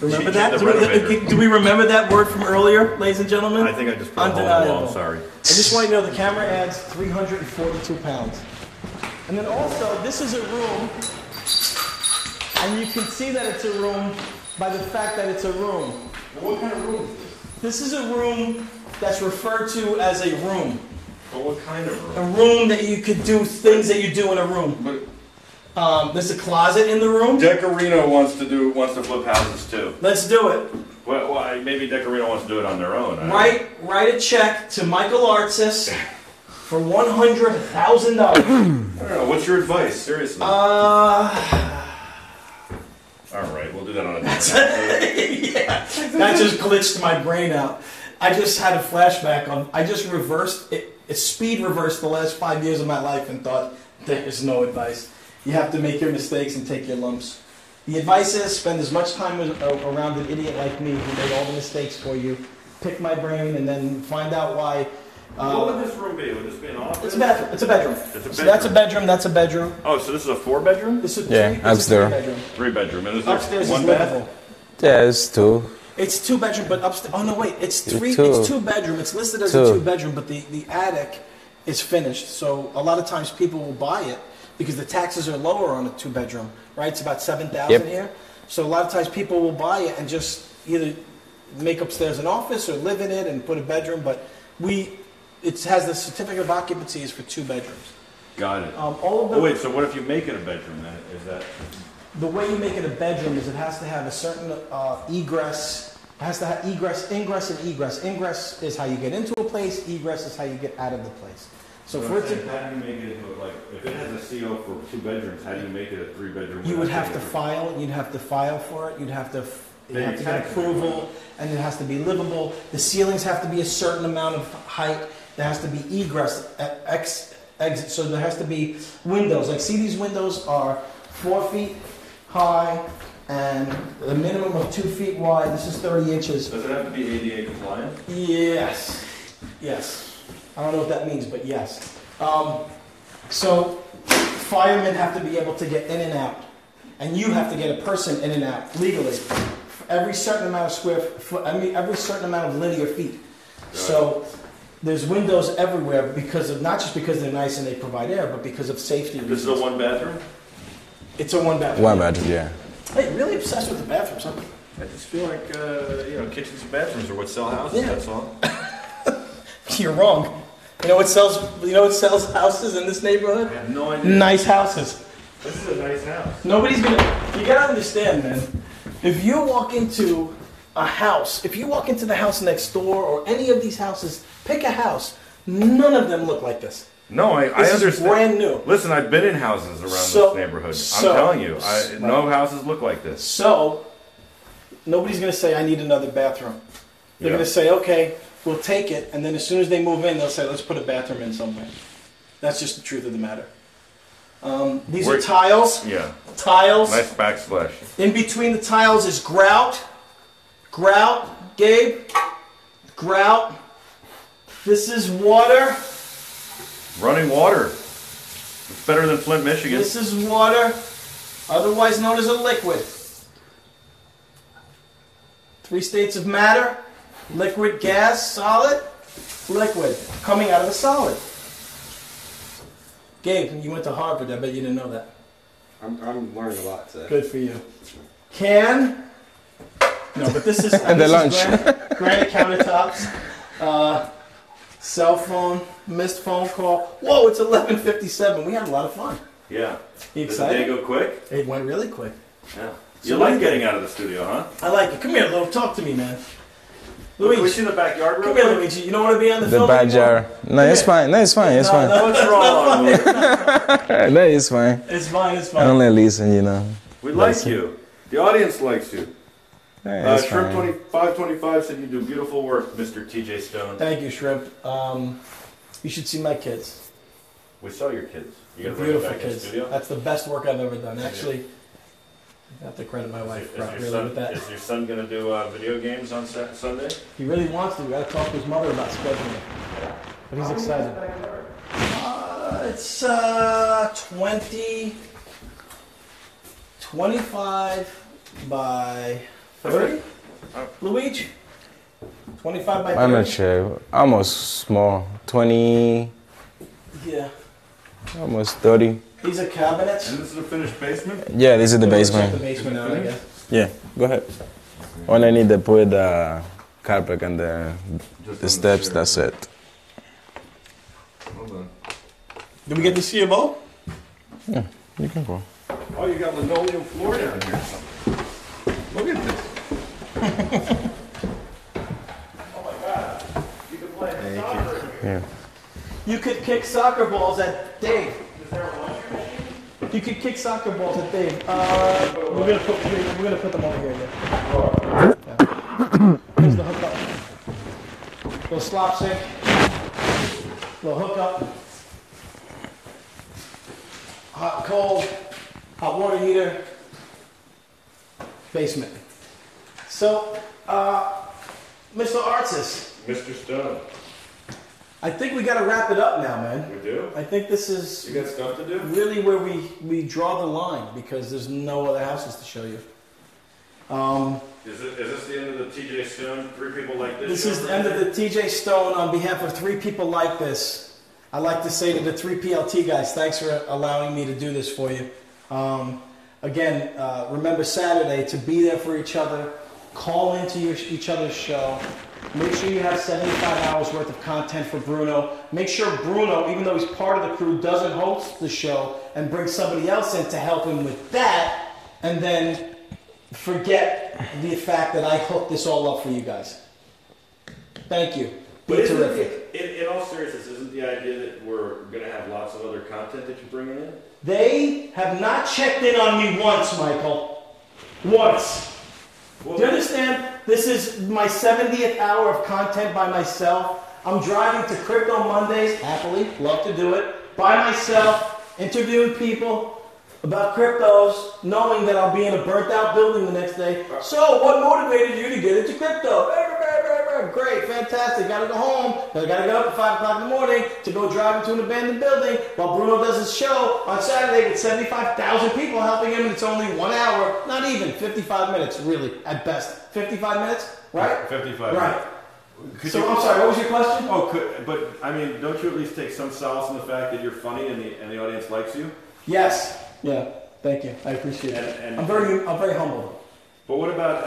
Remember Change that? the renovator. Do we remember that word from earlier, ladies and gentlemen? I think I just put a hole in the Undeniable. wall, sorry. I just want you to know the camera adds 342 pounds. And then also, this is a room, and you can see that it's a room by the fact that it's a room. What kind of room is this? This is a room that's referred to as a room. But what kind of room? A room that you could do things that you do in a room. But There's a closet in the room. Decorino wants to flip houses too. Let's do it. Well, maybe Decorino wants to do it on their own. Write a check to Michael Artsis for $100,000. I don't know. What's your advice? Seriously. All right, we'll do that on a different episode. Yeah, that just glitched my brain out. I just had a flashback on. I just reversed it. Speed reversed the last 5 years of my life and thought there's no advice. You have to make your mistakes and take your lumps. The advice is spend as much time around an idiot like me who made all the mistakes for you. Pick my brain and then find out why. What would this room be? Would this be an office? It's a bathroom. It's a bedroom. It's a So that's a bedroom. bedroom. That's a bedroom. Oh, so this is a 4-bedroom? This is Yeah, it's upstairs. a 3-bedroom. 3-bedroom. And is there Upstairs one is bath? livable. Yeah, it's 2. It's 2-bedroom, but upstairs. Oh no, wait. It's 3. Two. It's 2-bedroom. It's listed as a Two. 2-bedroom, but the attic is finished. So a lot of times people will buy it because the taxes are lower on a 2-bedroom, right? It's about $7,000 Yep. here. So a lot of times people will buy it and just either make upstairs an office or live in it and put a bedroom. But it has the certificate of occupancy is for 2 bedrooms. Got it. All of the Oh, wait, so what if you make it a bedroom then? Is that... The way you make it a bedroom is it has to have a certain egress. It has to have ingress, and egress. Ingress is how you get into a place. Egress is how you get out of the place. So for it to, how do you make it into, like, if it has a CO for 2 bedrooms, how do you make it a 3-bedroom? you would have to file. You'd have to file for it. You'd have to get approval, and it has to be livable. The ceilings have to be a certain amount of height. There has to be egress, exit. So there has to be windows. Like, see, these windows are 4 feet high and a minimum of 2 feet wide. This is 30 inches. Does it have to be ADA compliant? Yes. Yes. I don't know what that means, but yes. So firemen have to be able to get in and out. And you have to get a person in and out legally. Every certain amount of square foot, every certain amount of linear feet. So there's windows everywhere because of, not just because they're nice and they provide air, but because of safety reasons. This is a 1-bathroom? It's a 1-bathroom. 1 bedroom, yeah. Hey, really obsessed with the bathrooms, huh? I just feel like, kitchens and bathrooms are what sell houses, Yeah. that's all. You're wrong. You know what sells houses in this neighborhood? I have no idea. Nice houses. This is a nice house. Nobody's gonna. You gotta understand, man. If you walk into a house, if you walk into the house next door or any of these houses, pick a house. None of them look like this. No, I This is understand. brand new. Listen, I've been in houses around So- this neighborhood. so- I'm telling you, no houses look like this. So nobody's gonna say, "I need another bathroom." They're Yeah. gonna say, "Okay, we'll take it," and then as soon as they move in, they'll say, "Let's put a bathroom in somewhere." That's just the truth of the matter. These are tiles. Yeah. Tiles. Nice backslash. In between the tiles is grout. Grout, Gabe. Grout. This is water. Running water. It's better than Flint, Michigan. This is water, otherwise known as a liquid. 3 states of matter: liquid, gas, solid, liquid. Coming out of the solid. Gabe, you went to Harvard. I bet you didn't know that. I'm learning a lot today. Good for you. Can. No, but this is And the lunch. Granite countertops. Cell phone, missed phone call. Whoa, it's 11:57. We had a lot of fun. Yeah. You Did the excited? day go quick? It went really quick. Yeah. So You what like do you getting out of the studio, huh? I like it. Come here, Lou. Talk to me, man. Can we Luigi, see the backyard real come here, quick? Luigi. You don't want to be on the The film badger. No, it's here. fine. No, it's fine. It's fine. What's wrong? No, it's fine. It's fine. It's I fine. only listen, you know. We like you. The audience likes you. Yeah, it's Shrimp fine. 2525 said you do beautiful work, Mr. TJ Stone. Thank you, Shrimp. You should see my kids. We saw your kids. You They're gonna bring them beautiful back in kids. studio? That's the best work I've ever done. Actually, I have to credit my wife really with that. Is your son gonna do video games on Sunday? He really wants to. We got to talk to his mother about scheduling. But he's excited. It's 20, 25 by 30. Luigi? 25 by 30? I'm not sure. Almost small. 20, Yeah. almost 30. These are cabinets. And this is a finished basement? Yeah, this is the We'll check the basement. basement out, I guess. Yeah, go ahead. All I need to put the carpet and the steps, that's it. Hold on. Did we get to see a boat? Yeah, you can go. Oh, you got linoleum floor down here. Look at this. Oh my God. You can play soccer. Yeah. You could kick soccer balls at Dave. You could kick soccer balls at Dave. We're gonna put them over here. Yeah. Here's the hookup. Little slop sink. Little hookup. Hot, cold, hot water heater. Basement. So, Mr. Artsis, Mr. Stone. I think we got to wrap it up now, man. We do? I think this is You got stuff to do? really where we draw the line because there's no other houses to show you. Is this the end of the TJ Stone? 3 people like this? This is the end of the TJ Stone. On behalf of 3 people like this, I'd like to say to the 3 PLT guys, thanks for allowing me to do this for you. Again, remember Saturday to be there for each other. Call into each other's show. Make sure you have 75 hours worth of content for Bruno. Make sure Bruno, even though he's part of the crew, doesn't host the show and bring somebody else in to help him with that. And then forget the fact that I hooked this all up for you guys. Thank you. Be But terrific. in all seriousness, isn't the idea that we're going to have lots of other content that you're bringing in? They have not checked in on me once, Michael. Once. Well, Do you understand? This is my 70th hour of content by myself. I'm driving to Crypto Mondays, happily, love to do it, by myself, interviewing people about cryptos, knowing that I'll be in a burnt out building the next day. So, what motivated you to get into crypto? Great, fantastic. Gotta go home. I gotta get up at 5 o'clock in the morning to go drive into an abandoned building while Bruno does his show on Saturday with 75,000 people helping him. And it's only 1 hour, not even 55 minutes, really, at best. 55 minutes, right? 55. Right. Could So, you- I'm sorry, what was your question? Oh, but I mean, don't you at least take some solace in the fact that you're funny and the audience likes you? Yes. Yeah. Thank you. I appreciate it. And- I'm very humble. But what about?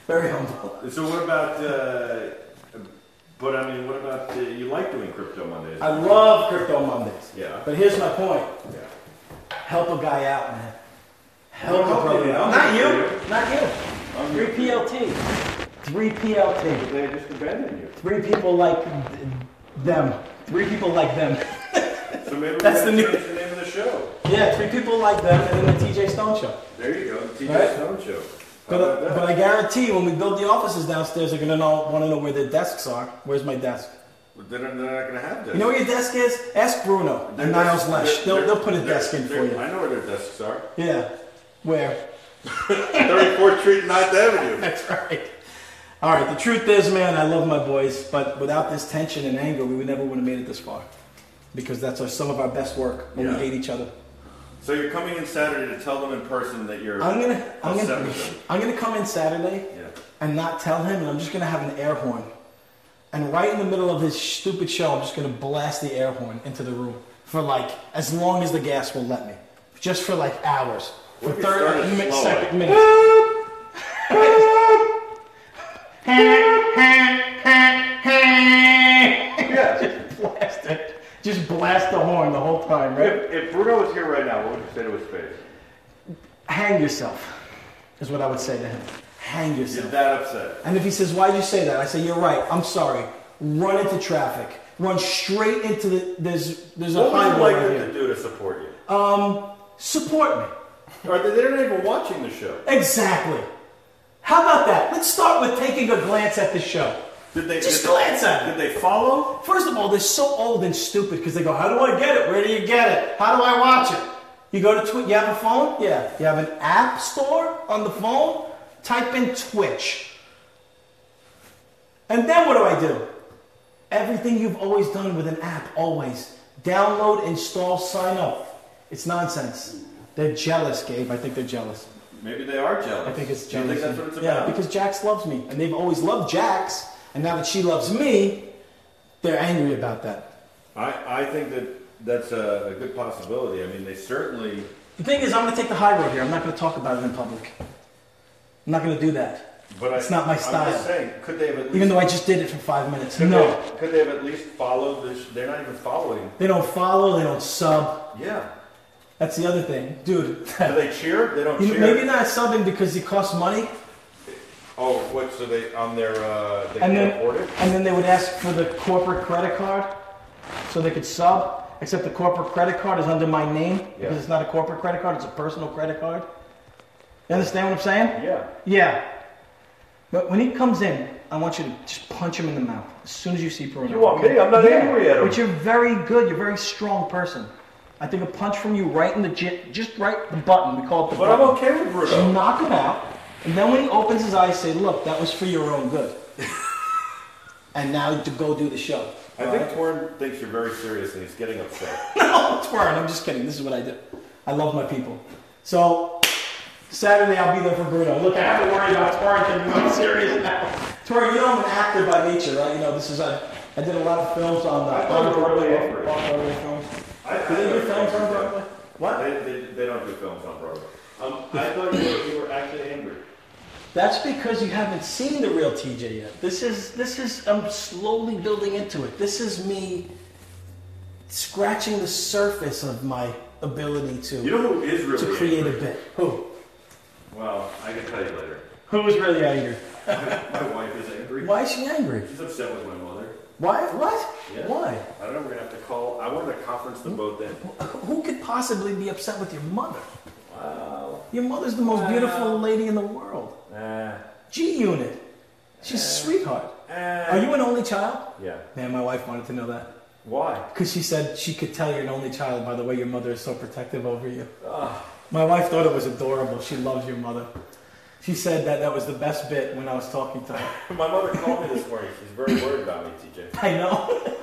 Very humble. So what about? But I mean, what about? You like doing Crypto Mondays? I love Crypto Mondays. Yeah. But here's my point. Yeah. Help a guy out, man. Help I'll a brother help you. out. I'll Not help you. you. Not you. 3 PLT. 3 PLT. They just abandoned you. 3 people like them. 3 people like them. So maybe That's we're the gonna new- change the name of the show. Yeah, 3 people like them and then the TJ Stone Show. There you go, the TJ Right? Stone Show. How about that? But I guarantee when we build the offices downstairs, they're going to want to know where their desks are. Where's my desk? They're not going to have this. You know where your desk is? Ask Bruno and Niles Lesh. They'll put a desk in for you. I know where their desks are. Yeah. Where? 34th Street and 9th Avenue. That's right. All right, the truth is, man, I love my boys, but without this tension and anger, we would never would have made it this far. Because that's some of our best work when we hate each other. So you're coming in Saturday to tell them in person that you're I'm gonna come in Saturday and not tell him, and I'm just gonna have an air horn. And right in the middle of his stupid show, I'm just gonna blast the air horn into the room for like as long as the gas will let me. Just for like hours. For 30 minutes. Blast it. Just blast the horn the whole time, right? If Bruno was here right now, what would you say to his face? Hang yourself, is what I would say to him. Hang yourself. You're that upset. And if he says, why'd you say that? I say, you're right, I'm sorry. Run into traffic. Run straight into there's a highway. What would you like right them here. to do to support you? Support me. Or they're not even watching the show. Exactly. How about that? Let's start with taking a glance at the show. Just glance at it. Did they follow? First of all, they're so old and stupid because they go, how do I get it? Where do you get it? How do I watch it? You go to Twitch. You have a phone? Yeah. You have an app store on the phone? Type in Twitch. And then what do? Everything you've always done with an app, always. Download, install, sign up. It's nonsense. They're jealous, Gabe. I think they're jealous. Maybe they are jealous. I think it's Do you jealous. think that's what it's Yeah, about? because Jax loves me. And they've always loved Jax. And now that she loves me, they're angry about that. I think that's a good possibility. I mean, they certainly... The thing is, I'm going to take the high road here. I'm not going to talk about it in public. I'm not going to do that. But it's not my style. I'm just saying, could they have at least... Even though I just did it for 5 minutes. Could No. Could they have at least followed this? They're not even following. They don't follow. They don't sub. Yeah. That's the other thing. Dude. Do they cheer? They don't cheer? Maybe not subbing because it costs money. Oh, what? So they on their they And can't then, afford it? and then they would ask for the corporate credit card so they could sub. Except the corporate credit card is under my name because it's not a corporate credit card; it's a personal credit card. You understand what I'm saying? Yeah. Yeah. But when he comes in, I want you to just punch him in the mouth as soon as you see Bruno. You want me? I'm not angry at him. But you're very good. You're a very strong person. I think a punch from you right in the just right the button. We call it the But button. I'm okay with Bruno. You knock him out, and then when he opens his eyes, say, "Look, that was for your own good." And now to go do the show. I think Torrin thinks you're very serious and he's getting upset. No, Torrin, I'm just kidding. This is what I do. I love my people. So Saturday I'll be there for Bruno. Look, I have to worry about Torrin thinking I'm serious now. Torrin, you know I'm an actor by nature, right? You know this is I did a lot of films on Broadway films. Do they do films on Broadway? What? They don't do films on Broadway. I thought you were actually angry. That's because you haven't seen the real TJ yet. This is I'm slowly building into it. This is me scratching the surface of my ability to You know who is really to create angry? a bit. Who? Well, I can tell you later. Who is really angry? My wife is angry. Why is she angry? She's upset with my mother. Why? What? Yeah. Why? I don't know. We're gonna have to call. I wanted to conference them both in. Who could possibly be upset with your mother? Wow. Your mother's the most beautiful lady in the world. G Unit. She's a sweetheart. Are you an only child? Yeah. Man, my wife wanted to know that. Why? Because she said she could tell you're an only child by the way your mother is so protective over you. My wife thought it was adorable. She loves your mother. She said that was the best bit when I was talking to her. My mother called me this morning. She's very worried about me, TJ. I know.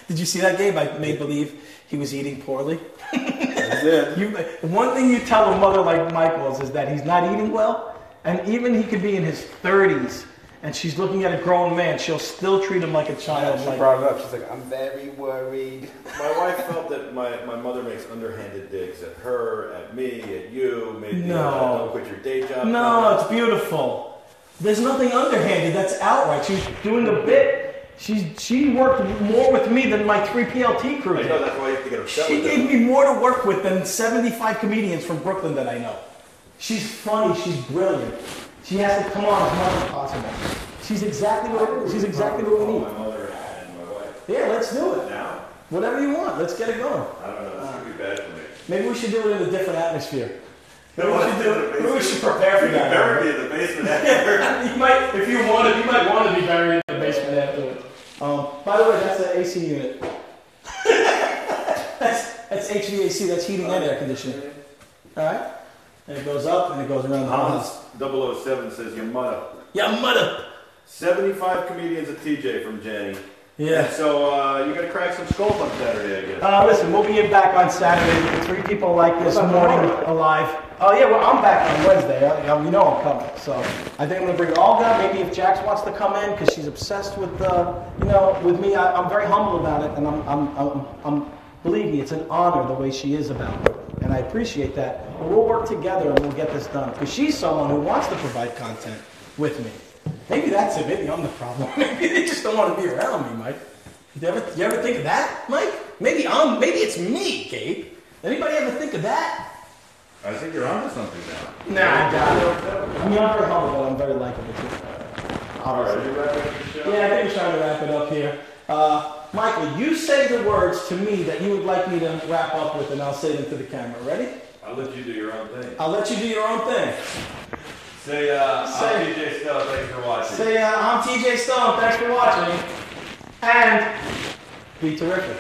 Did you see that, Gabe? I made believe he was eating poorly. I did. One thing you tell a mother like Michael's is that he's not eating well, and even he could be in his 30s, and she's looking at a grown man, she'll still treat him like a child. She brought it up. She's like, I'm very worried. My wife felt that my mother makes underhanded digs at her, at me, at you. Maybe don't quit your day job. No, it's beautiful. There's nothing underhanded. That's outright. She's doing a bit. She worked more with me than my 3PLT crew did. I know, that's why you have to get upset She with gave them. me more to work with than 75 comedians from Brooklyn that I know. She's funny. She's brilliant. She has to come on as much as possible. She's exactly what we need. My mother and my wife. Yeah, let's do it. Now? Whatever you want. Let's get it going. I don't know. This could be bad for me. Maybe we should do it in a different atmosphere. Maybe No, we should prepare for that. Bury me in the basement after. You might want to be buried in the basement afterwards. By the way, that's the AC unit. that's HVAC, that's heating and air conditioning. Alright? And it goes up and it goes around the house. 007 says your mother. Yeah, mother! 75 comedians at TJ from Jenny. Yeah. And so you're going to crack some skulls on Saturday, I guess. Listen, we'll be back on Saturday. 3 people like this morning alive. Oh yeah, well I'm back on Wednesday. You know I'm coming. So I think I'm gonna bring Olga. Maybe if Jax wants to come in because she's obsessed with with me. I'm very humble about it, and I'm believe me, it's an honor the way she is about it, and I appreciate that. But we'll work together and we'll get this done because she's someone who wants to provide content with me. Maybe that's it. Maybe I'm the problem. Maybe they just don't want to be around me, Mike. You ever think of that, Mike? Maybe it's me, Gabe. Anybody ever think of that? I think you're onto something now. Nah, I got it. I mean, I'm very humble, but I'm very likable too. All right, you wrapping up the show? Yeah, I think we're trying to wrap it up here. Michael, you say the words to me that you would like me to wrap up with, and I'll say them to the camera. Ready? I'll let you do your own thing. I'll let you do your own thing. Say, I'm TJ Stone, thanks for watching. Say, I'm TJ Stone, thanks for watching. And be terrific.